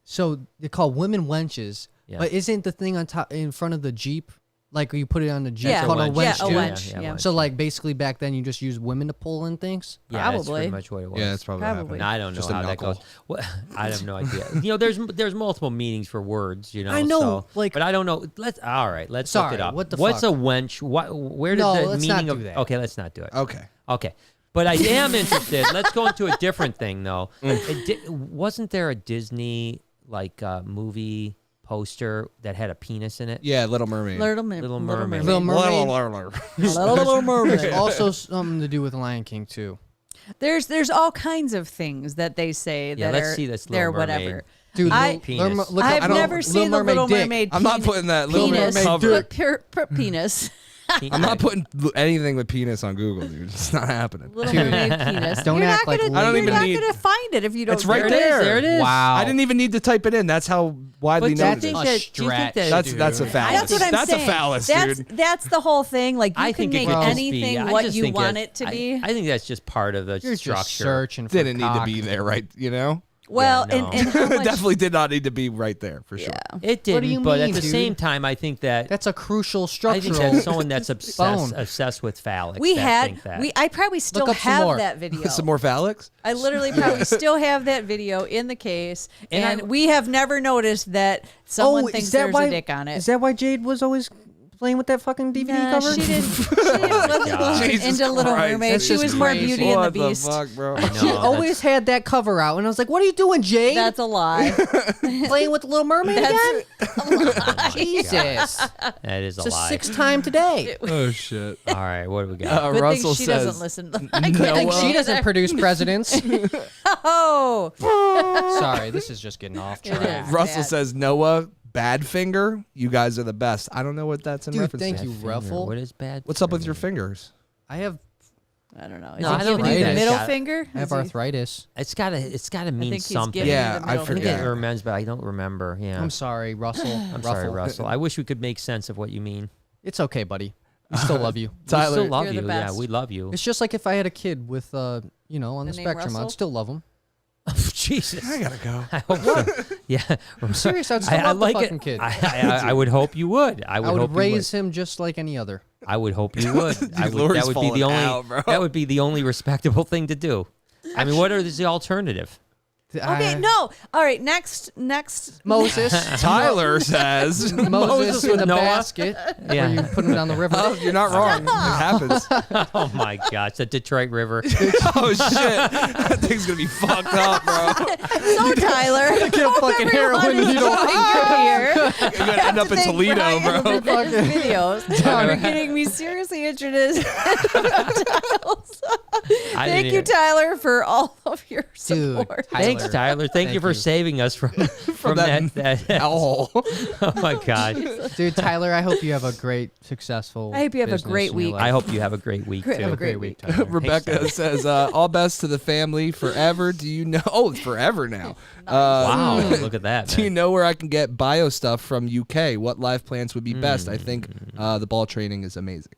So they call women wenches, Yeah. but isn't the thing on top in front of the Jeep, like you put it on the Jeep, Yeah. called a wench. wench Yeah, a too? wench. Yeah. wench. So like basically back then you just used women to pull in things. Yeah, that's Probably. pretty much what it was. Yeah, that's probably, what Probably. happened. No, I don't know Just a how that knuckle. goes. What, I have no idea. You know, there's multiple meanings for words. You know, I know, so- like- but I don't know. Let's look Sorry, it up. what the What's fuck? a wench? Where did No, the let's not meaning do of? that. Okay, let's not do it. Okay. Okay, but I am interested. Let's go into a different thing though. Wasn't there a Disney like movie poster that had a penis in it? Yeah, Little Mermaid. Little Mermaid. Little Little Mermaid. Little Mermaid. There's also something to do with Lion King too. There's all kinds of things that they say Yeah, that let's are see this they're Little Mermaid. whatever. Dude, I- Penis. look I've up never seen the Little dick. Mermaid. I'm not putting that Little penis, Mermaid cover. but penis. I'm not putting anything with penis on Google, dude. It's not happening. Little Dude, Mermaid penis. don't you're act not like gonna, I don't you're even not need- gonna find it if you don't. It's right do it. there. There it is. Wow. I didn't even need to type it in. That's how widely But known I it think is. A that. Do you think stretch. that? That's a phallus. That's what I'm That's saying. a phallus, that's, dude. That's the whole thing. Like you I can think it make could just anything be. I what just you think want that- it to be. I think that's just part of the You're structure. just searching for Didn't need to cock. be there, right? You know? Well, Yeah, no. and how much, Definitely did not need to be right there for sure. yeah. It didn't, do you but mean, at the dude? same time, I think that That's a crucial I structural. think that someone that's bone. obsessed with phallics. We that had think that. I probably still up some have more. that video. Some more phallics? I literally probably still have that video in the case, And and we have never noticed that someone thinks there's a dick on it. Is that why Jade was always playing with that fucking DVD Nah, cover? she wasn't Jesus into Little Christ. Mermaid. That's She just was more crazy. Beauty and What the Beast. fuck, bro? No, She always had that cover out, and I was like, "What are you doing, Jade? That's a lie. Playing with the Little Mermaid again?" Jesus, that is it's a a lie. 6th time today. Oh, shit. All right, what do we got? Good Russell thing she says, doesn't listen. I think she doesn't produce presidents. Oh, Sorry, this is just getting off It track. is. Russell Bad. says, Noah, Badfinger, you guys are the best. I don't know what that's in Dude, reference thank to. you, Finger. Ruffle. What is bad? What's up with finger? your fingers? I have I don't know. Is No, he I don't giving you think the that- middle Yeah. finger? I have Is he- arthritis. It's gotta mean think he's something. giving Yeah, you the I middle I think forget. it finger. reminds, but I don't remember. Yeah. I'm sorry, Russell. I'm sorry, Russell. I wish we could make sense of what you mean. It's okay, buddy. We still love you. We Tyler, still love You're the you. Yeah, best. we love you. It's just like if I had a kid with, on The the name spectrum, Russell? I'd still love him. Jesus. I gotta go. I hope so. Yeah. I'm serious. I'd still love like the fucking it. kid. I would hope you would. I would, I would hope raise him just like any other. you would. I would hope you would. I would Laura's that would be the falling only. out, bro. That would be the only respectable thing to do. I mean, what is the alternative? Okay, no. All right, next. Moses. Tyler says, Moses in with the Noah. basket. Yeah. Where you put him down the river. oh, you're not wrong. It happens. Oh my gosh, the Detroit River. Oh, shit. That thing's gonna be fucked up, bro. So Tyler, Get a fucking heroin needle. here. You're gonna end up in Toledo, bro. Videos. You're getting me seriously interested. I Thank didn't you, even- Tyler, for all of your Dude, support. Thanks, Tyler. Thank you for saving us from that that. Hellhole. Oh my gosh. Dude, Tyler, I hope you have a great, successful. I hope you have a business great in your week. life. I hope you have a great week Great- too. have a great week. Tyler. Rebecca says, all best to the family forever. Do you know? Oh, it's forever now. Wow, look at that. Do you man. know where I can get bio stuff from UK? What life plans would be best? I think the ball training is amazing.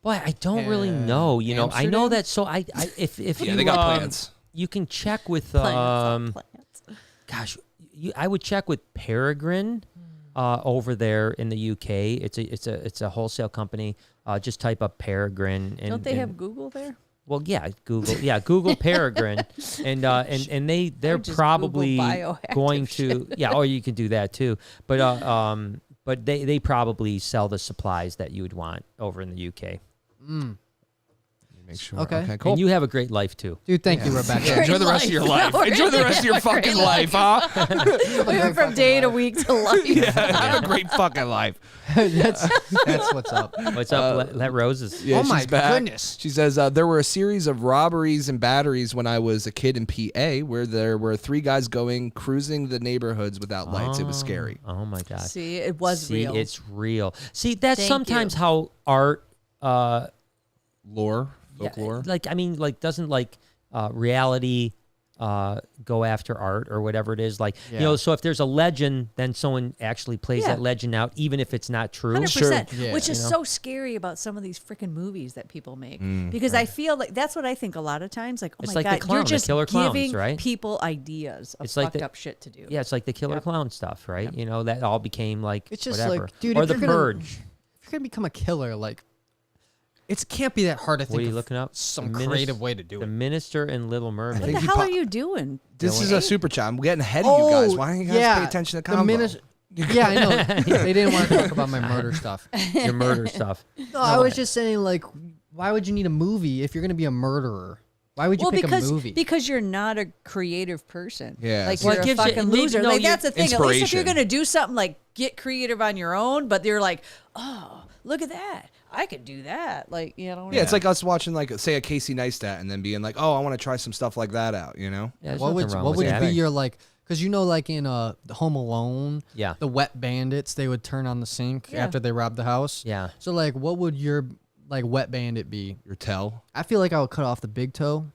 Boy, I don't really know. You know, I know Amsterdam? that. So if Yeah, you they got plans. you can check with Plants. gosh, I would check with Peregrine over there in the UK. It's a wholesale company. Just type up Peregrine. And, Don't they and- have Google there? Well, yeah, Google. Yeah, Google Peregrine, and they're just probably Google bioactive going to yeah, or you can do that too. But they probably sell the supplies that you would want over in the UK. Make sure. Okay. Cool. And you have a great life too. Dude, thank you, Rebecca. Enjoy the rest of your life. Enjoy the rest of your fucking life, huh? We went from day to week to life. Have a great fucking life. that's what's up. What's up, let Roses? Yeah, Oh my she's back. goodness. She says there were a series of robberies and batteries when I was a kid in PA, where there were 3 guys cruising the neighborhoods without lights. It was scary. Oh my god. See, it was real. It's real. See, that's Thank sometimes you. how art Lore, yeah, folklore. like I mean, like doesn't like reality go after art or whatever it is. Like you know, Yeah. so if there's a legend, then someone actually plays Yeah. that legend out, even if it's not true. 100%, Yeah, which is you know? so scary about some of these freaking movies that people make. Because I feel like that's what I think a lot of times. Like, oh It's my like the God, clown, you're the just killer clowns, giving right? people ideas of It's like fucked the- up shit to do. Yeah, it's like the killer clown stuff, right? You know, that all became like It's just whatever. like, dude, or if the you're gonna- purge. If you're gonna become a killer, like, it can't be that hard to think What are you of looking up? some The creative way to do The it. Minister and Little Mermaid. What think the he hell po- are you doing? This is Dylan? a super chat. I'm getting ahead of you guys. Why don't you guys pay attention to the combo? Yeah, I know. They didn't want to talk about my murder stuff. Your murder stuff. No, I was just saying, like, why would you need a movie if you're gonna be a murderer? Why would you pick a movie? because you're not a creative person. Yeah, like so you're it a gives you- fucking maybe- loser. no, Like you- that's the thing. At least if you're Inspiration. gonna do something, like get creative on your own. But they're like, oh, look at that. I could do that. Like you know. Yeah, it's like us watching, like, say, a Casey Neistat and then being like, oh, I want to try some stuff like that out, you know? Yeah, there's what nothing would wrong what with would that. be your like? Because you know, like in Home Alone, Yeah. the wet bandits, they would turn on the sink Yeah. after they robbed the house. Yeah. So like, what would your like wet bandit be? Your tell. I feel like I would cut off the big toe.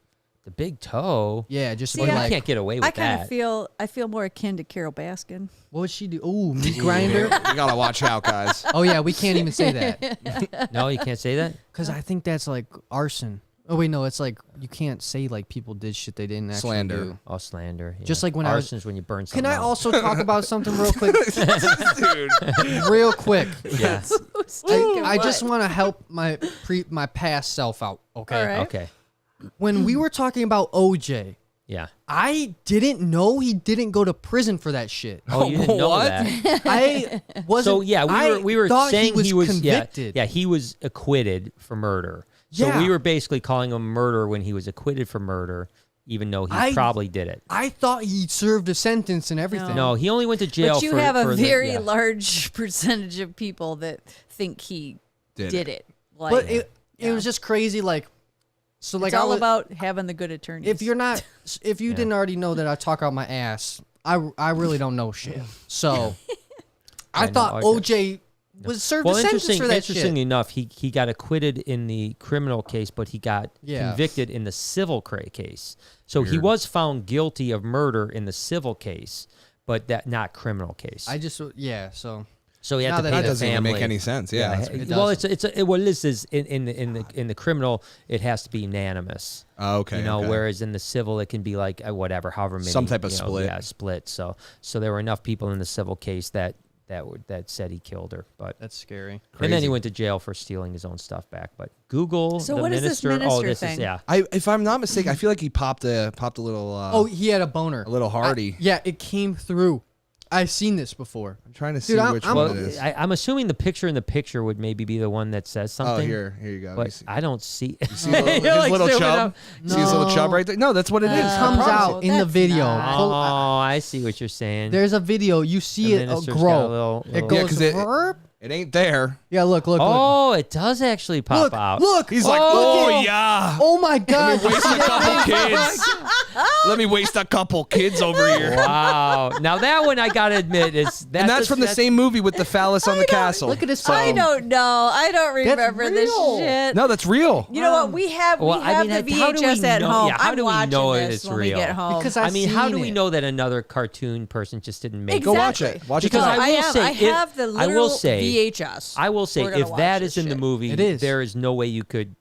The big toe. Yeah, just See, to be Well, like, you can't get away with I kind that. of feel. I feel more akin to Carol Baskin. what would she do? Ooh, meat grinder. You gotta watch out, guys. Oh yeah, we can't even say that No, you can't say that. because I think that's like arson. Oh wait, no, it's like you can't say like people did shit they didn't actually Slander. do. Oh, slander. Yeah. Just like when I was- Arson's when you burn something Can I out. also talk about something real quick? Dude. Real quick. Yeah. I just want to help my past self out. Okay. All right. Okay. When we were talking about OJ, Yeah. I didn't know he didn't go to prison for that shit. Oh, you didn't know What? that. I wasn't. So yeah, we were thought saying he was convicted. Yeah, he was acquitted for murder. So Yeah. we were basically calling him murder when he was acquitted for murder, even though he probably did it. I thought he served a sentence and everything. No, he only went to jail. But you for, have a for very the, large percentage of people that think he did it. Like, But it was just crazy. Like, so like it's all I was, about having the good attorneys. if you didn't already know that I talk out my ass, I really don't know shit. So I know, thought okay. OJ was served Well, a sentence for that interestingly shit. enough, he got acquitted in the criminal case, but he got Yeah. convicted in the civil case. So he Weird. was found guilty of murder in the civil case, but that not criminal case. So So he had Now to that pay That the doesn't even family. make any sense. Yeah. that's- It well, doesn't. what it is in the criminal, it has to be unanimous. Oh, okay. You know, okay. whereas in the civil, it can be like whatever, however many. Some type of you know, split. Yeah, split. So there were enough people in the civil case that said he killed her, but. that's scary. And then he Crazy. went to jail for stealing his own stuff back. But Google So the what is this minister. Oh, minister this thing? is yeah. If I'm not mistaken, I feel like he popped a little. Oh, he had a boner. a little hardy. Yeah, it came through. I've seen this before. I'm trying to see Dude, I'm- which I'm- one Well, it is. I'm assuming the picture in the picture would maybe be the one that says Oh, something. here you go. Let me But see. I don't see. See his little, You're like his little zooming chub? up. See his little chub right there? No, that's what it is. It I comes promise out you. in the That's video. not- Oh, I see what you're saying. There's a video. You see The it minister's got grow. a little- It little- goes. Yeah, 'cause it- "Verp." It ain't there. Yeah, look. Oh, it does actually pop Look, out. look. He's like, Oh. oh yeah. Oh my God. Waste a couple kids. Let me waste a couple kids over here. Wow. Now that one I gotta admit is And that's from the same movie with the phallus on the castle. Look at his I phone. don't know. I don't remember this real. shit. No, that's real. You know what? We have Well, I mean, the how do we VHS at know- home. yeah, how I'm do we watching know this it's when real? we get home. Because I I've mean, how seen do we it. know that another cartoon person just didn't make Go it? watch it. Watch it Because tonight. I will say, I have the I will literal say, VHS. I will say, We're gonna if watch that this is in the shit. movie, It is. there is no way you could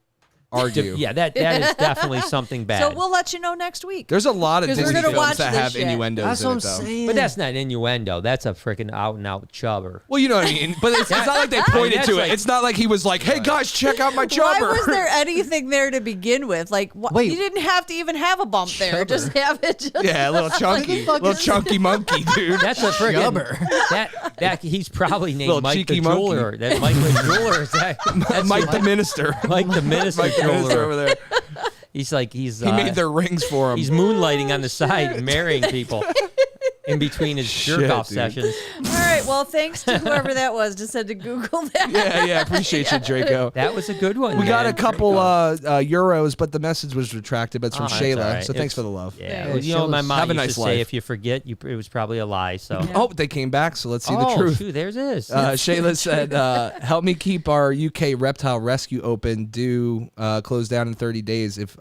Argue. Yeah, that is definitely something bad. So we'll let you know next week. There's a lot of 'Cause we're Disney gonna films watch that this have shit. innuendos That's in what it, I'm though. saying. but that's not innuendo. That's a freaking out and out chubber. Well, you know what I mean. But it's not like they pointed that's to like- it. It's not like he was like, "Hey guys, check out my Why chubber." was there anything there to begin with? Like, Wait. you didn't have to even have a bump there. Chubber. Just have it. Just Yeah, a little chunky, fuck little is- chunky monkey, dude. That's a freaking Chubber. that he's probably named Little Mike the cheeky monkey. jeweler. That Mike the jeweler is that's Mike the minister. Mike the minister Mike the minister jeweler. over there. He's like he's He made their rings for him. he's moonlighting on the side, marrying people in between his Shit, jerk off dude. sessions. All right. Well, thanks to whoever that was. Just had to Google that. Yeah, appreciate you, Draco. That was a good one. We got man. a couple euros, but the message was retracted. But it's from Oh, that's Shayla, all right. so thanks It's- for the love. Yeah, Yeah, well, you know, my Sheila's- mom Have a used nice to life. say if you forget, it was probably a lie. So. Oh, they came back, so let's see oh, the truth. shoot, there's this. Shayla said, "Help me keep our UK reptile rescue open. Due close down in 30 days. If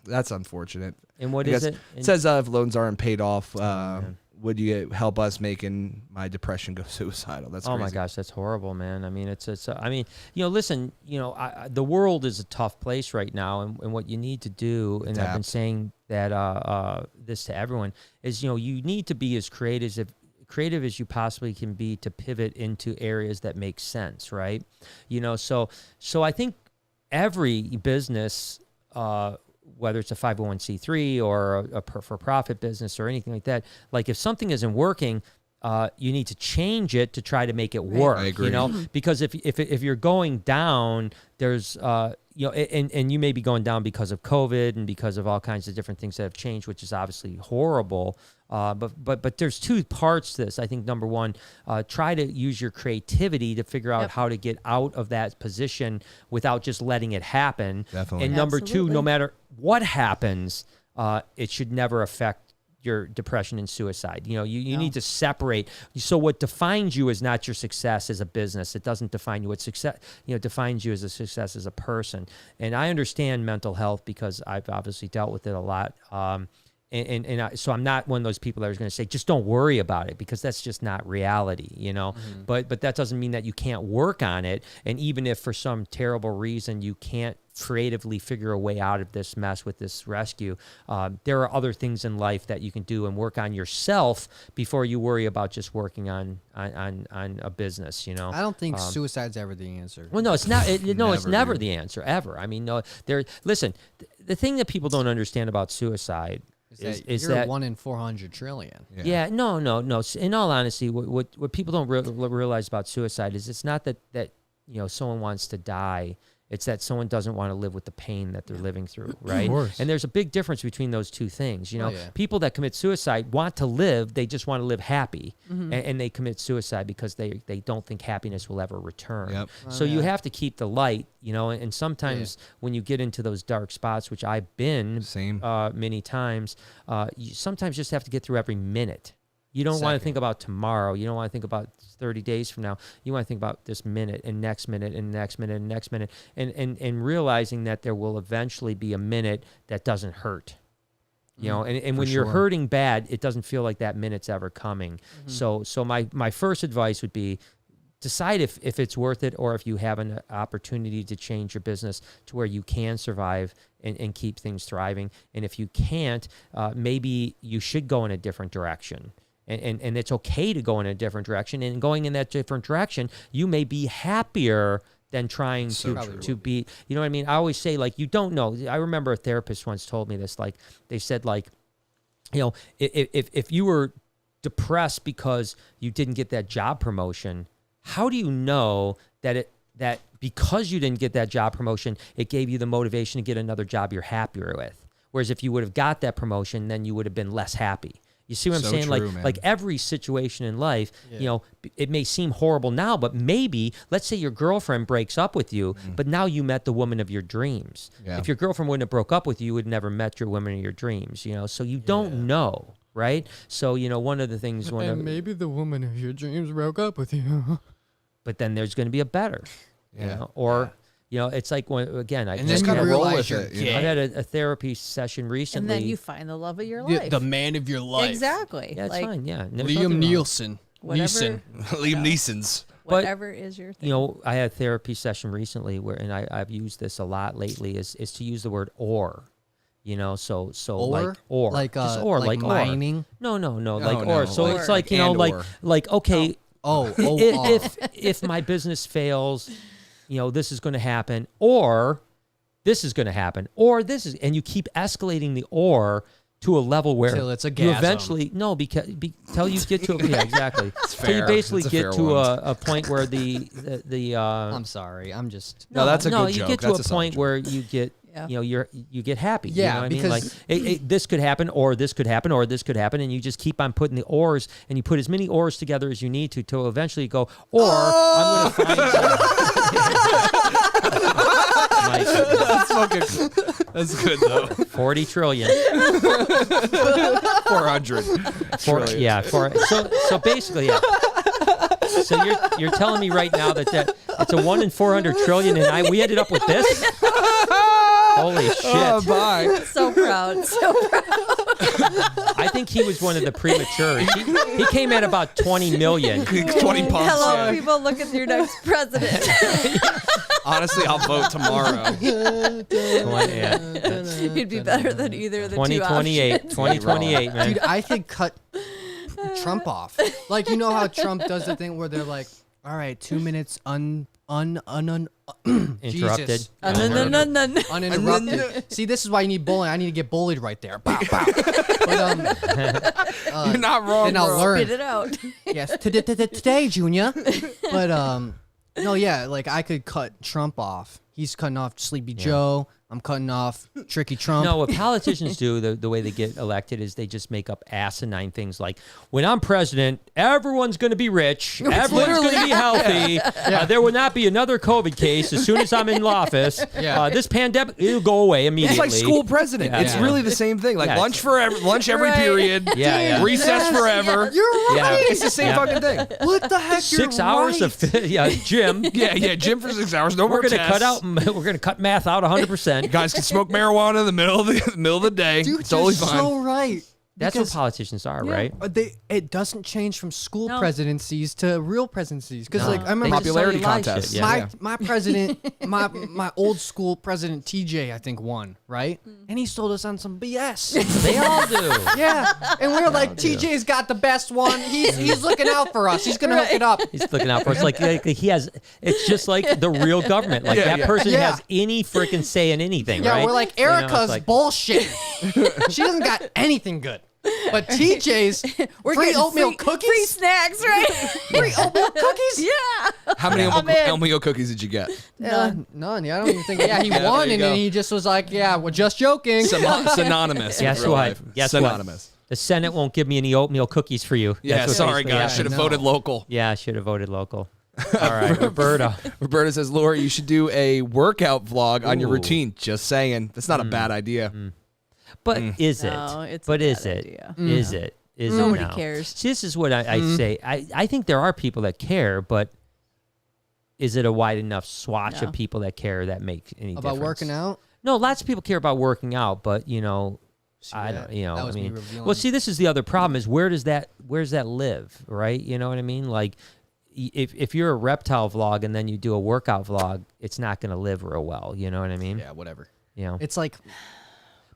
that's unfortunate. and what I is guess it? It says if loans aren't paid off, man. would you help us making my depression go suicidal? That's Oh crazy. my gosh, that's horrible, man. I mean, it's. I mean, listen, the world is a tough place right now, and what you need to do, and I've been Adapt. saying that this to everyone is, you need to be as creative as you possibly can be to pivot into areas that make sense, right? So I think every business, whether it's a 501c3 or a for-profit business or anything like that, like if something isn't working, you need to change it to try to make it work. I agree. Because if you're going down, there's and you may be going down because of COVID and because of all kinds of different things that have changed, which is obviously horrible. But there's two parts to this. I think number one, try to use your creativity to figure out how to get out of that position without just letting it happen. Definitely. And number two, Absolutely. no matter what happens, it should never affect your depression and suicide. You need to separate. So what defines you is not your success as a business. It doesn't define you. What success, defines you as a success as a person. And I understand mental health because I've obviously dealt with it a lot. So I'm not one of those people that is going to say, just don't worry about it, because that's just not reality, you know? But that doesn't mean that you can't work on it. And even if for some terrible reason you can't creatively figure a way out of this mess with this rescue, there are other things in life that you can do and work on yourself before you worry about just working on a business, you know? I don't think suicide's ever the answer. Well, no, it's not. It's never dude. the answer, ever. I mean, no. Listen, the thing that people don't understand about suicide is you're that 1 in 400 trillion. Yeah, no. In all honesty, what people don't realize about suicide is it's not that someone wants to die. It's that someone doesn't want to live with the pain that they're living through, right? And there's a big difference between those two things. People that commit suicide want to live; they just want to live happy, and they commit suicide because they don't think happiness will ever return. Yep. So you have to keep the light, and sometimes when you get into those dark spots, which I've been many times, you sometimes just have to get through every minute. You don't want to think about tomorrow. You don't want to think about 30 days from now. You want to think about this minute and next minute and next minute and next minute, and realizing that there will eventually be a minute that doesn't hurt. And when you're hurting bad, it doesn't feel like that minute's ever coming. So my first advice would be, decide if it's worth it, or if you have an opportunity to change your business to where you can survive and keep things thriving. And if you can't, maybe you should go in a different direction. And it's okay to go in a different direction. And going in that different direction, you may be happier than trying to be, you know what I mean? I always say, like, you don't know. I remember a therapist once told me this, like, they said, like, if you were depressed because you didn't get that job promotion, how do you know that because you didn't get that job promotion, it gave you the motivation to get another job you're happier with? Whereas if you would have got that promotion, then you would have been less happy. You see what I'm saying? True, like every situation in life, it may seem horrible now, but maybe, let's say your girlfriend breaks up with you, but now you met the woman of your dreams. Yeah. If your girlfriend wouldn't have broke up with you, you would have never met your woman of your dreams, So you don't know, right? So, one of the things... maybe the woman of your dreams broke up with you. But then there's going to be a better, it's like, again, I just kind of roll with it. I had a therapy session recently. And then you find the love of your life. The man of your life. Exactly. Yeah, it's fine. Yeah. Liam Neeson. Whatever, Liam Neeson's. Whatever is your thing. I had a therapy session recently and I've used this a lot lately, is to use the word or. So or? Like or. Like, just or, like mining? Or. No, No, like no, or. So like- it's like, and like okay, Oh. if my business fails, this is going to happen, or this is going to happen, or this is, and you keep escalating the or to a level where till it's a you gasm. eventually till you get to exactly. So you basically get to a point where the I'm sorry. I'm just No, that's a good you joke. get to That's a a solid point joke. where you get you get happy. Yeah, you know what because- I mean? Like this could happen, or this could happen, or this could happen, and you just keep on putting the ors, and you put as many ors together as you need to till eventually you go, or I'm going to find. That's good, though. 40 trillion. 400 trillion. Yeah. So basically, yeah. So you're telling me right now that it's a 1 in 400 trillion, and we ended up with this? Holy shit. Oh, bye. So proud. I think he was one of the prematures. He came at about 20 million. 20 pumps. Hello, yeah. people. Look at your next president. Honestly, I'll vote tomorrow. He'd be better than either of the 2028. 2 options. 2028, man. Dude, I could cut Trump off. Like, how Trump does the thing where they're like, all right, 2 minutes Interrupted. Jesus. Uninterrupted. See, this is why you need bullying. I need to get bullied right there. Bow, bow. But, You're not wrong, then I'll bro. learn. Spit it out. Yes, today, Junior. But no, yeah, like I could cut Trump off. He's cutting off Sleepy Joe. I'm cutting off Tricky Trump. No, what politicians do, the way they get elected, is they just make up asinine things like, when I'm president, everyone's going to be rich, everyone's going to be healthy, there will not be another COVID case as soon as I'm in office. Yeah. This pandemic, it'll go away immediately. It's like school president. Yeah. It's really the same thing. Like Yeah, lunch forever, lunch every period. Yeah. Recess forever. You're right. It's the same Yeah. fucking thing. What the heck? 6 You're hours right. of gym. Yeah, gym for 6 hours. No We're more gonna tests. cut math out 100%. 100%. Guys can smoke marijuana in the middle of the day. Dude, it's totally you're fine. so right. That's what Because, politicians are, right? it doesn't change from school No. presidencies to real presidencies. Because No. like I They remember just tell Popularity you lie contest. shit, my yeah. my president, my old school president TJ, I think won, right? And he sold us on some BS. They all do. Yeah, and we were like, TJ's got the best one. He's looking out for us. He's gonna hook it up. He's looking out for us like he has. It's just like the real government. Like Yeah, that yeah. person Yeah. has any freaking say in anything, Yeah, right? we're like, You know, it's Erica's like- bullshit. She doesn't got anything good. But TJ's We're free getting oatmeal free cookies. snacks, right? Free oatmeal cookies. Yeah. How many I'm in. oatmeal cookies did you get? None. Yeah, I don't even think. Yeah, he Yeah, there won, you and go. then he just was like, "Yeah, we're just joking." Synonymous. Guess with real what? life. Guess what? Synonymous. The Senate won't give me any oatmeal cookies for you. Yeah, That's what sorry basically guys, should happened. have voted local. Yeah, I should have voted local. All right, Roberta. Roberta says, Laura, you should do a workout vlog on your Ooh. routine. Just saying. That's not a bad idea. But is it? No, it's a but is bad it? idea. Is it? Is it Nobody now? cares. See, this is what I say. I think there are people that care, but is it a wide enough swatch No. of people that care that make any About difference? working out. No, lots of people care about working out, but I that- don't. You know, that was I me mean, revealing. well, see, this is the other problem: is where's that live, right? You know what I mean? Like, if you're a reptile vlog and then you do a workout vlog, it's not going to live real well. You know what I mean? Yeah, whatever. You know. It's like,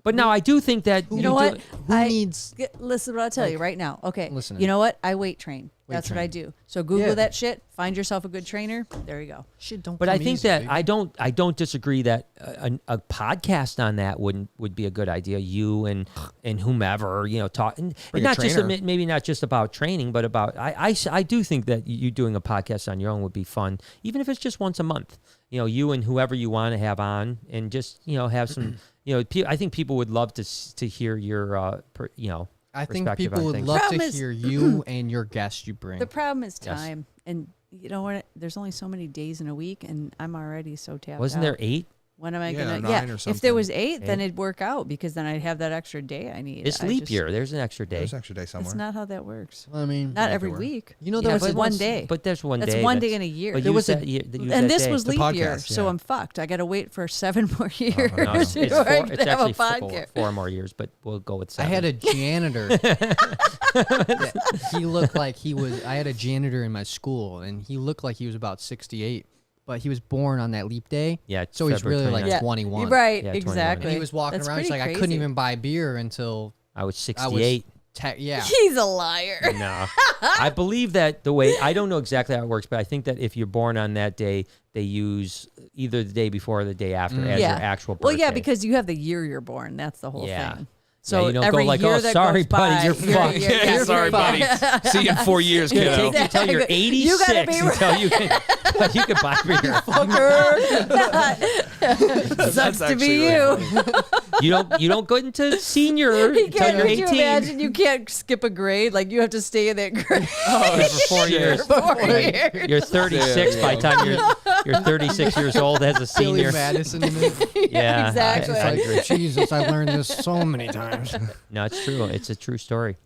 But now I do think that You know what? who needs? Listen to what I'll tell you right now. Okay. Listening. You know what? I weight train. That's what I train. do. So Google Yeah. that shit. Find yourself a good trainer. There you go. Shit, don't. But I come think easy, that baby. I don't disagree that a podcast on that would be a good idea. You and whomever talk and Bring a not just trainer. maybe not just about training, but about I do think that you doing a podcast on your own would be fun, even if it's just once a month. You and whoever you want to have on, and just have some. I think people would love to hear your I think perspective people on would things. love to Problem is- hear you and your guests you bring. The problem is Yes. time. And you know what? There's only so many days in a week, and I'm already so tapped Wasn't out. there 8? When am I Yeah, going to? 9 or If something. there was 8, then 8. it'd work out because then I'd have that extra day I need. It's I leap just- year. There's an extra day. There's an extra day somewhere. That's not how that works. I mean, Not make every it work. week. you know, Yeah, there was but a one once- day. But there's one That's day. one day in a year. But There use was a- that year, use And that this day. was The leap year, podcast, so yeah. I'm fucked. I got to wait for 7 more years No, it's before I four, can it's have a actually podcast. 4 more years, but we'll go with I 7. had a janitor. He looked like he was. I had a janitor in my school, and he looked like he was about 68, but he was born on that leap day. Yeah, So he's February really like 29th. 21. Right, Yeah, 21, exactly. And he was walking That's around. He's pretty like, I couldn't crazy. even buy beer until I was I was 68. yeah. He's a liar. No. I believe that the way, I don't know exactly how it works, but I think that if you're born on that day, they use either the day before or the day after as your actual birthday. Well, yeah, because you have the year you're born. That's the whole Yeah. thing. Yeah, So you don't go every like, year "Oh, that sorry, goes buddy, by, you're fucked." Yeah, you're sorry, buddy. fucked. See you in 4 years, It kiddo. takes you until you're 86 You gotta be until you can buy beer. Sucks That's to actually be really you. You don't go into senior He until can't. you're Could 18. you imagine? You can't skip a grade. Like you have to stay in that grade For 4 years. for 4 years. You're 36 by the time you're 36 years old as a Billy senior. Madison. Yeah, exactly. I agree. Jesus, I learned this so many times. No, it's true. It's a true story.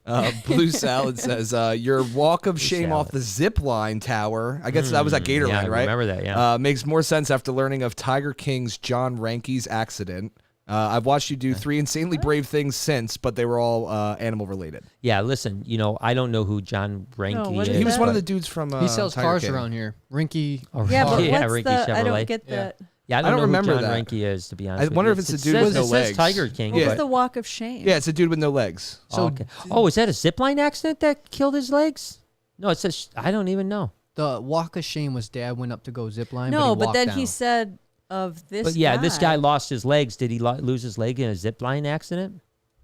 Blue Salad says, your walk of shame off the Zipline tower, I guess that was at Gatorland, Yeah, I right? remember that, yeah. Makes more sense after learning of Tiger King's John Ranke's accident. I've watched you do 3 insanely brave things since, but they were all animal related. Yeah, listen, I don't know who John Ranke what is. is He was one of but- the dudes from He sells Tiger cars King. around here. Rinky. Oh, Yeah, but yeah, what's Ranke the? I Chevrolet. don't get Yeah. that. Yeah, I I don't don't know remember who John that. Ranke is, to be honest. I with wonder you. if it's the It dude with says- no it says legs. Tiger King. Yeah. What's but- the walk of shame? Yeah, it's a dude with no legs. So okay. Oh, is that a zipline accident that killed his legs? No, it says I don't even know. the walk of shame was Dad went up to go zip line. No, but, but he then walked he down. said of this. But yeah, this guy lost his legs. Did he lose his leg in a zipline accident?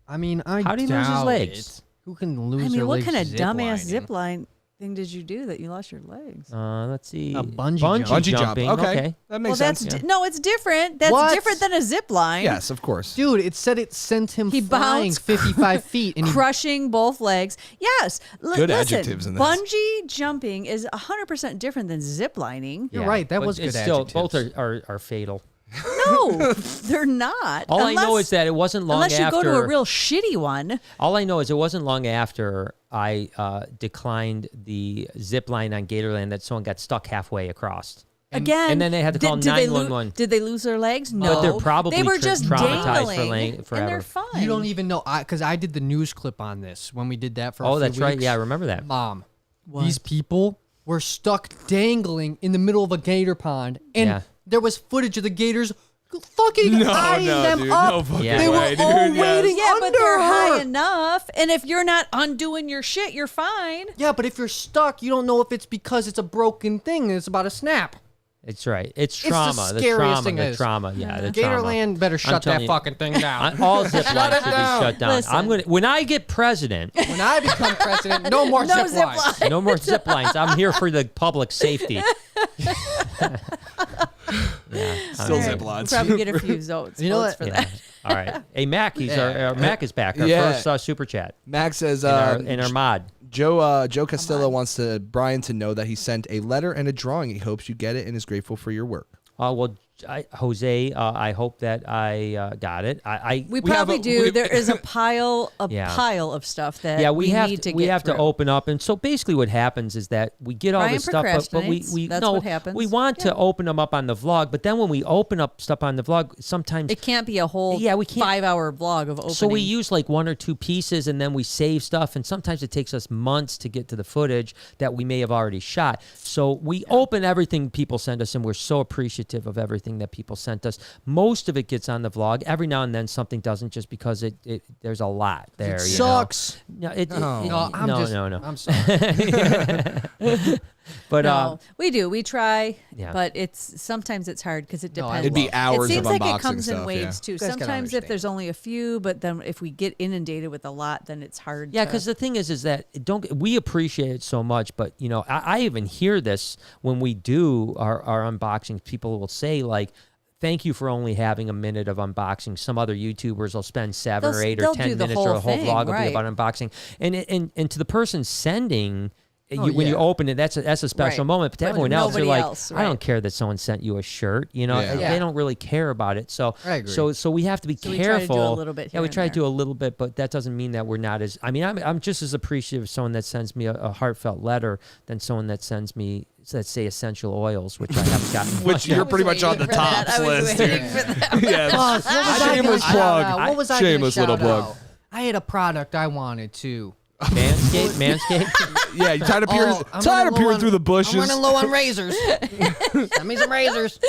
I mean, How did he lose his doubt legs? it. Who can lose I their mean, what legs kind of dumbass ziplining? zip line thing did you do that you lost your legs? Let's see. A bungee jump. Bungee jump. jumping. Okay. That makes that's sense. no, it's different. That's What? different than a zip line. Yes, of course. Dude, it said it sent him He flying bounced 55 feet. And he, Crushing both legs. Yes. Good listen, adjectives in this. Bungee jumping is 100% different than zip lining. You're right, that but was good it's still, adjectives. both are fatal. No, they're not. All I know Unless- is that it wasn't long unless after. you go to a real shitty one. All I know is it wasn't long after I declined the zip line on Gatorland that someone got stuck halfway across. Again, and then they had to call did they 911. Did they lose their legs? No, But they're probably they were just traumatized dangling, forever. and they're fine. You don't even know, because I did the news clip on this when we did that for a few that's right. weeks. Yeah, I remember that. Mom, What? these people were stuck dangling in the middle of a gator pond, and Yeah. there was footage of the gators fucking eyeing them dude, up. no fucking Yeah. They were way, dude. all Yes. waiting Yeah, under but they're her. high enough, and if you're not undoing your shit, you're fine. Yeah, but if you're stuck, you don't know if it's because it's a broken thing and it's about to snap. It's right. It's the trauma. The scariest trauma. thing The is- trauma. Yeah, the trauma. Gatorland better shut telling that you- fucking thing down. All zip lines should be shut down. Listen. I'm gonna when I get president. When I become president, no more No zip zip lines. line. No more zip lines. I'm here for the public safety. Yeah. Still All zip right, lines. We'll probably get a few votes. You know votes what? for Yeah. that. All right. Hey, Mac, our Mac is back. Our Yeah. first super chat Max says, in our mod. Joe Castillo wants Brian to know that he sent a letter and a drawing. He hopes you get it and is grateful for your work. Well, Jose, I hope that I got it. We We have probably a- do. we- There is a pile Yeah. of stuff that yeah, we have need to we get have to through. open up, and so basically what happens is that we get all Brian this stuff, but we procrastinates. That's no, what happens. we want to open them up on the vlog, but then when we open up stuff on the vlog, sometimes It can't be a whole we can't 5-hour vlog of opening. So we use like one or two pieces, and then we save stuff, and sometimes it takes us months to get to the footage that we may have already shot. So we open everything people send us, and we're so appreciative of everything that people sent us. Most of it gets on the vlog. Every now and then something doesn't, just because there's a lot there. It you sucks. know? No, I'm sorry. But No, we do. We try, Yeah. but sometimes it's hard because it No, depends. It'd be hours It seems of like unboxing it comes stuff, in waves yeah. too. guys gotta Sometimes if understand. there's only a few, but then if we get inundated with a lot, then it's hard. yeah, to- because the thing is that we appreciate it so much, but I even hear this when we do our unboxings. People will say like, "Thank you for only having a minute of unboxing." Some other YouTubers will spend 7 or 8 or they'll 10 do the minutes whole or a whole thing, vlog will right. be about unboxing. And to the person sending, when you yeah. open it, that's a special Right. moment. But to But everyone else, they're nobody like, else, I right. don't care that someone sent you a shirt. Yeah. They don't really care about it. So I agree. So we have to be So we try to do a careful. little bit Yeah, here we and try to there. do a little bit, but that doesn't mean that we're not as. I mean, I'm just as appreciative of someone that sends me a heartfelt letter than someone that sends me, let's say, essential oils, which I haven't gotten. Which you're pretty much on the tops list. Waiting for that. Yeah. Boss, what was I Shameless gonna plug. shout out? What was I Shameless gonna little shout plug. out? I had a product I wanted too. Manscaped. Yeah, you tired of peering, I'm tired running of low peering on- through the bushes. I'm running low on razors. Send me some razors.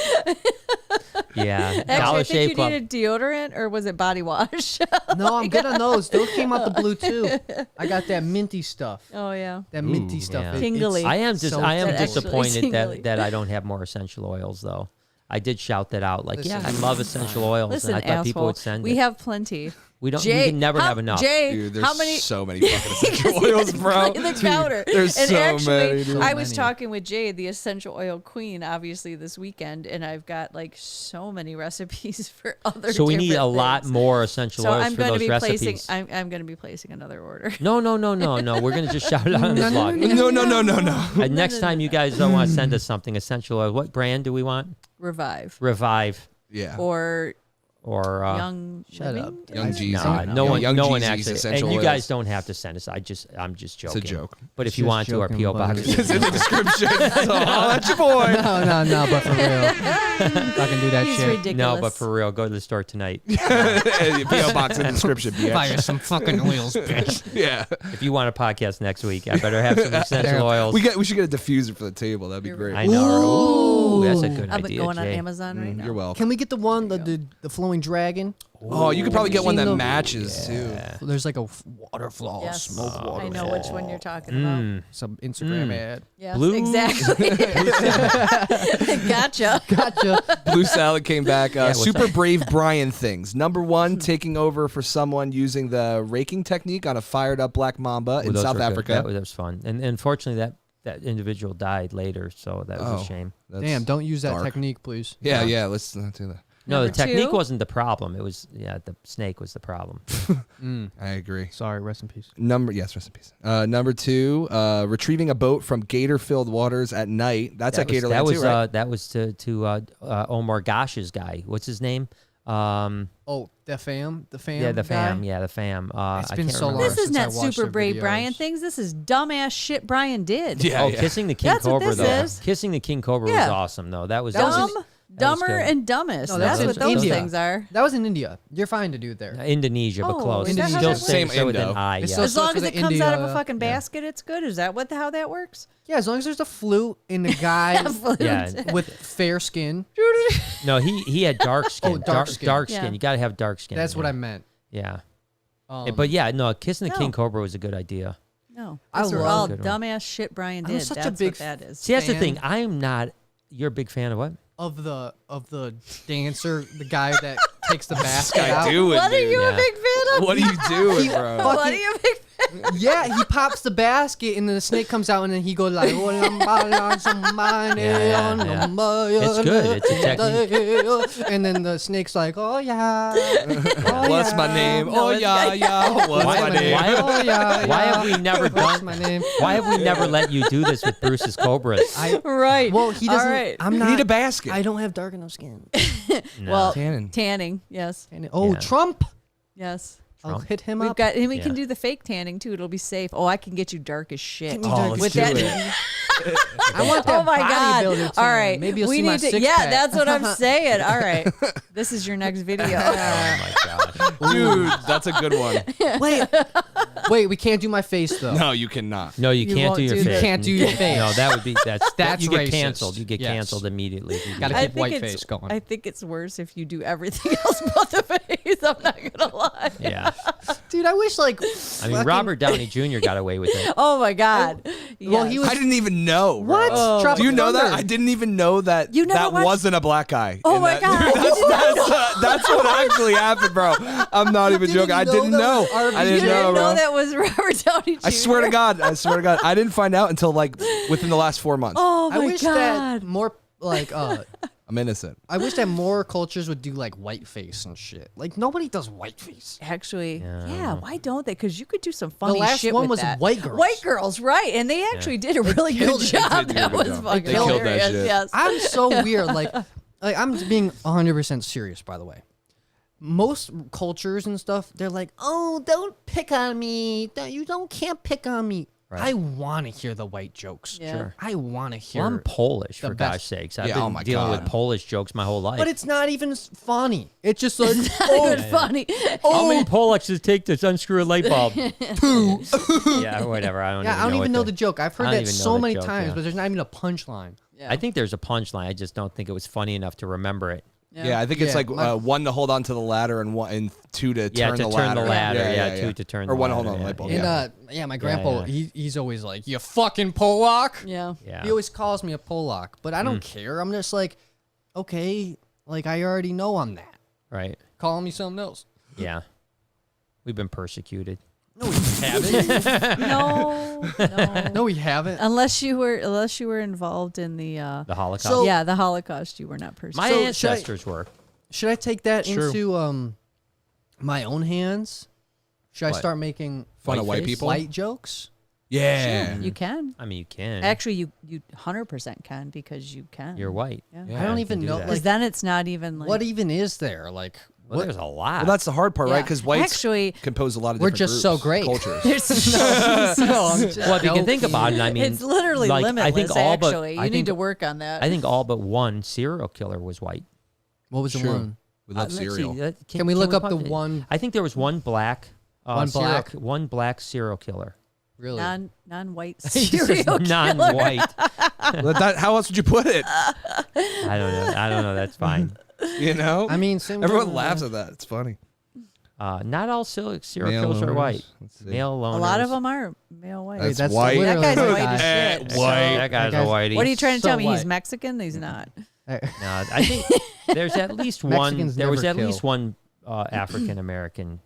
Yeah, Actually, Dollar I Shave think you Club. needed deodorant, or was it body wash? No, I'm good on those. Those came out the blue too. I got that minty stuff. Oh yeah. That minty stuff. yeah. It's Tingly. I am so I am That actually disappointed tingly. that I don't have more essential oils though. I did shout that out, like, Listen, yeah, I love essential oils, Listen, and I thought people asshole. would send We it. have plenty. We don't. Jay, we can never how- have enough. Jay, Dude, there's how many? so many fucking essential oils, bro. Like the counter. There's and so actually, many, dude. I was many. talking with Jay, the essential oil queen, obviously this weekend, and I've got like so many recipes for other. So we need a different lot things. more essential So oils I'm for going to those be recipes. placing. I'm going to be placing another order. No. We're gonna just shout it out on the vlog. No. And next time you guys don't want to send us something essential oil, what brand do we want? Revive Revive Yeah. or Young. Shut Living? up. Young Jeezy. Nah, no one. Young No one Jeezy's actually. essential And you oils. guys don't have to send us. I'm just joking. It's a joke. But if It's you just want to, our joking, PO box. but- is- It's in the description. So I'll let your boy. No, but for real. I can do that He's shit. ridiculous. No, but for real, go to the store tonight. PO box in the description, Buy bitch. us some fucking oils, bitch. Yeah. If you want a podcast next week, I better have some essential oils. We should get a diffuser for the table. That'd be great. I know. Ooh, that's a good I'm idea. going on Jay. Amazon right now. You're welcome. Can we get the one the flowing dragon? Oh, you could probably get one that Seen the- matches too. There's like a waterfall, Yes, smoke waterfall. I know which one you're talking about. Some Instagram ad. Yes, Blue- exactly. Gotcha. Gotcha. Blue Salad came back. what's Super up? brave Brian things. Number one, taking over for someone using the raking technique on a fired up black mamba in Those South were good. Africa. That was fun. And unfortunately, that individual died later, so that was a shame. That's Damn, don't use that dark. technique, please. Yeah, let's not do that. No, the Number technique two? wasn't the problem. It was the snake was the problem. I agree. Sorry, rest in peace. Rest in peace. Number two, retrieving a boat from gator-filled waters at night. That's at Gatorland that was too, right? that was to Omar Gosh's guy. What's his name? Oh, the fam. Yeah, the fam. guy? Yeah, the fam. It's I been can't so remember. long. This is since I not watched super the brave Brian videos. things. This is dumbass shit Brian did. Yeah, Oh, yeah. kissing the king That's what cobra this though. is. Kissing the king cobra was Yeah. awesome though. That was That was awesome. Dumb, That was dumber, good. and dumbest. No, that's that's what in those India. things are. That was in India. You're fine to do it there. Indonesia, but Oh, close. is that how Still that same works? with an Same I. It's Yeah. so- As long for as the it comes out of a India- fucking basket, it's good. Is that how that works? Yeah, as long as there's a flute and the guy Yeah. with fair skin. No, he had dark skin. Oh, dark skin. Dark Yeah. skin. You got to have dark skin. That's what I yeah. meant. Yeah. Um, But yeah, no, kissing the king No. cobra was a good idea. No, I those are love all good one. dumbass shit Brian I'm did. such a That's big what that is. See, that's the fan. thing. I am not. You're a big fan of what? of the dancer, the guy that takes the basket guy out. doing, What are dude? you Yeah. a big fan of? What are you doing, bro? Fuck. What are you a big fan Yeah, he pops the basket and then the snake comes out and then he goes like, It's good. It's a technique. and then the snake's like, oh yeah, oh, What's yeah. my name? No, Oh it's- yeah, yeah. What's Why- my name? why- Oh yeah, Why yeah. have we never What's done? my name? Why have we never let you do this with Bruce's cobras? Right. Well, he doesn't. All right. I'm You not. need a basket. I don't have dark enough skin. No. Well, Tanning. tanning. Yes. And oh, Yeah. Trump! Yes. I'll Trump? hit him We've up. got, and we Yeah. can do the fake tanning too. It'll be safe. Oh, I can get you dark as shit. Get me Oh, dark let's with do that. it. I want that Oh my god! bodybuilder All tan. right, Maybe you'll we see my need to. six Yeah, pack. that's what I'm saying. All right, this is your next video. Oh my gosh. Dude, that's a good one. Wait, we can't do my face though. No, you cannot. No, you You can't won't do your do face. that. Can't do your face. No, that would be That's you get racist. canceled. You get Yes. canceled immediately. if you do Gotta that. keep white face going. I think it's worse if you do everything else but the face. I'm not gonna lie. Yeah. Dude, I wish like. I mean, Robert Downey Jr. got away with it. Oh my god. Well, Yes. he was. I didn't even know. Bro. What? Oh. Tropic Do you know that? Thunder. I didn't even know that You never that watched- wasn't a black guy. Oh in my that- God. Dude, that's what actually happened, bro. I'm not even didn't joking. I know didn't that know. was RV. I You didn't know, bro. that was Robert Downey Jr. I swear to God. I swear to God. I didn't find out until like within the last 4 months. Oh my I wish god. that more like I'm innocent. I wish that more cultures would do like whiteface and shit. Like nobody does whiteface. Actually, Yeah. yeah. Why don't they? Because you could do some funny last shit one with was that. White Girls. White girls, right? And they actually did a really good killed it. job. They did do a That good was job. fucking They killed that hilarious. shit. Yes. I'm so weird. Like I'm being 100% serious, by the way. Most cultures and stuff, they're like, "Oh, don't pick on me. You can't pick on me." Right. I want to hear the white jokes. Yeah. Sure. I want to hear. Well, I'm Polish, the for best- gosh sakes. I've Yeah, oh been my dealing God. with Polish jokes my whole life. but it's not even funny. It's just like, Oh, it's funny. How many Polish does it take to unscrew a light bulb? Two. Yeah, whatever. I don't yeah, I don't even know what the joke. I've I heard don't that even know so the many joke, times, yeah. but there's not even a punchline. Yeah. I think there's a punchline. I just don't think it was funny enough to remember it. Yeah, I think it's Yeah, like my- 1 to hold on to the ladder and 2 to Yeah, turn to the turn ladder. the ladder. Yeah, 2 to turn or the 1 to hold ladder, on the yeah, light bulb. And Yeah. my grandpa, yeah. he's always like, "You fucking Polak." Yeah. Yeah. He always calls me a Polak, but I don't care. I'm just like, okay, like I already know I'm that. Right. Call me something else. Yeah. We've been persecuted. No, we haven't. No. No, we haven't. Unless you were involved in the The Holocaust. So- yeah, the Holocaust, you were not my persecuted. So, ancestors were. Should I take that True. into my own hands? Should I What? start making Fun of white Whiteface? people. white jokes? Yeah. You can. I mean, you can. Actually, you 100% can because you can. You're white. Yeah. Yeah, I don't you even can do know. that. Because Like, then it's not even like what even is there? Like, Well, what? there's a lot. Well, that's the hard part, right? Yeah. Because whites Actually, compose a lot of We're different just groups, so great. cultures. there's No, I'm just well, if you can think joking. about it, I mean, it's literally like, limitless. I think all Actually, but you I need think, to work on that. I think all but one serial killer was white. What was the True. one? We love Let's cereal. see, Can we look up the pop it? one? I think there was one black. One black? One black serial killer. Really? non-white He says serial killer. non-white. How else would you put it? I don't know. That's fine. You know? I mean, same Everyone thing, laughs at that. It's funny. Not all serial Male killers are loners. white. Let's see. Male loners. A lot of them are male white. That's that's white. That guy's literally white the as guy. shit. That white. guy- That guy's a That guy's- whitey. What are you trying to So tell me? He's white. Mexican? He's not. No, I think there's at least one. Mexicans There was never at least kill. one African American,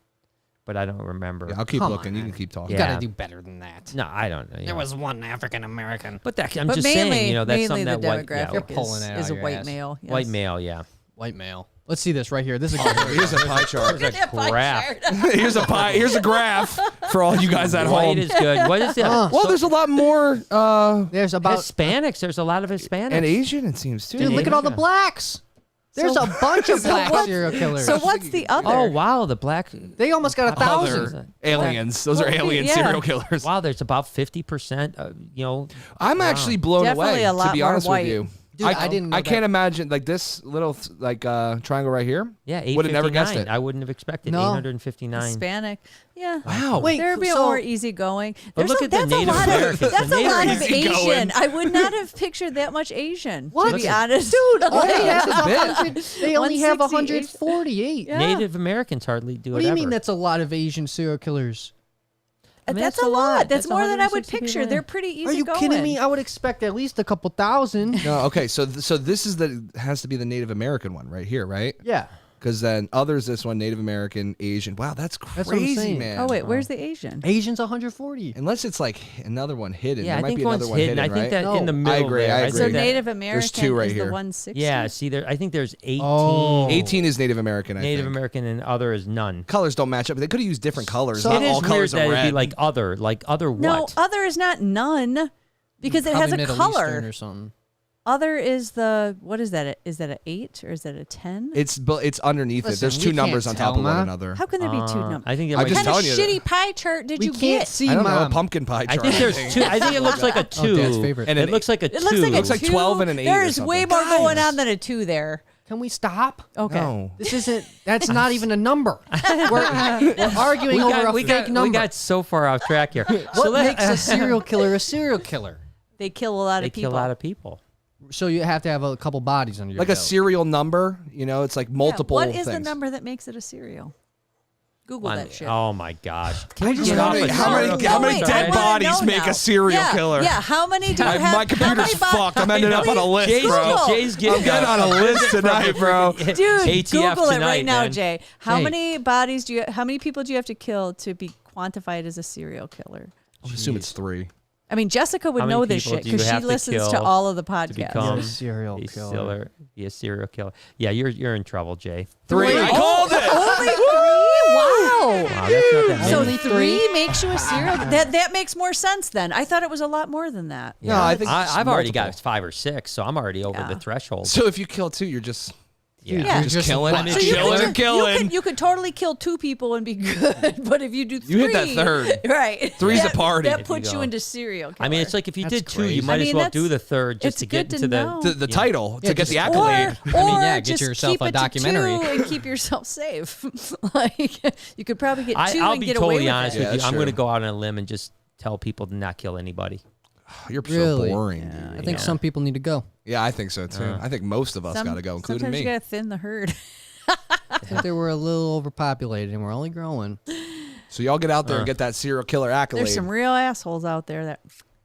but I don't remember. Yeah, I'll keep Come looking. on. You can keep talking. You Yeah. gotta do better than that. No, I don't know. There was one African American. but that, I'm But just mainly, saying, that's mainly something the that white, demographic You're pulling it is out a your white ass. male. Yes. white male, yeah. White male. Let's see this right here. This is a Here's a pie chart. There's a graph. Here's a pie. Here's a graph for all you guys at White home. is good. What is that? Well, there's a lot more There's about Hispanics. There's a lot of Hispanics. and Asian. It seems too. dude. Look at all the Yeah. blacks. There's a bunch of black what's- serial killers. So what's the other? Oh wow, the black. They almost got 1,000. Aliens. Those are Well, alien yeah. serial killers. Wow, there's about 50%. I'm actually blown Definitely away, a lot to be more honest white. with you. Dude, I didn't know I can't that. imagine like this little triangle right here. Yeah, Would have never guessed 859. it. I wouldn't have expected No. 859. Hispanic. Yeah. Wow. Wait, There'd be so- more easygoing. But look at the That's Native a lot Americans. of that's The a lot Native of Easygoing. Asian. I would not have pictured that much Asian. What? To be honest, Dude, all they have is That's a bit. 100. They only have 168. 148. Yeah. Native Americans hardly do it What do you ever. mean that's a lot of Asian serial killers? I mean, That's that's a a lot. lot. That's That's more than I would 160 picture. people. They're pretty easy Are you going. kidding me? I would expect at least a couple thousand. No, okay. So this is has to be the Native American one right here, right? Yeah. Because then others, this one, Native American, Asian. Wow, that's what I'm crazy, saying. man. Oh wait, where's the Asian? Asians 140. Unless it's like another one hidden. Yeah, there I might think be another one's one hidden. hidden, I think right? that in the No. middle. agree, there, I I agree. So think that- Native American two right is here. the 160. Yeah, see, there. I think there's 18 Oh. 18 is Native American, I Native think. American and other is none. Colors don't match up. They could have used different colors. So- Not It all is weird colors that are it'd red. be like other No, what? other is not none because it has Probably a Middle color. Eastern or something. Other is the what is that? Is that an 8 or is that a 10? It's underneath Listen, it. There's we two can't numbers on top tell, of one Ma. another. How can there be two numbers? I think there I'm might just What kind of telling you shitty pie chart did We you can't get? see, I don't know. A Mom. pumpkin pie I chart. think there's two. I think it looks like a Oh, Dad's 2. favorite. And It an looks like a 2. It looks like a Looks like 12 and an 8 or There's way something. more going Guys. on than a 2 there. Can we stop? Okay. No. This isn't. That's not even a number. We're arguing over a fake number. we got so far off track here. What makes a serial killer a serial killer? They kill a lot They of people. kill a lot of people. So you have to have a couple bodies under your Like a belt. serial number. You know, it's like multiple Yeah, what is the things. number that makes it a serial? Google that shit. Oh my gosh! I just get off wondering of how many serial how many killers dead already? bodies make a serial killer? Yeah, how many do you have? My computer's fucked. I'm ending up on a list, Jay's, bro. Jay's getting I'm getting on a list tonight, bro. Dude, ATF Google it tonight, right now, man. Jay. How Jay. many bodies do you? How many people do you have to kill to be quantified as a serial killer? I would assume it's 3. I mean, Jessica would How many know this people shit do you because she have to listens to kill all of the to podcasts. become You're a serial killer. Be a serial killer. Yeah, you're in trouble, Jay. 3. I called it. Only 3? Wow. Wow, that's not that So many. Only 3 makes you a serial. That makes more sense then. I thought it was a lot more than that. No, I think it's I've already got multiple. 5 or 6, so I'm already over Yeah. the threshold. So if you kill 2, you're just Yeah. just killing. I mean, So you killing could, and killing. you could totally kill 2 people and be good, but if you do 3, You hit that third. right? 3's a that, party. That If puts you you go. into serial killer. I mean, it's like if you That's did 2, you crazy. might I mean, as well that's- do the third just it's to get good into to know. the title to Yeah, get the just- accolade. Or yeah, get just yourself keep a it to documentary. 2 and keep yourself safe. Like you could probably get 2 I'll and be get away totally with honest it. with Yeah, you. that's I'm going to true. go out on a limb and just tell people to not kill anybody. You're Really? so boring, I dude. think some people need to go. Yeah, I think so too. I think most of us got to go, including sometimes me. you gotta thin the herd. I think they were a little overpopulated and we're only growing. So y'all get out there and get that serial killer accolade. There's some real assholes out there that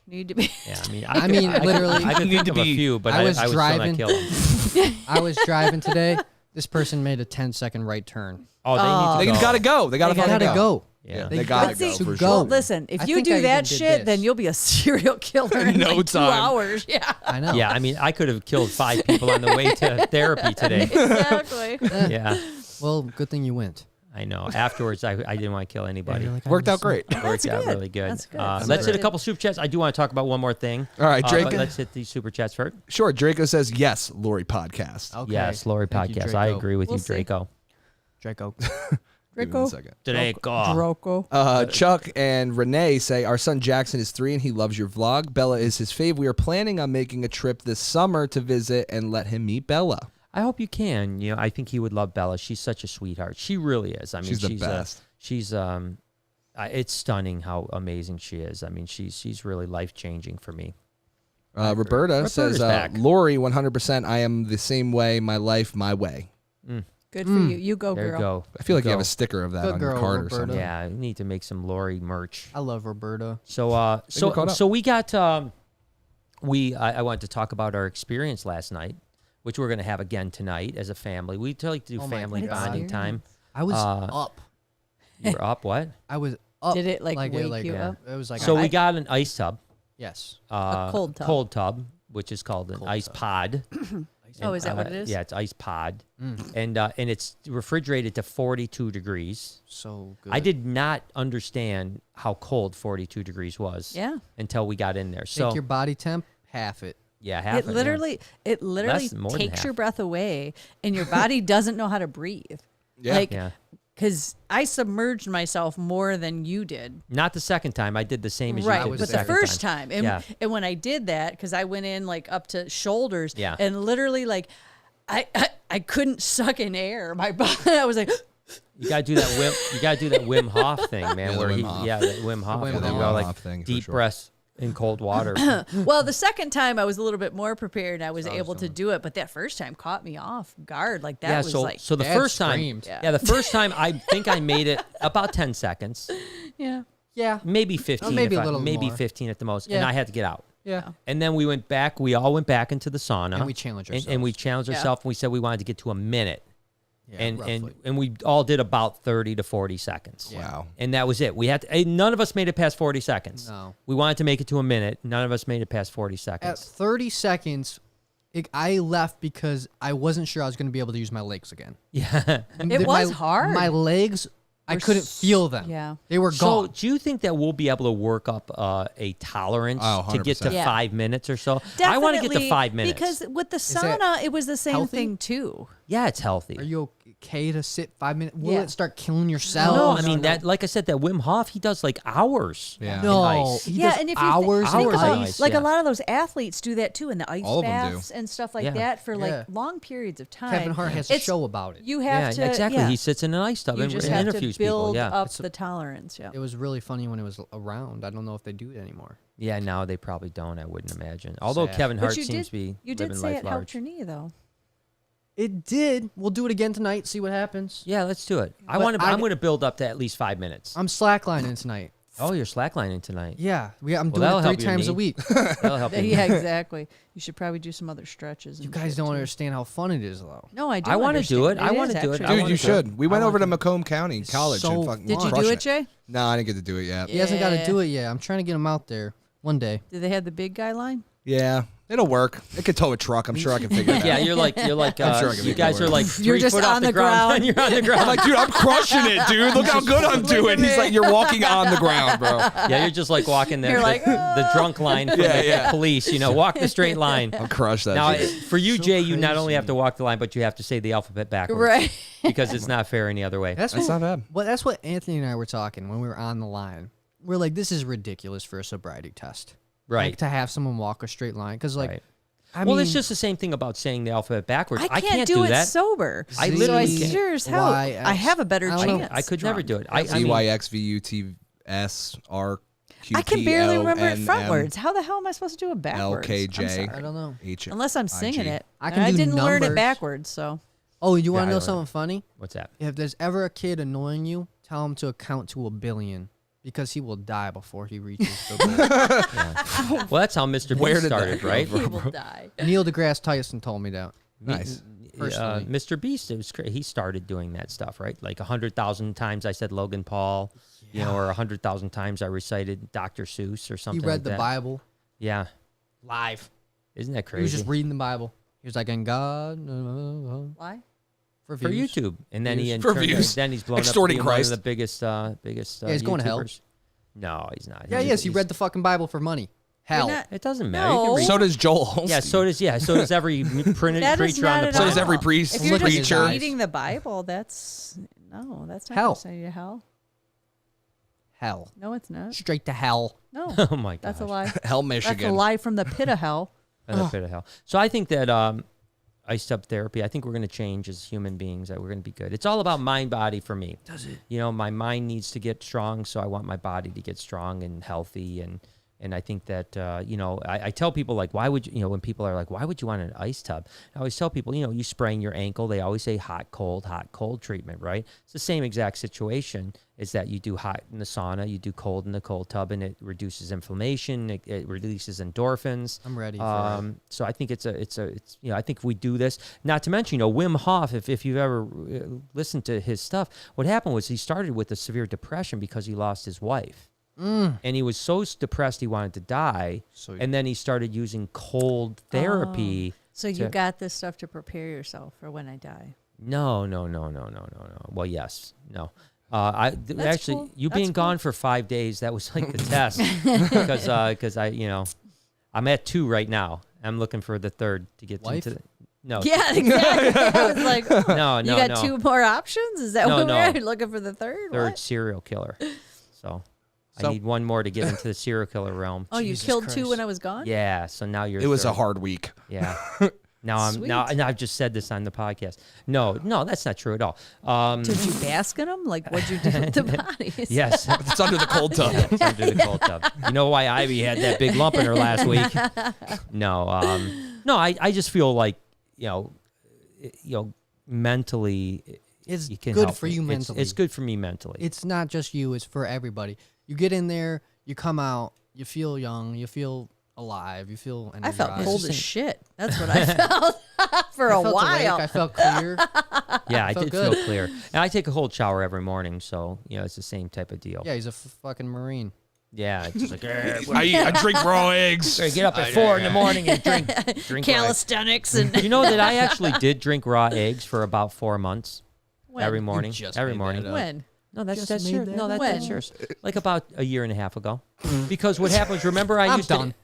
need to be. Yeah, I mean, I mean, literally, I could You need think to of a be- few, but I I was would still driving- not kill them. I was driving today. This person made a 10-second right turn. Oh, they need They to got to go. They got to They fucking Gotta go. Yeah. They got to But go see, for to sure. go. Well, listen, if I you think do I that even did shit, this. then you'll be a serial killer in No like 2 time. hours. Yeah, I know. Yeah, I mean, I could have killed 5 people on the way to therapy today. exactly. Yeah, Well, good thing you went. I know. Afterwards, I didn't want to kill anybody. You're like, I Worked was out great. It worked out good. really good. That's good. Let's hit a Good. couple super chats. I do want to talk about one more thing. All right, Drake. Let's hit these super chats first. Sure. Draco says yes. Lori podcast. Okay. Yes, Lori Thank you, podcast. I Draco. agree with We'll you, see. Draco. Draco. Give me 1 second. Draco. Draco. Chuck and Renee say our son Jackson is 3 and he loves your vlog. Bella is his fave. We are planning on making a trip this summer to visit and let him meet Bella. I hope you can. You know, I think he would love Bella. She's such a sweetheart. She really is. I mean, She's the best. It's stunning how amazing she is. I mean, she's really life changing for me. Roberta says, back. Lori, 100%. I am the same way. My life, my way. Good for you. You go, There girl. you go. I feel like you Go. have a sticker of that Good on your girl, card or Roberta. something. Yeah, we need to make some Lori merch. I love Roberta. So caught up. so we got I wanted to talk about our experience last night, which we're going to have again tonight as a family. We like to do Oh my family God. bonding time. I was Uh, up. You were up what? I was up. Did it, like, wake you yeah. up? It was like So I, we got an ice tub. yes. cold tub. Cold tub, which is called an Cold ice tub. pod. Oh, is that what it is? Yeah, it's ice pod, Mm. and it's refrigerated to 42 degrees. So good. I did not understand how cold 42 degrees was. Yeah. Until we got in there. Take So your body temp, half it. Yeah, half It literally more than takes half. your breath away, and your body doesn't know how to breathe. Yeah. Like, Yeah. because I submerged myself more than you did. Not the second time. I did the same as you Right, did but the the second first time. time, Yeah. and when I did that, because I went in like up to shoulders, Yeah. and literally like, I couldn't suck in air. My body, I was like, You gotta do that Wim. You gotta do that Wim Hof thing, man. Yeah, the where Wim Hof. that Wim Hof. Wim where they Hof. go Wim like Hof thing, for deep sure. breaths in cold water. well, the second time I was a little bit more prepared. And I was able to do it, but that first time caught me off guard. Like that yeah. was So like, so the Dad first time. screamed. Yeah. The first time I think I made it about 10 seconds, yeah. Yeah. maybe 15. maybe if a little maybe more. 15 at the most, and Yeah. I had to get out. Yeah. And then we went back. We all went back into the sauna, And we challenged and we ourselves. challenged Yeah. ourselves. And we said we wanted to get to a minute, Yeah, roughly. and we all did about 30 to 40 seconds. Wow. And that was it. We had to, none of us made it past 40 seconds. No. We wanted to make it to a minute. None of us made it past 40 At seconds. 30 seconds, I left because I wasn't sure I was going to be able to use my legs again. Yeah. It was hard. My legs, I couldn't feel them. Yeah. They were So, gone. do you think that we'll be able to work up a tolerance Oh, to get to 100%. Yeah. 5 minutes or so? I want to get to Definitely, 5 minutes. because with the that sauna, it was the same healthy? thing too. yeah, it's healthy. Are you okay to sit 5 minutes? Will Yeah. it start killing your cells? no, I mean that. Like I said, that Wim Hof, he does like hours. Yeah. No, in ice. he Yeah, does and if you hours think in hours about in ice. ice. like yeah. a lot of those athletes do that too in the ice All of 'em do. baths and stuff like Yeah. that for like Yeah. long periods of time. Kevin Hart has a It's- show about it. You Yeah, have to exactly. yeah. He sits in an ice tub You and, just and have interviews to build people. Yeah, up the tolerance. Yeah. It was really funny when it was around. I don't know if they do it anymore. yeah. Now they probably don't. I wouldn't imagine. Although Sad. Kevin Hart But you seems did, to be you did living say life it large. helped your knee though. It did. We'll do it again tonight. See what happens. Yeah, let's do it. I But want to. I- I'm going to build up to at least 5 minutes. I'm slacklining tonight. Oh, you're slacklining tonight. Yeah, I'm Well, doing that'll it 3 help your times a knee. week. That'll help you. Yeah, exactly. You should probably do some other stretches. You and guys shit, don't too. understand how fun it is, though. No, I do. I wanna do it. I wanna is do it. actually. I Dude, wanna you do should. We went I over to wanna Macomb County College so- and fucking Did you crushed do it, Jay? No, I didn't get to do it yet. He hasn't got to Yeah. do it yet. I'm trying to get him out there one day. Did they have the big guy line? Yeah, it'll work. It could tow a truck. I'm sure I can figure it out. Yeah, you're like I'm sure I can you make guys it are work. like You're 3 just foot off on the the ground. ground. And you're on the ground. I'm like, dude, I'm crushing it, dude. Look how good I'm doing. He's like, you're walking on the ground, bro. Yeah, you're just like walking You're like, the drunk line from Yeah, the yeah. police. You know, walk the straight line. I'll crush that. Now, shit. for you, So Jay, you not only have crazy. to walk the line, but you have to say the alphabet backwards. Right. Because it's not fair any other way. That's That's what, not bad. Well, that's what Anthony and I were talking when we were on the line. We're like, this is ridiculous for a sobriety test. Right. Like, to have someone walk a straight line. Because, like, Right. I Well, mean, it's just the same thing about saying the alphabet backwards. I can't do it that. sober. I Z, literally so I can't. sure as hell, Y, I have a better I don't know. chance. I could never do it. I mean, ZYXVUTSRQTLNM I can barely remember it frontwards. How the hell am I supposed to do it backwards? I'm LKJ. sorry. I don't know. Unless I'm singing it. I And can I do didn't learn it numbers. backwards, so. Oh, you want Yeah, to I know don't something funny? what's that? If there's ever a kid annoying you, tell him to count to 1 billion. Because he will die before he reaches the goal. Well, that's how Mr. Where Beast did that started, go right? He will die. Neil deGrasse Tyson told me that. Nice. Personally. Mr. Beast, it was he started doing that stuff, right? Like 100,000 times I said Logan Paul, you know, or 100,000 times I recited Dr. Seuss or He something. read like the that. Bible Yeah, live. isn't that He crazy? was just reading the Bible. He was like, "In God, Why? for for views." YouTube, and then he in For turn, views. then he's blown Extorting up to be one of Christ. the biggest. Yeah, he's going to hell. YouTubers. No, he's not. Yeah, yes, he read the fucking Bible for money. Hell. not- It doesn't matter. No. You can read- So does Joel Holstein. so does every printed That is preacher on not the at So does planet. every priest, If you're Look at his just preacher. eyes. reading the Bible, that's not Hell. going to send you to hell. Hell. No, it's not. Straight to hell. No, Oh my god, that's a lie. Hell, That's a Michigan. lie from the pit of hell. And a bit of hell. So I think that iced up therapy, I think we're going to change as human beings. That we're going to be good. It's all about mind body for me. Does it? You know, my mind needs to get strong, so I want my body to get strong and healthy. And I think that you know, I tell people like, why would you know, when people are like, why would you want an ice tub? I always tell people, you know, you sprain your ankle. They always say hot cold treatment, right? It's the same exact situation. Is that you do hot in the sauna, you do cold in the cold tub, and it reduces inflammation. It releases endorphins. I'm ready for it. So I think it's you know, I think if we do this, not to mention, you know, Wim Hof, if you've ever listened to his stuff, what happened was he started with a severe depression because he lost his wife. And he was so depressed he wanted to die. So- And then he started using cold therapy. So you to- got this stuff to prepare yourself for when I die. No. Well, yes, no. That's Actually, cool. you That's being cool. gone for 5 days, that was like the test because I, you know, I'm at 2 right now. I'm looking for the third to get Wife? into. No. Yeah, exactly. I was like, No. you got two more options? Is that No, what no. we're looking for the third? Third What? serial killer. So I So- need one more to get into the serial killer realm. Oh, you Jesus killed Christ. 2 when I was gone? Yeah. So now you're. It was a third. hard week. Yeah. Now and I've just said this on the podcast. No, that's not true at all. Did you bask in them? Like, what'd you do with the bodies? Yes. It's under the cold tub. It's under the cold tub. You know why Ivy had that big lump in her last week? No, I just feel like, mentally, It's you can good help for me. you It's- mentally. It's good for me mentally. It's not just you, it's for everybody. You get in there, you come out, you feel young, you feel alive, you feel I felt energized. cold as shit. That's what I felt for I a felt awake, while. I felt clear. Yeah, I felt did good. feel clear. And I take a cold shower every morning, so, it's the same type of deal. Yeah, he's a fucking Marine. Yeah, it's just like, I drink raw eggs. get up at 4 in the morning and drink raw eggs. Calisthenics and You know that I actually did drink raw eggs for about 4 months when? every morning. just Every made morning. that up. When? No, that's Just that's made serious. that No, up. that's When? serious. Like about a year and a half ago. Because what happens? Remember, I I'm used done.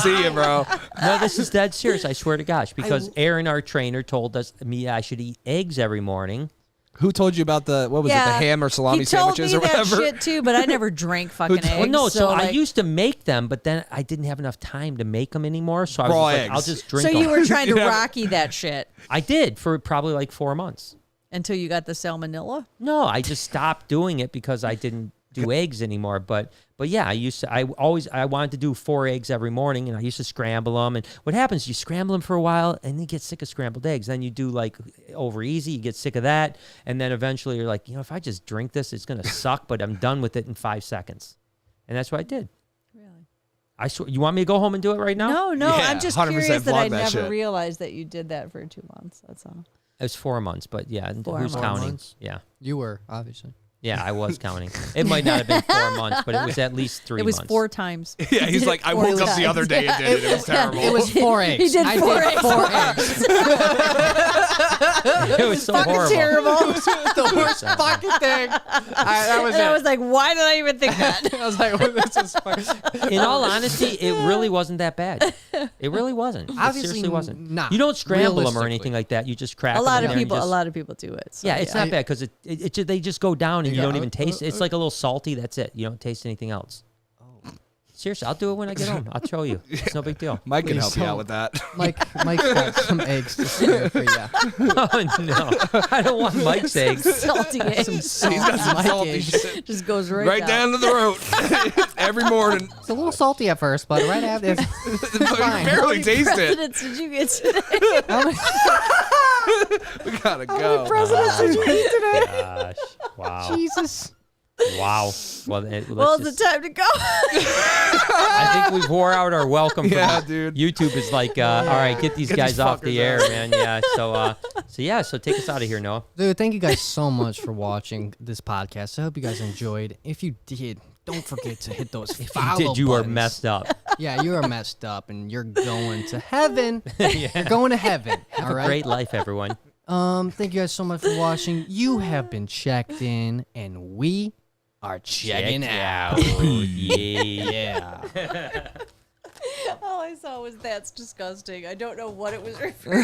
See you, bro. No, this is dead serious. I swear to gosh. Because Aaron, our trainer, told I should eat eggs every morning. Who told you about the Yeah, the ham or salami he told sandwiches me or whatever? that shit too, but I never drank fucking eggs. Well, no, so I like- used to make them, but then I didn't have enough time to make them anymore. So I was Raw just like, eggs. I'll just drink So them. you were trying to Yeah. Rocky that shit I did for probably like 4 months. until you got the salmonella. No, I just stopped doing it because I didn't do eggs anymore. But yeah, I wanted to do 4 eggs every morning, and I used to scramble them. And what happens? You scramble them for a while, and you get sick of scrambled eggs. Then you do like over easy, you get sick of that, and then eventually you're like, if I just drink this, it's gonna suck. But I'm done with it in 5 seconds, and that's what I did. Really? I swear. You want me to go home and do it right now? No, Yeah, I'm just 100% curious that I vlog that never shit. realized that you did that for 2 months. That's all. It was 4 months, but yeah, and 4 who's months. counting? months? Yeah. You were, obviously. Yeah, I was counting. It might not have been 4 months, but it was at least 3 It was months. 4 times. Yeah, he's Did like, it I 4 woke up the times. other day and did it. It was terrible. It was 4 eggs. He did I 4 did eggs. 4 eggs. It was so Fucking horrible. terrible. the worst fucking thing. That was And I it. was like, why did I even think that? I was like, well, this is fucking... In all honesty, it really wasn't that bad. It really wasn't. It Obviously seriously wasn't. not, You don't scramble them or realistically. anything like that. You just crack a them lot in of there and people, just- a lot of people do it. So Yeah, it's not bad because they just go down and you Yeah. don't even taste it. It's like a little salty. That's it. You don't taste anything else. Seriously, I'll do it when I get home. I'll show you. It's no big deal. Mike can Please help you don't. out with that. Mike's got some eggs to spare for you. Oh, no. I don't want Mike's eggs. salty eggs. He's got some Mike salty eggs. shit Just goes right down to the road every morning. It's a little salty at first, but right after... You Fine. barely taste it. Presidents did you get today? We gotta go. Presidents did you eat today? Gosh. Wow. Jesus. Wow. Well, Well, it's the time to go. I think we've wore out our welcome. From Yeah, dude. YouTube is like, all right, get these Get guys these off the fuckers air, out. man. Yeah. So take us out of here, Noah. Dude, thank you guys so much for watching this podcast. I hope you guys enjoyed. If you did, don't forget to hit those follow You are buttons. messed up. Yeah, you are messed up, and you're going to heaven. You're going to heaven. Have all a right. great life, everyone. Thank you guys so much for watching. You have been checked in, and we are checking Check out. Yeah. Yeah. All I saw was that's disgusting. I don't know what it was referring